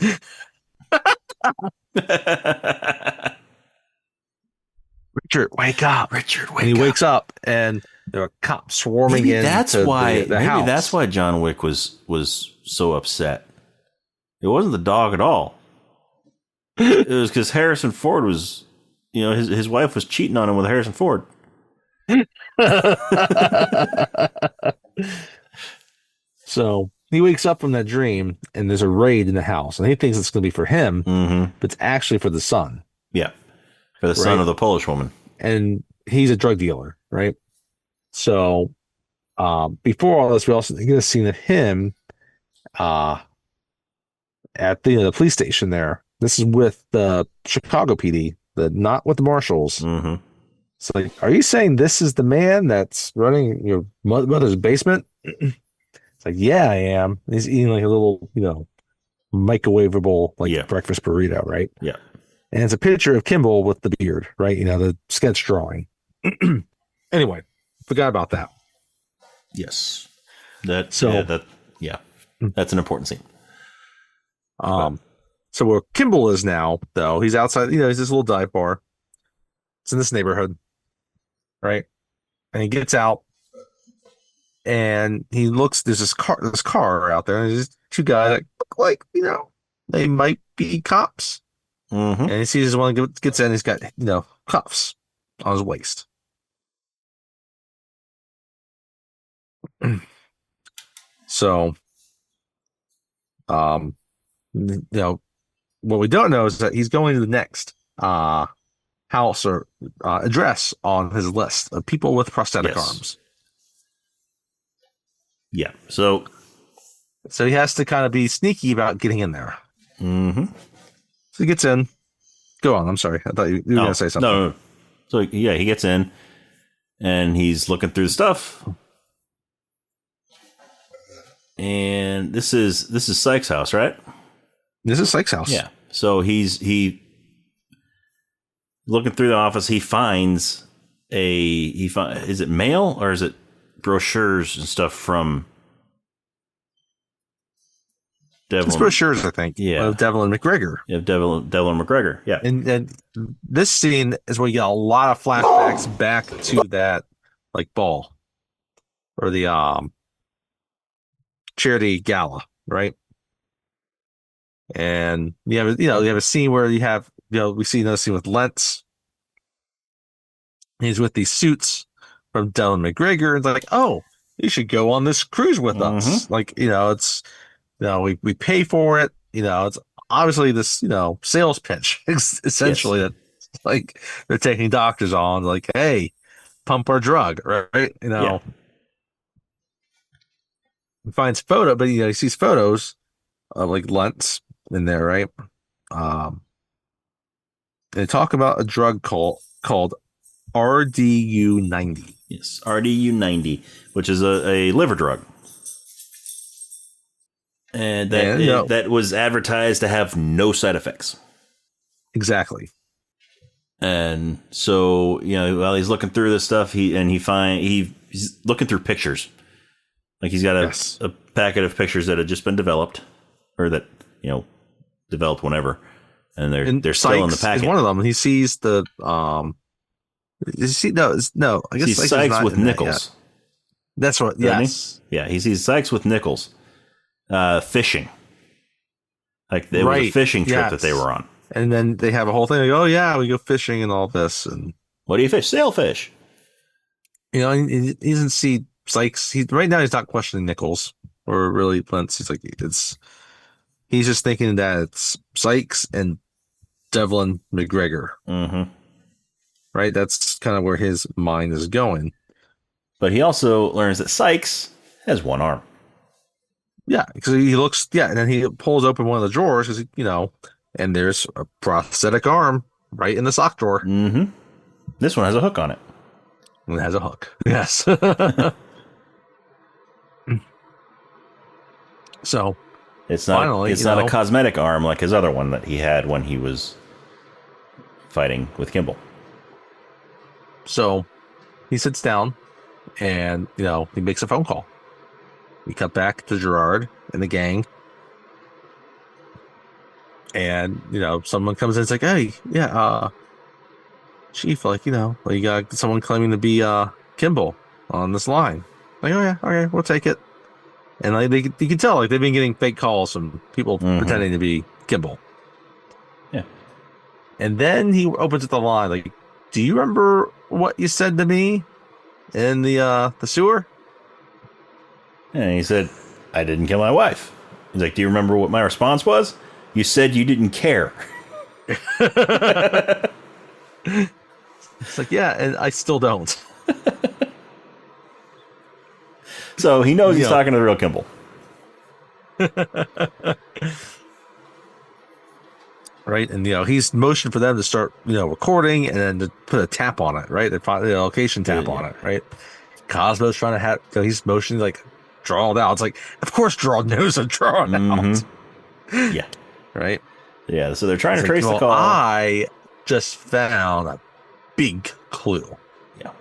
Richard, wake up. Richard, wake And he up. wakes up and there are cops swarming in the house. That's why John Wick was so upset. It wasn't the dog at all. It was because Harrison Ford was, his wife was cheating on him with Harrison Ford. So he wakes up from that dream and there's a raid in the house and he thinks it's going to be for him, but it's actually for the son. Yeah. For the son of the Polish woman. And he's a drug dealer, right? So before all this, we also get a scene of him at the police station there. This is with the Chicago PD, not with the marshals. Mm-hmm. It's like, are you saying this is the man that's running your mother's basement? It's like, yeah, I am. He's eating like a little, microwavable breakfast burrito, right? Yeah. And it's a picture of Kimball with the beard, right? The sketch drawing. Anyway, forgot about that. Yes. That's an important scene. So where Kimball is now, though, he's outside, he's this little dive bar. It's in this neighborhood, right? And he gets out and he looks, there's this car out there, and there's two guys that look like, they might be cops. Mm-hmm. And he sees this one gets in, he's got, cuffs on his waist. So, what we don't know is that he's going to the next house or address on his list of people with prosthetic arms. Yeah. So he has to kind of be sneaky about getting in there. Mm-hmm. So he gets in. Go on. I'm sorry. I thought you were going to say something. No. So he gets in and he's looking through the stuff. And this is Sykes' house, right? This is Sykes' house. Yeah. So he looking through the office. He finds is it mail or is it brochures and stuff from Devil? It's brochures, I think. Yeah. Of Devil and McGregor. Yeah, Devil and McGregor. Yeah. And this scene is where you get a lot of flashbacks back to that ball or the charity gala, right? And you have a scene where you have we see another scene with Lentz. He's with these suits from Devil and McGregor, and like, oh, you should go on this cruise with us. It's we pay for it. It's obviously this sales pitch essentially that they're taking doctors on, like, hey, pump our drug, right? Yeah. He finds he sees photos of Lentz in there, right? They talk about a drug called RDU-90. Yes, RDU-90, which is a liver drug. And that was advertised to have no side effects. Exactly. And so, while he's looking through this stuff, he's looking through pictures. He's got a packet of pictures that had just been developed, or that developed whenever, and they're still in the packet. Is one of them. He sees the I guess Sykes with Nichols. That's what. Yes. Yeah, he sees Sykes with Nichols fishing. It was a fishing trip that they were on. And then they have a whole thing. Like, oh yeah, we go fishing and all this. And what do you fish? Sailfish. He doesn't see Sykes. Right now he's not questioning Nichols or really Lentz. He's just thinking that it's Sykes and Devlin McGregor. Mm-hmm. Right? That's kind of where his mind is going. But he also learns that Sykes has one arm. Yeah, because he looks, and then he pulls open one of the drawers, because, and there's a prosthetic arm right in the sock drawer. Mm-hmm. This one has a hook on it. It has a hook. Yes. So it's not a cosmetic arm like his other one that he had when he was fighting with Kimball. So he sits down And, he makes a phone call. We cut back to Gerard and the gang. And, someone comes in and it's like, hey, yeah, Chief, you got someone claiming to be Kimball on this line. Like, oh yeah, okay, we'll take it. And you can tell they've been getting fake calls from people pretending to be Kimball. Yeah. And then he opens up the line like, do you remember what you said to me in the sewer? And he said, I didn't kill my wife. He's like, do you remember what my response was? You said you didn't care. It's like, yeah, and I still don't. So he knows he's talking to the real Kimball. Right, and he's motioned for them to start recording and then to put a tap on it, right? They find the location tap on it, right? Cosmo's trying to have he's motioning draw it out. It's like, of course Gerard knows to draw it out. Yeah. Right? Yeah, so they're trying to trace the call. I just found a big clue. Yeah.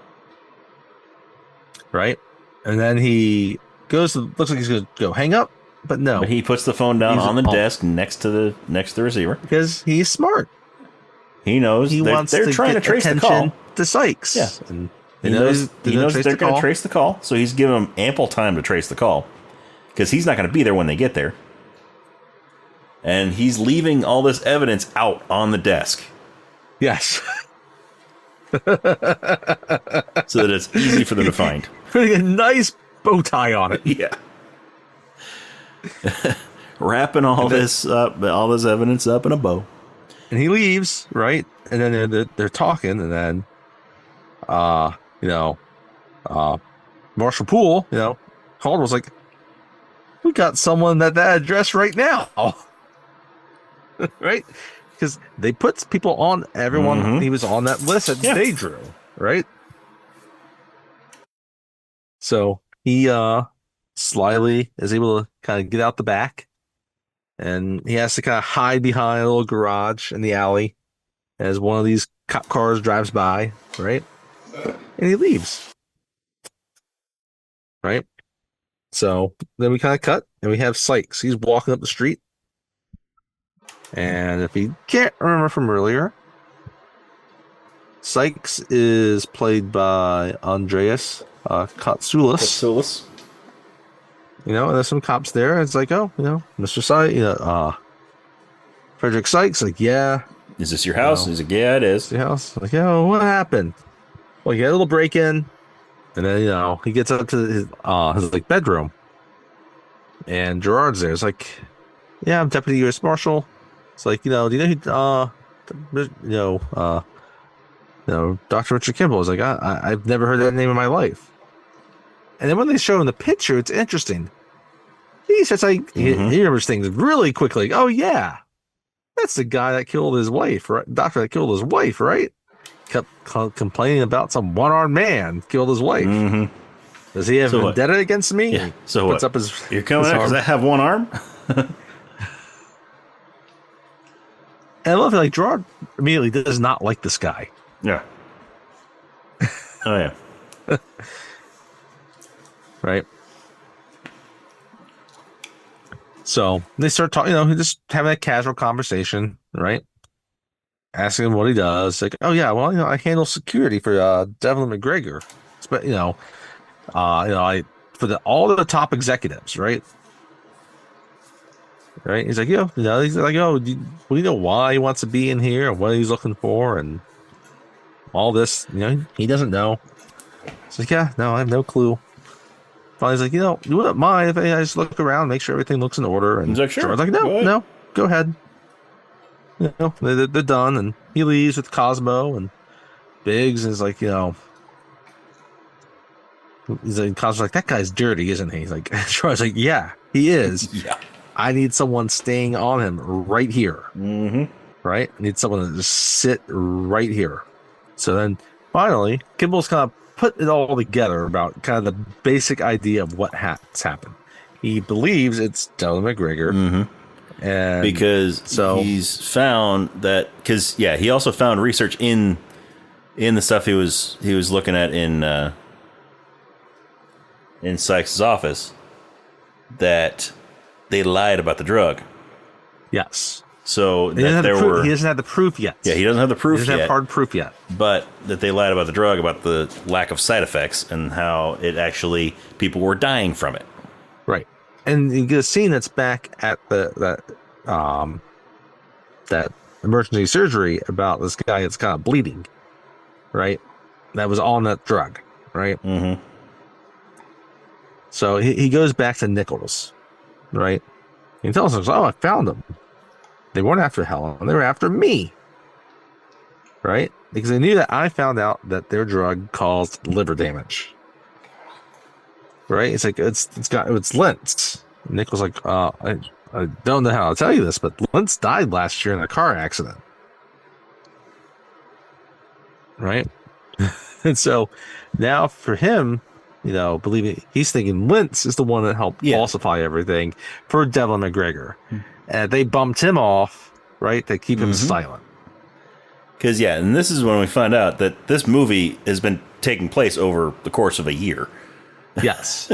Right? And then he looks like he's going to go hang up, but no. But he puts the phone down on the desk next to the receiver. Because he's smart. He knows they're trying to trace the call to Sykes. Yeah. And he knows they're going to trace the call, so he's giving them ample time to trace the call. Because he's not going to be there when they get there. And he's leaving all this evidence out on the desk. Yes. So that it's easy for them to find. Putting a nice bow tie on it. Yeah. Wrapping all this evidence up in a bow. And he leaves, right? And then they're talking, and then Marshall Poole, Caldwell's like, we got someone at that address right now. Right? Because they put people on everyone. He was on that list that they drew, right? So he slyly is able to kind of get out the back, and he has to kind of hide behind a little garage in the alley as one of these cop cars drives by, right? And he leaves. Right? So then we kind of cut, and we have Sykes. He's walking up the street. And if you can't remember from earlier, Sykes is played by Andreas Katsoulis. And there's some cops there. It's like, oh, Mr. Sykes, Frederick Sykes, like, yeah. Is this your house? He's like, yeah, it is. Your house? Like, what happened? Well, he had a little break-in, and then, he gets up to his bedroom, and Gerard's there. It's like, yeah, I'm Deputy U.S. Marshal. It's like, do you know Dr. Richard Kimball? Is like, I've never heard that name in my life. And then when they show him the picture, it's interesting. He says, he remembers things really quickly. Oh, yeah. That's the guy that killed his wife, right? Doctor that killed his wife, right? Kept complaining about some one-armed man killed his wife. Does he have vendetta against me? Yeah. So puts what? Up You're coming out because I have one arm? And I love it. Gerard immediately does not like this guy. Yeah. Oh, yeah. Right. So they start talking, just having a casual conversation, right? Asking him what he does. Like, oh, yeah, well, I handle security for Devlin McGregor. But, I for all the top executives, right? Right? He's like, he's like, do you know why he wants to be in here and what he's looking for and all this? He doesn't know. It's like, yeah, no, I have no clue. Finally, he's like, you wouldn't mind if I just look around, make sure everything looks in order. And he's like, sure. George's like, no, go ahead. They're done, and he leaves with Cosmo and Biggs, and is like, he's like, Cosmo's like, that guy's dirty, isn't he? He's like, George's like, yeah, he is. Yeah. I need someone staying on him right here. Right? I need someone to just sit right here. So then finally, Kimball's kind of put it all together about kind of the basic idea of what has happened. He believes it's Devlin McGregor. And because he's found that, he also found research in the stuff he was looking at in in Sykes' office that they lied about the drug. Yes. So he that there were. He doesn't have the proof yet. Yeah, he doesn't have the proof He doesn't have hard proof yet. But that they lied about the drug, about the lack of side effects, and how it actually people were dying from it. Right. And you get a scene that's back at that emergency surgery about this guy that's kind of bleeding, right? That was on that drug, right? Mm-hmm. So he goes back to Nichols, right? He tells us, "Oh, I found them. They weren't after Helen; they were after me, right? Because they knew that I found out that their drug caused liver damage." Right? It's like it's Lentz. Nichols like, I don't know how to tell you this, but Lentz died last year in a car accident. Right? And so now for him, believe me, he's thinking Lentz is the one that helped falsify everything for Devlin McGregor. And they bumped him off, right, to keep him silent. Because, and this is when we find out that this movie has been taking place over the course of a year. Yes.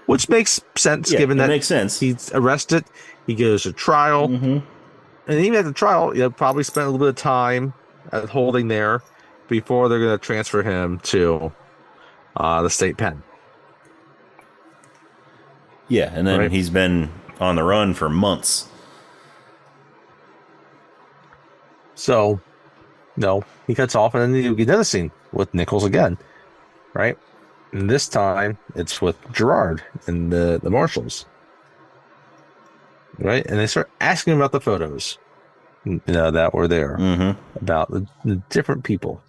Which makes sense, given that makes sense. He's arrested, he goes to trial, and even at the trial, probably spent a little bit of time at holding there before they're going to transfer him to the state pen. Yeah, and then he's been on the run for months. So, he cuts off, and then you get another scene with Nichols again, right? And this time, it's with Gerard and the marshals, right? And they start asking about the photos, that were there, about the different people.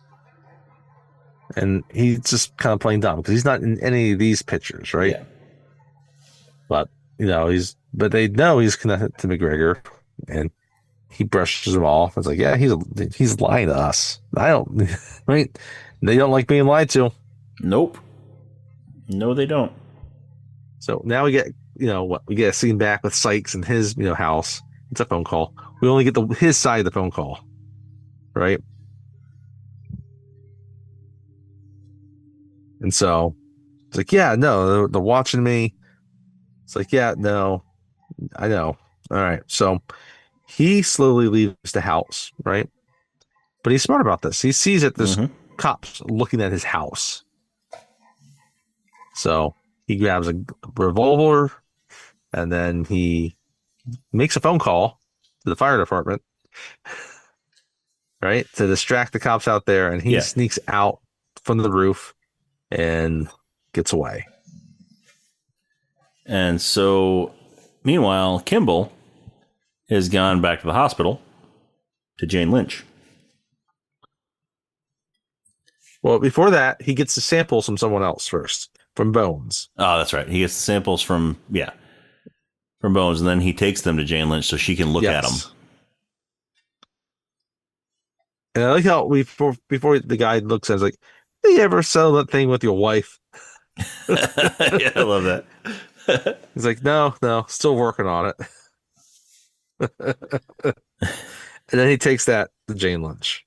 And he's just kind of playing dumb because he's not in any of these pictures, right? Yeah. But but they know he's connected to McGregor, and he brushes them off. It's like, yeah, he's lying to us. I don't, right? They don't like being lied to. Nope. No, they don't. So now we get, we get a scene back with Sykes and his, house. It's a phone call. We only get his side of the phone call, right? And so it's like, yeah, no, they're watching me. It's like, yeah, no, I know. All right. So he slowly leaves the house, right? But he's smart about this. He sees that there's cops looking at his house. So he grabs a revolver, and then he makes a phone call to the fire department, right, to distract the cops out there, and he sneaks out from the roof and gets away. And so, meanwhile, Kimball has gone back to the hospital to Jane Lynch. Well, before that, he gets the samples from someone else first. From Bones. Oh, that's right. He gets the samples from Bones, and then he takes them to Jane Lynch so she can look at them. And I like how before the guy looks at it, like, did you ever settle that thing with your wife? Yeah, I love that. He's like, no, still working on it. And then he takes that to Jane Lynch.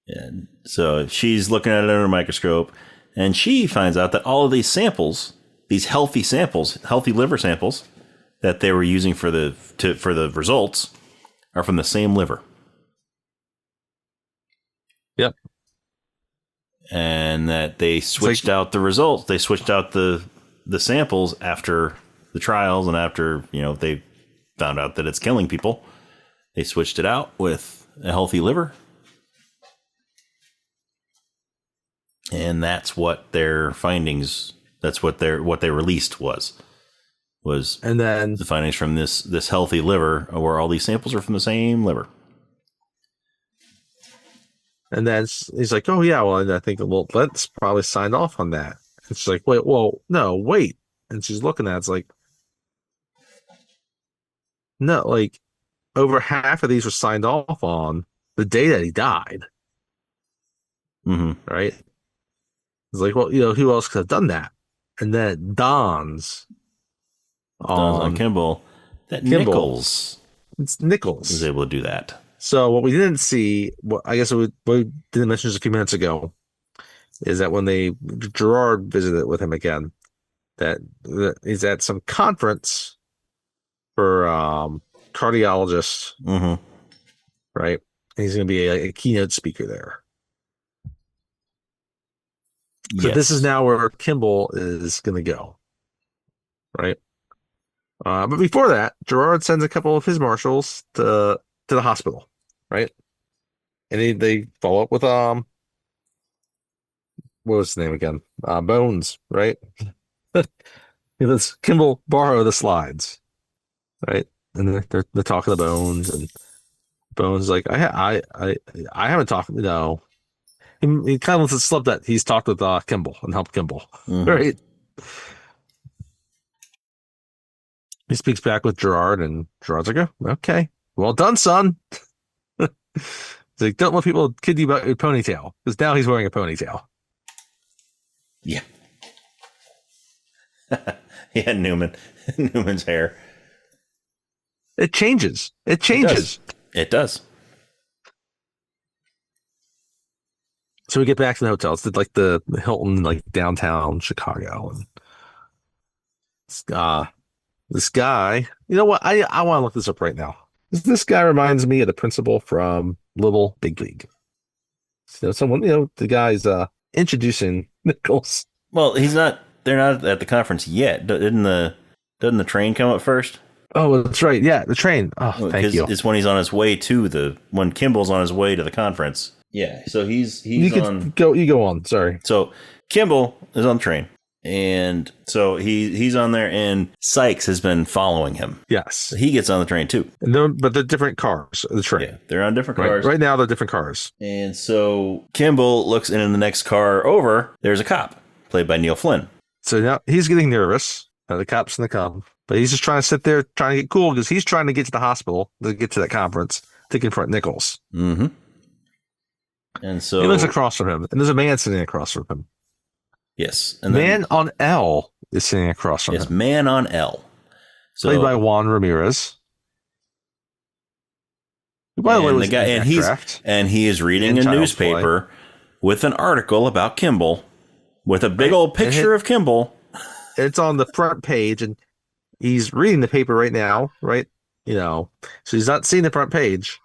And so she's looking at it under a microscope. And she finds out that all of these samples, these healthy liver samples that they were using for the results, are from the same liver. Yep. And that they switched out the results. They switched out the samples after the trials, and after they found out that it's killing people. They switched it out with a healthy liver. And that's what their findings. That's what they released was, and then the findings from this healthy liver, where all these samples are from the same liver. And then he's like, "Oh yeah, well, I think Lentz probably signed off on that." And she's like, wait. And she's looking at it, it's like, no, like over half of these were signed off on the day that he died. Right? It's like, well, who else could have done that? And then it dawns on Kimball that Nichols. It's Nichols was able to do that. So what we didn't see, I guess we didn't mention just a few minutes ago, is that when Gerard visited with him again, that he's at some conference for cardiologists, Mm-hmm. right? And he's going to be a keynote speaker there. So this is Yes. now where Kimball is going to go, right? But before that, Gerard sends a couple of his marshals to the hospital, right? And they follow up with what was his name again? Bones, right? He lets Kimball borrow the slides, right? And they're talking to Bones, and Bones is like, I haven't talked. No, he kind of lets it slip that he's talked with Kimball and helped Kimball, Mm-hmm. right? He speaks back with Gerard, and Gerard's like, oh, okay, well done, son. He's like, don't let people kid you about your ponytail, because now he's wearing a ponytail. Yeah. Yeah, Newman's hair. It changes. It changes. It does. So we get back to the hotel. It's like the Hilton, like downtown Chicago, and this guy. You know what? I want to look this up right now. This guy reminds me of the principal from Little Big League. So someone, the guy's introducing Nichols. Well, he's not. They're not at the conference yet. Doesn't the train come up first? Oh, that's right. Yeah, the train. Oh, thank you. It's when he's on his way to when Kimball's on his way to the conference. Yeah, so he's on. You go on. Sorry. So Kimball is on the train, and so he's on there, and Sykes has been following him. Yes, so he gets on the train too. But they're different cars. The train. Yeah, they're on different cars. Right now, they're different cars. And so Kimball looks in the next car over. There's a cop played by Neil Flynn. So now he's getting nervous. The cop's in the cop, but he's just trying to sit there, trying to get cool because he's trying to get to the hospital to get to that conference to confront Nichols. Mm-hmm. And so he looks across from him, and there's a man sitting across from him. Yes, and man on L is sitting across from him. Yes, man on L, played by Juan Ramirez. By the way, the guy, and he is reading a newspaper with an article about Kimball, with a big old picture of Kimball. It's on the front page, and he's reading the paper right now, right? So he's not seeing the front page.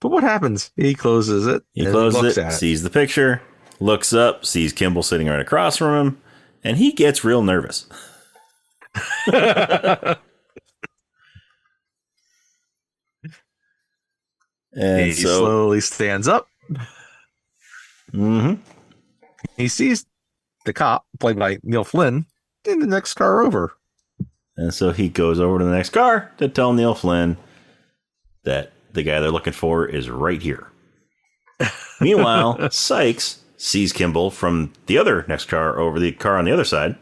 But what happens? He closes it. He closes it, sees the picture, looks up, sees Kimball sitting right across from him, and he gets real nervous. And he slowly stands up. Mm-hmm. He sees the cop, played by Neil Flynn, in the next car over. And so he goes over to the next car to tell Neil Flynn that the guy they're looking for is right here. Meanwhile, Sykes sees Kimball from the other next car over, the car on the other side.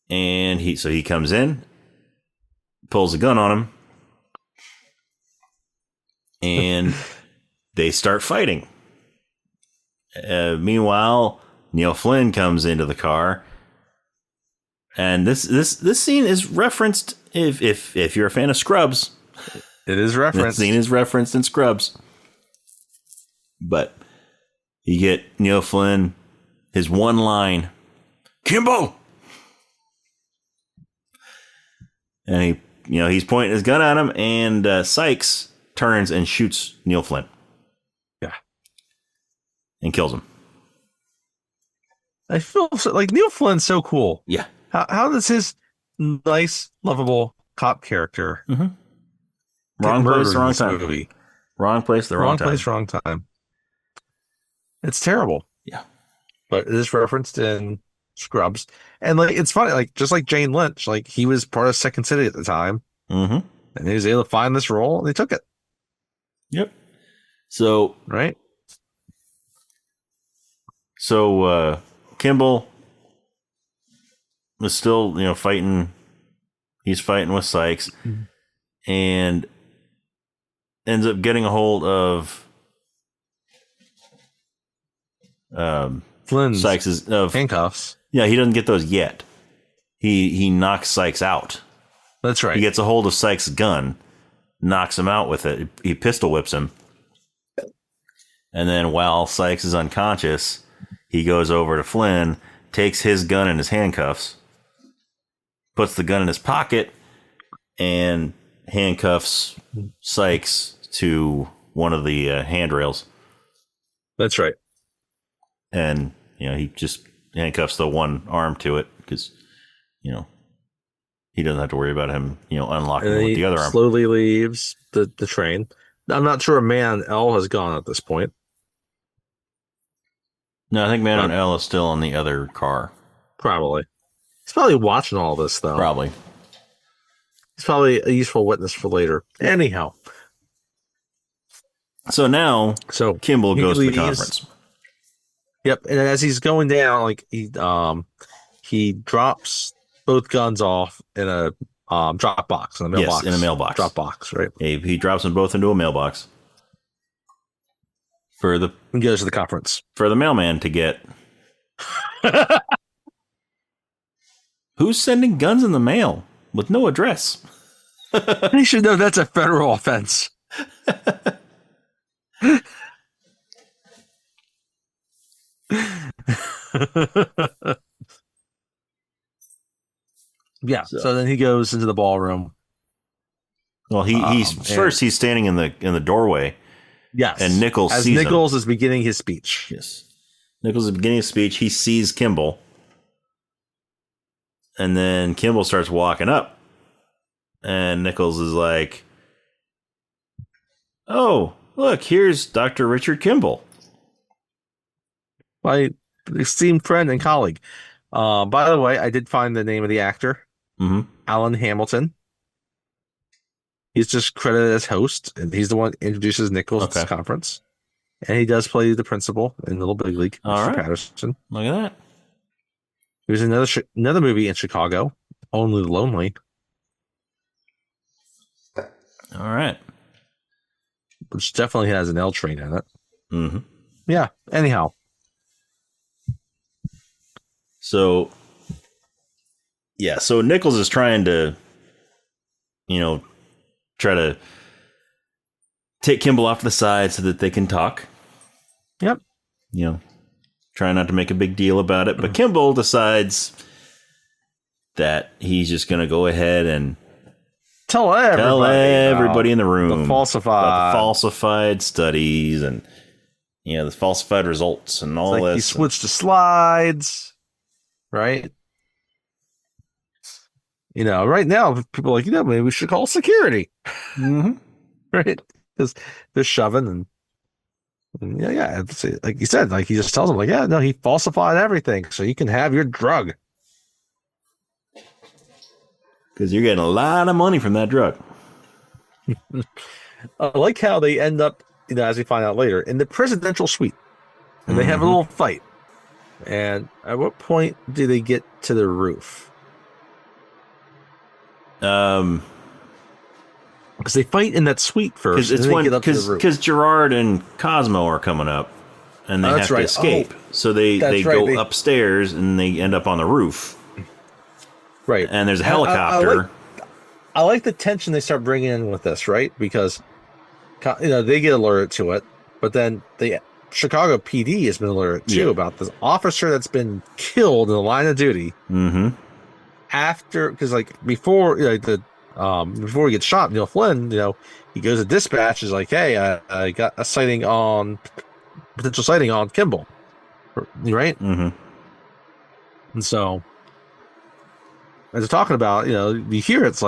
And he comes in, pulls a gun on him, and they start fighting. Meanwhile, Neil Flynn comes into the car, and this scene is referenced. If you're a fan of Scrubs, it is referenced. The scene is referenced in Scrubs. But you get Neil Flynn, his one line, Kimball, and he's pointing his gun at him, and Sykes turns and shoots Neil Flynn. Yeah, and kills him. I feel like Neil Flynn's so cool. Yeah. How does his nice, lovable cop character wrong place, wrong time movie? Wrong place, the wrong time. Wrong place, wrong time. It's terrible. Yeah. But it is referenced in Scrubs. And it's funny, just like Jane Lynch, he was part of Second City at the time. Mm-hmm. And he was able to find this role, and they took it. Yep. So right. So Kimball was still, fighting. He's fighting with Sykes, and ends up getting a hold of Flynn's Sykes' handcuffs. Yeah, he doesn't get those yet. He knocks Sykes out. That's right. He gets a hold of Sykes' gun, knocks him out with it. He pistol whips him. And then while Sykes is unconscious, he goes over to Flynn, takes his gun in his handcuffs, puts the gun in his pocket, and handcuffs Sykes to one of the handrails. That's right. And, he just handcuffs the one arm to it because, he doesn't have to worry about him, unlocking it with the other arm. Slowly leaves the train. I'm not sure Man L has gone at this point. No, I think Man on L is still on the other car. Probably. He's probably watching all this, though. Probably. He's probably a useful witness for later. Anyhow. So now, Kimball goes to the conference. Yep, and as he's going down, he drops both guns off in a drop box, in a mailbox. Yes, in a mailbox. Drop box, right? He drops them both into a mailbox. He goes to the conference. For the mailman to get. Who's sending guns in the mail with no address? He should know that's a federal offense. Yeah. So then he goes into the ballroom. Well, he's standing in the doorway. Yes. And Nichols sees him. Nichols is beginning his speech. Yes. Nichols is beginning his speech. He sees Kimball. And then Kimball starts walking up. And Nichols is like, "Oh, look, here's Dr. Richard Kimball. My esteemed friend and colleague." By the way, I did find the name of the actor. Mm-hmm. Alan Hamilton. He's just credited as host, and he's the one that introduces Nichols to this conference. And he does play the principal in Little Big League, Mr. Patterson. Look at that. There's another movie in Chicago, Only the Lonely. All right. Which definitely has an L train in it. Mm-hmm. Yeah, anyhow. So Nichols is trying to, try to take Kimball off to the side so that they can talk. Yep. Try not to make a big deal about it. But Kimball decides that he's just going to go ahead and tell everybody in the room about the falsified studies and the falsified results and all this. He switched to slides, right? Right now people are like, maybe we should call security, right? Because they're shoving and like you said, like he just tells them, he falsified everything so you can have your drug. Because you're getting a lot of money from that drug. I like how they end up, as we find out later, in the presidential suite. And they have a little fight. And at what point do they get to the roof? Because they fight in that suite first. Because Gerard and Cosmo are coming up. And they have to escape. So they go upstairs and they end up on the roof. Right. And there's a helicopter. I like the tension they start bringing in with this, right? Because, they get alerted to it, but then the Chicago PD has been alerted too about this officer that's been killed in the line of duty. Mm-hmm. After, because before, before he gets shot, Neil Flynn, he goes to dispatch, is like, "Hey, I got a potential sighting on Kimball," right? Mm-hmm. And so, as they're talking about, you hear it's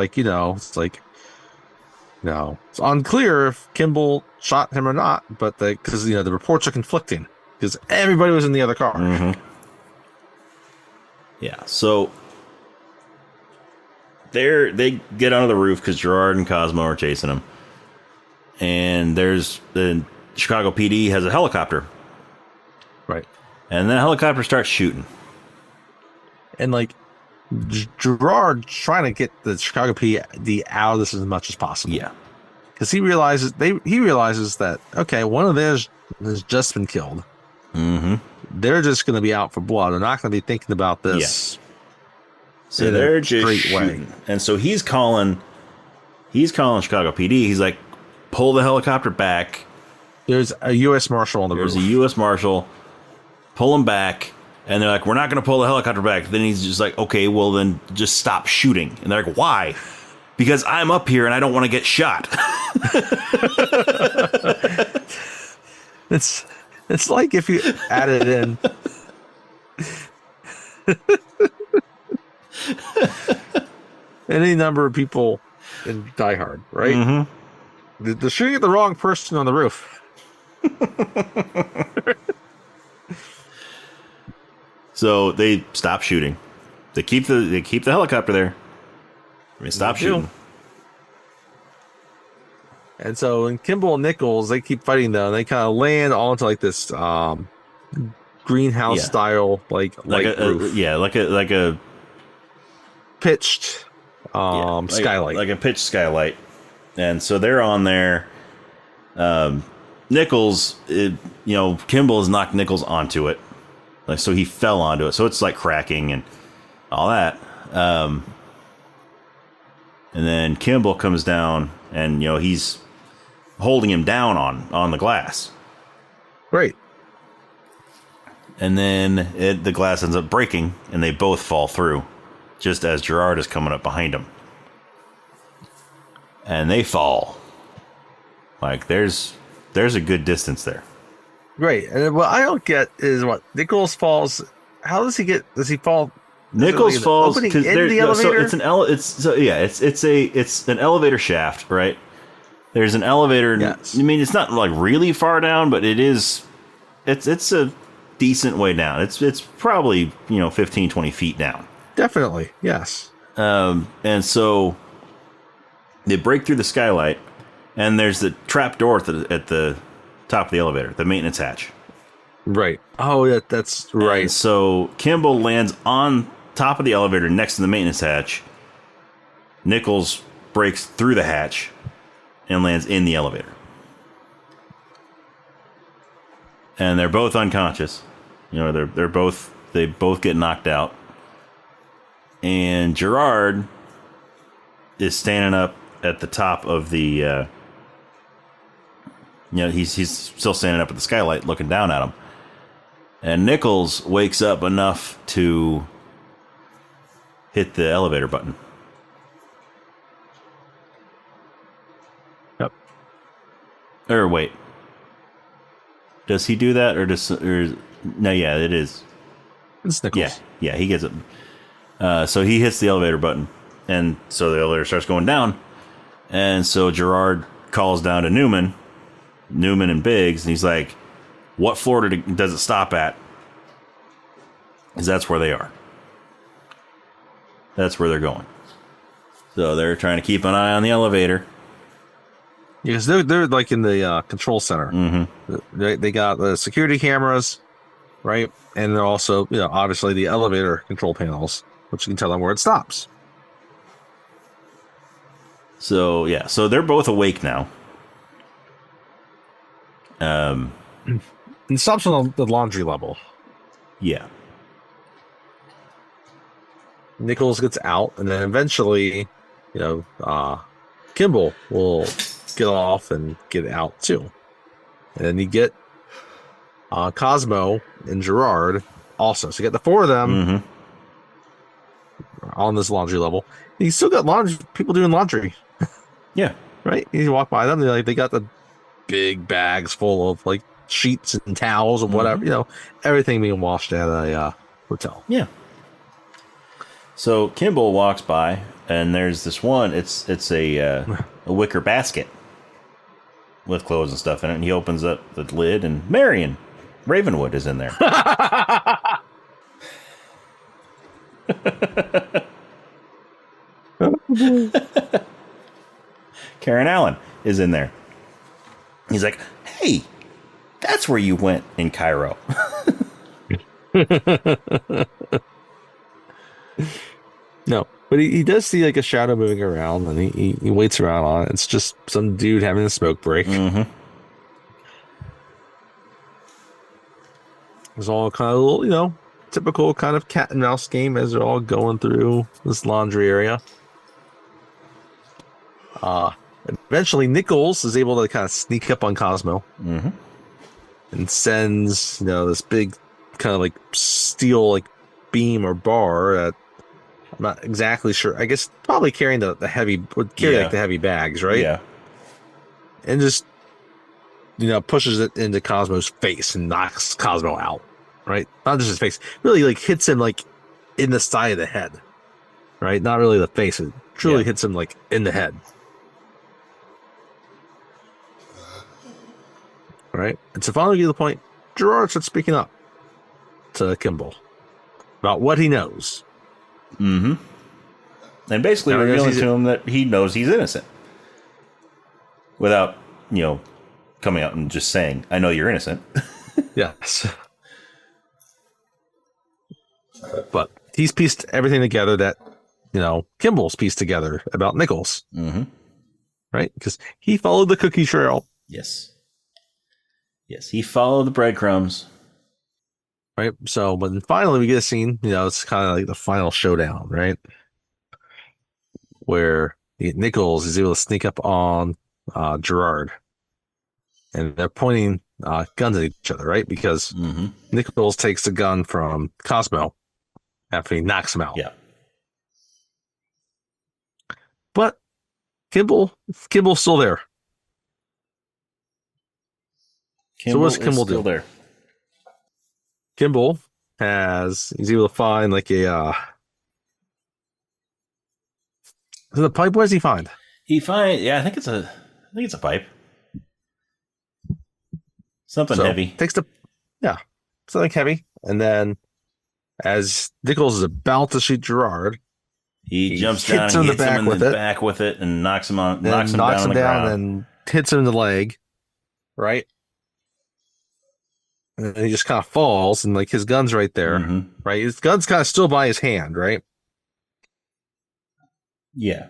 unclear if Kimball shot him or not, but because the reports are conflicting because everybody was in the other car. Mm-hmm. Yeah, so they get onto the roof because Gerard and Cosmo are chasing them, and there's the Chicago PD has a helicopter, right? And the helicopter starts shooting, and Gerard's trying to get the Chicago PD out of this as much as possible. Yeah. Because he realizes that, okay, one of theirs has just been killed. Mm-hmm. They're just going to be out for blood. They're not going to be thinking about this. Yeah. So they're just shooting. And so he's calling Chicago PD. He's like, pull the helicopter back. There's a U.S. Marshal on the roof. There's a U.S. Marshal. Pull him back. And they're like, we're not going to pull the helicopter back. Then he's just like, okay, well, then just stop shooting. And they're like, why? Because I'm up here and I don't want to get shot. It's like if you added in any number of people in Die Hard, right? Mm-hmm. They're shooting at the wrong person on the roof. So they stop shooting. They keep the helicopter there. They stop shooting. And so when Kimball and Nichols, they keep fighting though, and they kind of land onto like this greenhouse style like roof. Like a pitched skylight. Like a pitched skylight. And so they're on there. Nichols, Kimball has knocked Nichols onto it. Like, so he fell onto it. So it's like cracking and all that. And then Kimball comes down and, he's holding him down on the glass. Right. And then the glass ends up breaking and they both fall through just as Gerard is coming up behind him. And they fall. Like there's a good distance there. Right. And what I don't get is what Nichols falls. How does he fall? Nichols falls because the elevator. So it's an elevator shaft, right? There's an elevator. Yes. I mean, it's not like really far down, but it's a decent way down. It's probably 15, 20 feet down. Definitely, yes. And so they break through the skylight, and there's the trap door at the top of the elevator, the maintenance hatch. Right. Oh, yeah, that's right. And so Kimball lands on top of the elevator next to the maintenance hatch. Nichols breaks through the hatch and lands in the elevator. And they're both unconscious. They both get knocked out. And Gerard is standing up at the top of the he's still standing up at the skylight looking down at him. And Nichols wakes up enough to hit the elevator button. Yep. Or wait. Does he do that no, yeah, it is. It's Nichols. Yeah, he gets it. So he hits the elevator button, and so the elevator starts going down. And so Gerard calls down to Newman and Biggs, and he's like, what floor does it stop at? Because that's where they are. That's where they're going. So they're trying to keep an eye on the elevator. Because they're like in the control center. Mm-hmm. They got the security cameras, right? And they're also, obviously the elevator control panels, which you can tell them where it stops. So, yeah. So they're both awake now. It stops on the laundry level. Yeah. Nichols gets out, and then eventually, Kimball will get off and get out too. And then you get Cosmo and Gerard also. So you got the four of them on this laundry level. And you still got people doing laundry. Yeah. Right? You walk by them, they got the big bags full of like sheets and towels and whatever, everything being washed at a hotel. Yeah. So Kimball walks by, and there's this one. It's a wicker basket with clothes and stuff in it. And he opens up the lid, and Marion Ravenwood is in there. Karen Allen is in there. He's like, hey, that's where you went in Cairo. No, but he does see like a shadow moving around, and he waits around on it. It's just some dude having a smoke break. Mm-hmm. It's all kind of little, typical kind of cat and mouse game as they're all going through this laundry area. Eventually, Nichols is able to kind of sneak up on Cosmo and sends, this big kind of like steel like beam or bar that I'm not exactly sure. I guess probably carrying the heavy would carry like the heavy bags, right? Yeah. And just pushes it into Cosmo's face and knocks Cosmo out, right? Not just his face, really like hits him like in the side of the head, right? Not really the face. It truly hits him like in the head. Right? And so finally get to the point, Gerard starts speaking up to Kimball about what he knows. Mm-hmm. And basically revealing to him that he knows he's innocent. Without, coming out and just saying, I know you're innocent. Yes. But he's pieced everything together that, Kimball's pieced together about Nichols. Mm-hmm. Right? Because he followed the cookie trail. Yes. Yes, he followed the breadcrumbs. Right? So, but then finally we get a scene, it's kind of like the final showdown, right? Where Nichols is able to sneak up on Gerard. And they're pointing guns at each other, right? Because Nichols takes the gun from Cosmo after he knocks him out. Yeah. But Kimball's still there. So what does Kimball do? There. Kimball he's able to find like a is it a pipe? What does he find? I think it's a pipe. Something heavy. Something heavy. And then as Nichols is about to shoot Gerard, he jumps down and hits him in the back with it and knocks him down on the ground. And hits him in the leg, right? And he just kind of falls, and like his gun's right there, right? His gun's kind of still by his hand, right? Yeah.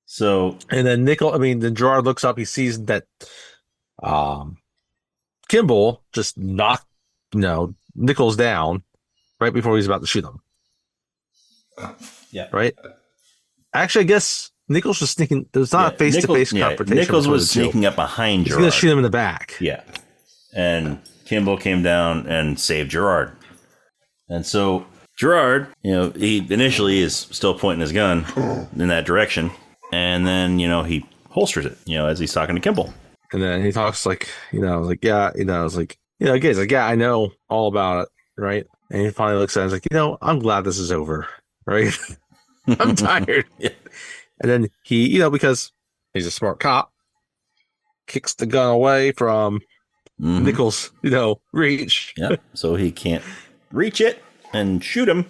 So, and then then Gerard looks up, he sees that Kimball just knocked, Nichols down right before he's about to shoot him. Yeah. Right? Actually, I guess Nichols was sneaking. There's not a face-to-face confrontation. Nichols was sneaking up behind Gerard. He's going to shoot him in the back. Yeah. And Kimball came down and saved Gerard. And so Gerard, he initially is still pointing his gun in that direction. And then, he holsters it, as he's talking to Kimball. And then he talks like, yeah, guys, like, yeah, I know all about it, right? And he finally looks at it and is like, I'm glad this is over, right? I'm tired. Yeah. And then he, because he's a smart cop, kicks the gun away from Nichols, reach. Yeah, so he can't reach it and shoot him.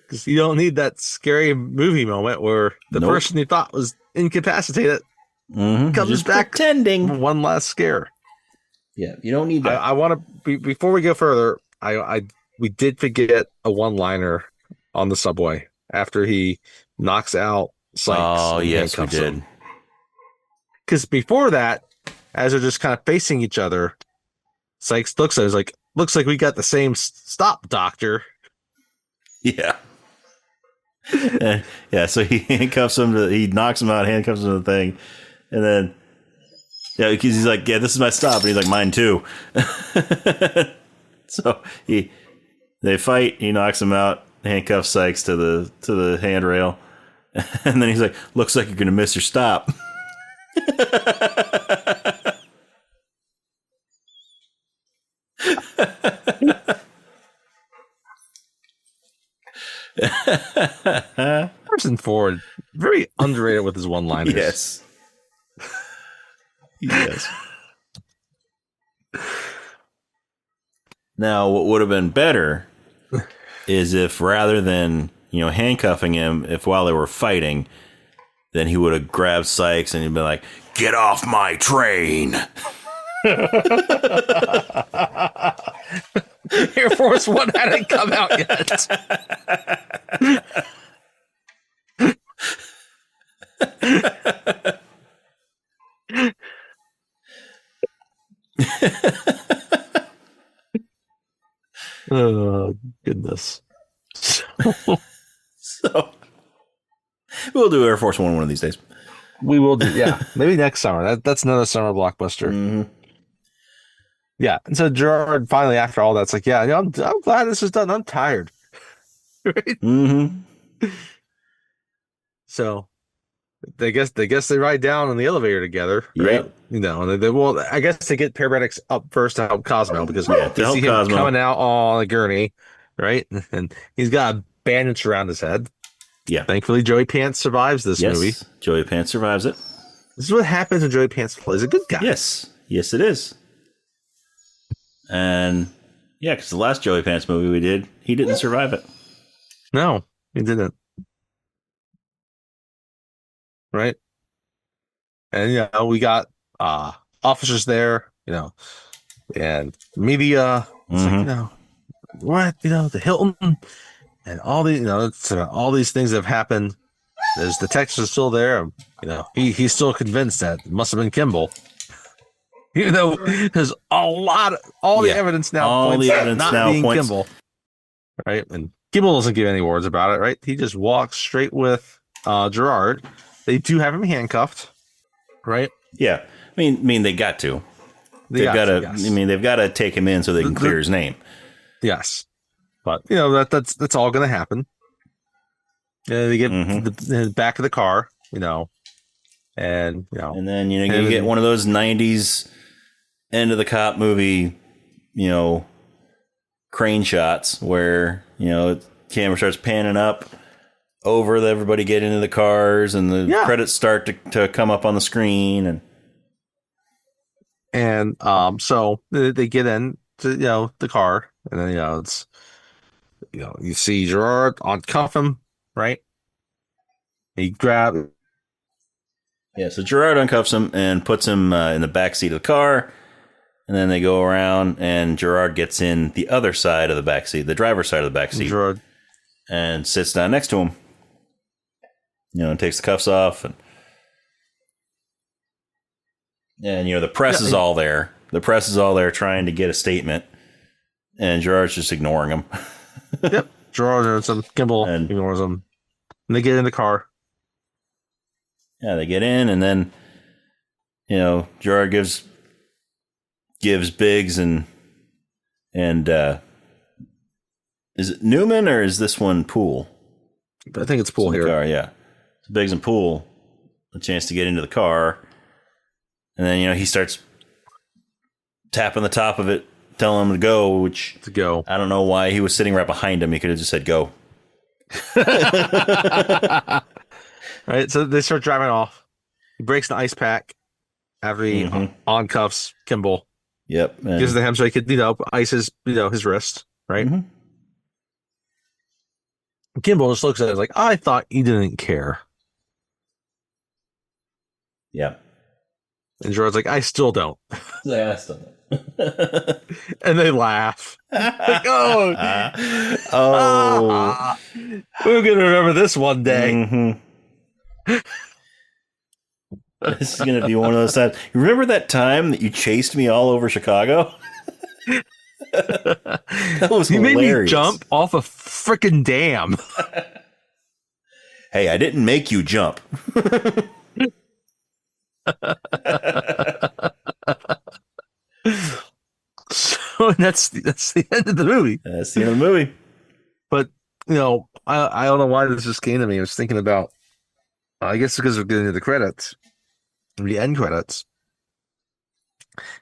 Because you don't need that scary movie moment where the person you thought was incapacitated comes just back pretending. One last scare. Yeah, you don't need that. I want to before we go further. We did forget a one-liner on the subway after he knocks out Sykes. Oh yes, we did. Because before that, as they're just kind of facing each other, Sykes looks at it, looks like we got the same stop, doctor. Yeah. Yeah, so he handcuffs him he knocks him out, handcuffs him to the thing, and then because he's like, yeah, this is my stop, and he's like, mine too. So they fight, he knocks him out, handcuffs Sykes to the handrail, and then he's like, looks like you're gonna miss your stop. Harrison Ford, very underrated with his one-liners. Yes. Yes. Now, what would have been better is if rather than, handcuffing him, if while they were fighting, then he would have grabbed Sykes and he'd be like, get off my train. Air Force One hadn't come out yet. Oh, goodness. So we'll do Air Force One of these days. We will do, yeah. Maybe next summer. That's another summer blockbuster. Mm-hmm. Yeah. And so Gerard finally, after all that's like, yeah, I'm glad this is done. I'm tired. Right? Mm-hmm. So they ride down in the elevator together, right? Yep. And well, I guess they get paramedics up first to help Cosmo because Yeah, to you see help him Cosmo. coming out on a gurney, right? And he's got a bandage around his head. Yeah. Thankfully, Joey Pants survives this movie. Yes. Joey Pants survives it. This is what happens when Joey Pants plays a good guy. Yes. Yes, it is. And yeah, because the last Joey Pants movie we did, he didn't survive it. No, he didn't. Right? And we got officers there, and media. It's like, what, the Hilton and all these, it's, all these things that have happened. There's the text is still there. He's still convinced that it must have been Kimball. There's all the evidence now points to not being Kimball. Right? And Kimball doesn't give any words about it, right? He just walks straight with Gerard. They do have him handcuffed, right? Yeah. I mean they got to. They've got to. Yes. I mean, they've got to take him in so they can clear his name. Yes, but that's all going to happen. They get the back of the car, and then you get one of those '90s end of the cop movie, crane shots where the camera starts panning up over everybody get into the cars and the credits start to come up on the screen and so they get in to the car, and then it's you see Gerard uncuff him, right? He grabs. Yeah, so Gerard uncuffs him and puts him in the back seat of the car, and then they go around, and Gerard gets in the other side of the back seat, the driver's side of the back seat, Gerard, and sits down next to him. And takes the cuffs off, and the press is all there. The press is all there trying to get a statement, and Gerard's just ignoring him. Yep, Gerard and some Kimball ignores him, and they get in the car. Yeah, they get in, and then Gerard gives Biggs and is it Newman or is this one Poole? I think it's Poole here. Car, yeah. So Biggs and Poole a chance to get into the car, and then he starts tapping the top of it, telling him to go. I don't know why he was sitting right behind him. He could have just said go. Right, so they start driving off. He breaks an ice pack after he uncuffs Kimball. Yep, gives it to him so he could ice his his wrist. Right. Kimball just looks at it like, I thought you didn't care. Yeah. And Gerard's like, I still don't. Yeah, I still don't. And they laugh. Like, we're gonna remember this one day. This is gonna be one of those times. You remember that time that you chased me all over Chicago? That was hilarious. You made me jump off a freaking dam. Hey, I didn't make you jump. So that's the end of the movie. That's the end of the movie. But I don't know why this just came to me. I was thinking about, I guess because we're getting to the credits, the end credits.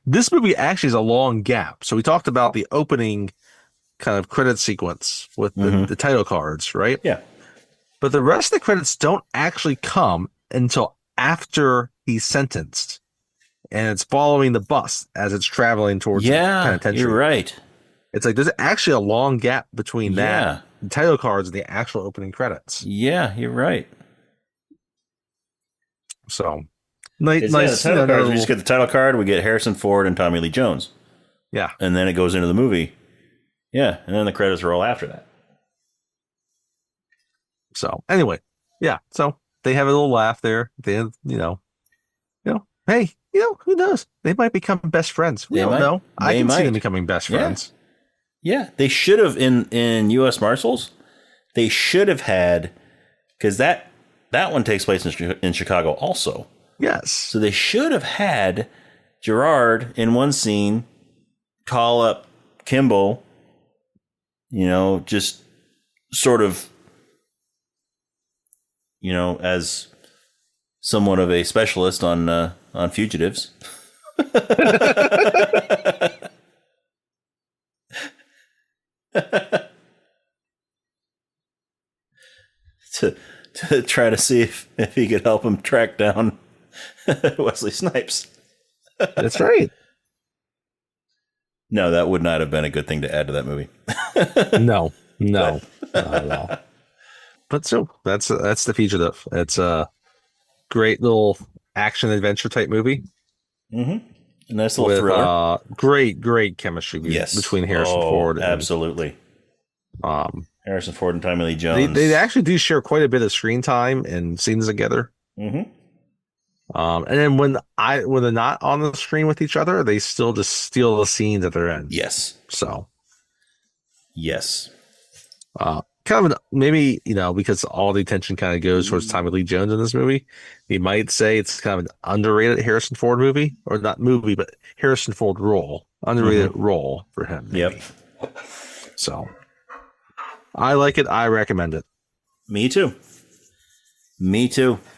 This movie actually is a long gap. So we talked about the opening kind of credit sequence with the title cards, right? Yeah. But the rest of the credits don't actually come until after he's sentenced. And it's following the bus as it's traveling towards the penitentiary. You're right. It's like there's actually a long gap between that, the title cards, and the actual opening credits. Yeah, you're right. So, nice. We just get the title card. We get Harrison Ford and Tommy Lee Jones. Yeah. And then it goes into the movie. Yeah. And then the credits roll after that. So, anyway. Yeah. So, they have a little laugh there. They, hey, who knows? They might become best friends. We don't know. I can see them becoming best friends. Yeah. They should have in U.S. Marshals. They should have had, because that one takes place in Chicago also. Yes. So they should have had Gerard in one scene call up Kimball, just sort of, as somewhat of a specialist on fugitives. to try to see if he could help him track down Wesley Snipes. That's right. No, that would not have been a good thing to add to that movie. No, not at all. But so that's The Fugitive. It's a great little action adventure type movie. Mm-hmm. A nice little thriller. Great chemistry between Harrison Ford and absolutely. Harrison Ford and Tommy Lee Jones. They actually do share quite a bit of screen time and scenes together. Mm-hmm. And then when they're not on the screen with each other, they still just steal the scenes that they're in. Yes. So. Yes. Kind of maybe, because all the attention kind of goes towards Tommy Lee Jones in this movie, you might say it's kind of an underrated Harrison Ford movie, or not movie, but Harrison Ford role, underrated role for him. Maybe. Yep. So I like it. I recommend it. Me too. And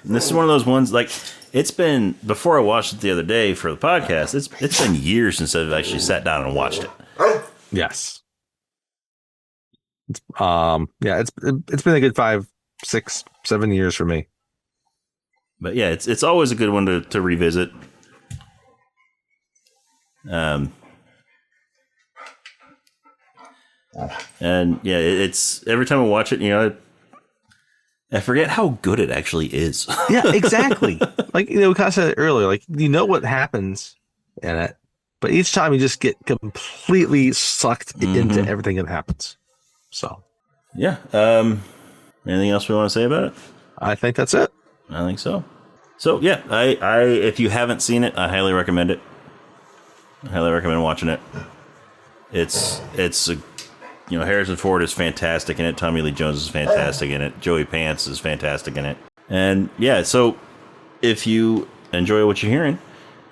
this is one of those ones, like, it's been, before I watched it the other day for the podcast, it's been years since I've actually sat down and watched it. Yes. It's been a good 5, 6, 7 years for me. But yeah, it's always a good one to revisit. And yeah, it's every time I watch it, I forget how good it actually is. Yeah, exactly. Like, we kind of said it earlier, like, what happens in it, but each time you just get completely sucked into everything that happens. So, yeah. Anything else we want to say about it? I think that's it. I think so. So yeah, I if you haven't seen it, I highly recommend it. I highly recommend watching it. It's Harrison Ford is fantastic in it. Tommy Lee Jones is fantastic in it. Joey Pants is fantastic in it. And yeah, so if you enjoy what you're hearing,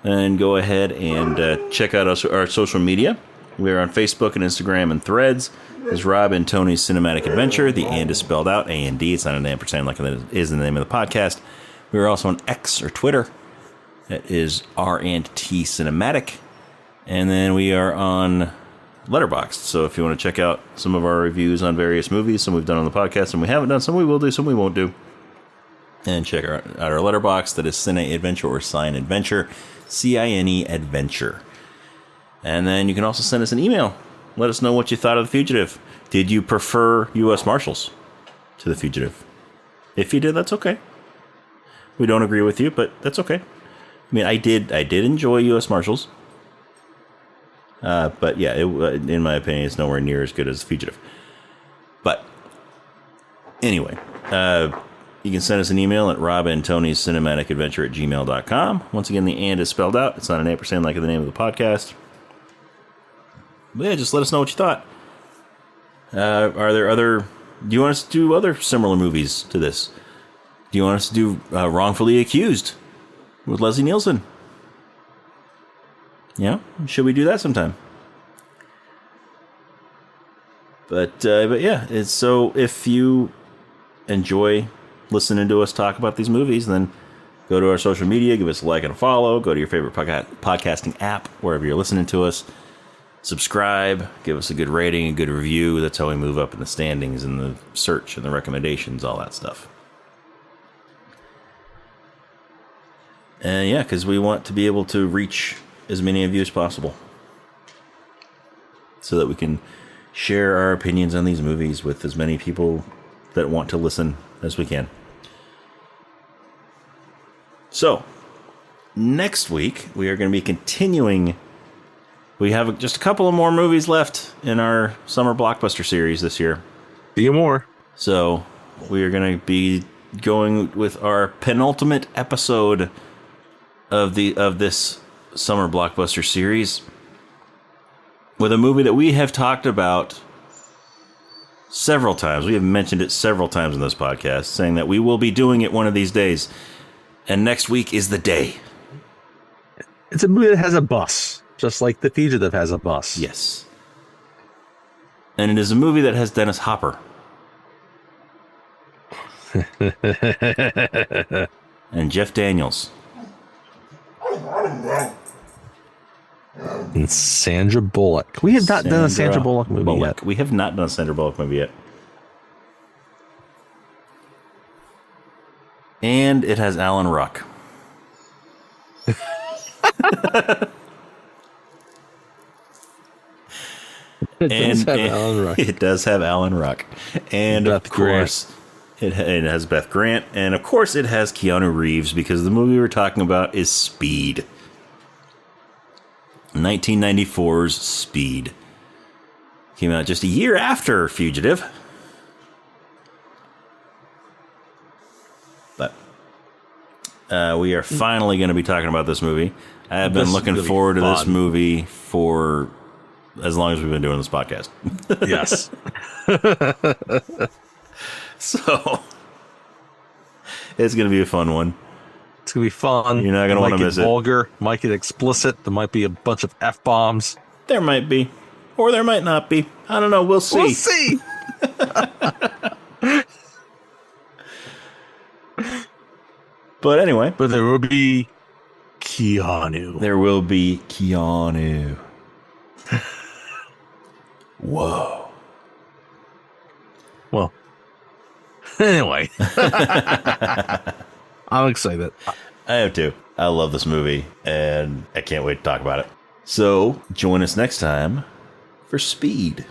then go ahead and check out our social media. We're on Facebook and Instagram and Threads. It's Rob and Tony's Cinematic Adventure. The and is spelled out, A-N-D. It's not an ampersand like it is in the name of the podcast. We are also on X or Twitter. That is R&T Cinematic. And then we are on Letterboxd. So if you want to check out some of our reviews on various movies, some we've done on the podcast, some we haven't done, some we will do, some we won't do. And check out our Letterboxd. That is Cine Adventure or Cine Adventure. C-I-N-E Adventure. And then you can also send us an email. Let us know what you thought of The Fugitive. Did you prefer U.S. Marshals to The Fugitive? If you did, that's okay. We don't agree with you, but that's okay. I mean, I did enjoy U.S. Marshals. But yeah, in my opinion, it's nowhere near as good as The Fugitive. But anyway, you can send us an email at robandtonyscinematicadventure@gmail.com. Once again, the and is spelled out. It's not an ampersand like the name of the podcast. But yeah, just let us know what you thought. Do you want us to do other similar movies to this? Do you want us to do Wrongfully Accused with Leslie Nielsen? Yeah, should we do that sometime? But yeah, so if you enjoy listening to us talk about these movies, then go to our social media, give us a like and a follow, go to your favorite podcasting app, wherever you're listening to us. Subscribe, give us a good rating, a good review. That's how we move up in the standings and the search and the recommendations, all that stuff. And yeah, because we want to be able to reach as many of you as possible so that we can share our opinions on these movies with as many people that want to listen as we can. So, next week, we are going to be continuing. We have just a couple of more movies left in our summer blockbuster series this year. Few more. So, we are going to be going with our penultimate episode of this summer blockbuster series with a movie that we have talked about several times. We have mentioned it several times in this podcast, saying that we will be doing it one of these days. And next week is the day. It's a movie that has a bus. Just like The Fugitive has a bus. Yes. And it is a movie that has Dennis Hopper. And Jeff Daniels. And Sandra Bullock. We have not done a Sandra Bullock movie yet. We have not done a Sandra Bullock movie yet. And it has Alan Ruck. It does have Alan Ruck. And Beth of course, it has Beth Grant. And of course, it has Keanu Reeves, because the movie we're talking about is Speed. 1994's Speed. Came out just a year after Fugitive. But we are finally going to be talking about this movie. I have been looking forward to this movie for as long as we've been doing this podcast. Yes. So it's going to be a fun one. It's going to be fun. You're not going to want to miss it. Vulgar, might get explicit. There might be a bunch of F-bombs. There might be. Or there might not be. I don't know. We'll see. We'll see. But anyway. But there will be Keanu. There will be Keanu. Whoa. Well, anyway. I'm excited. I have too. I love this movie, and I can't wait to talk about it. So, join us next time for Speed.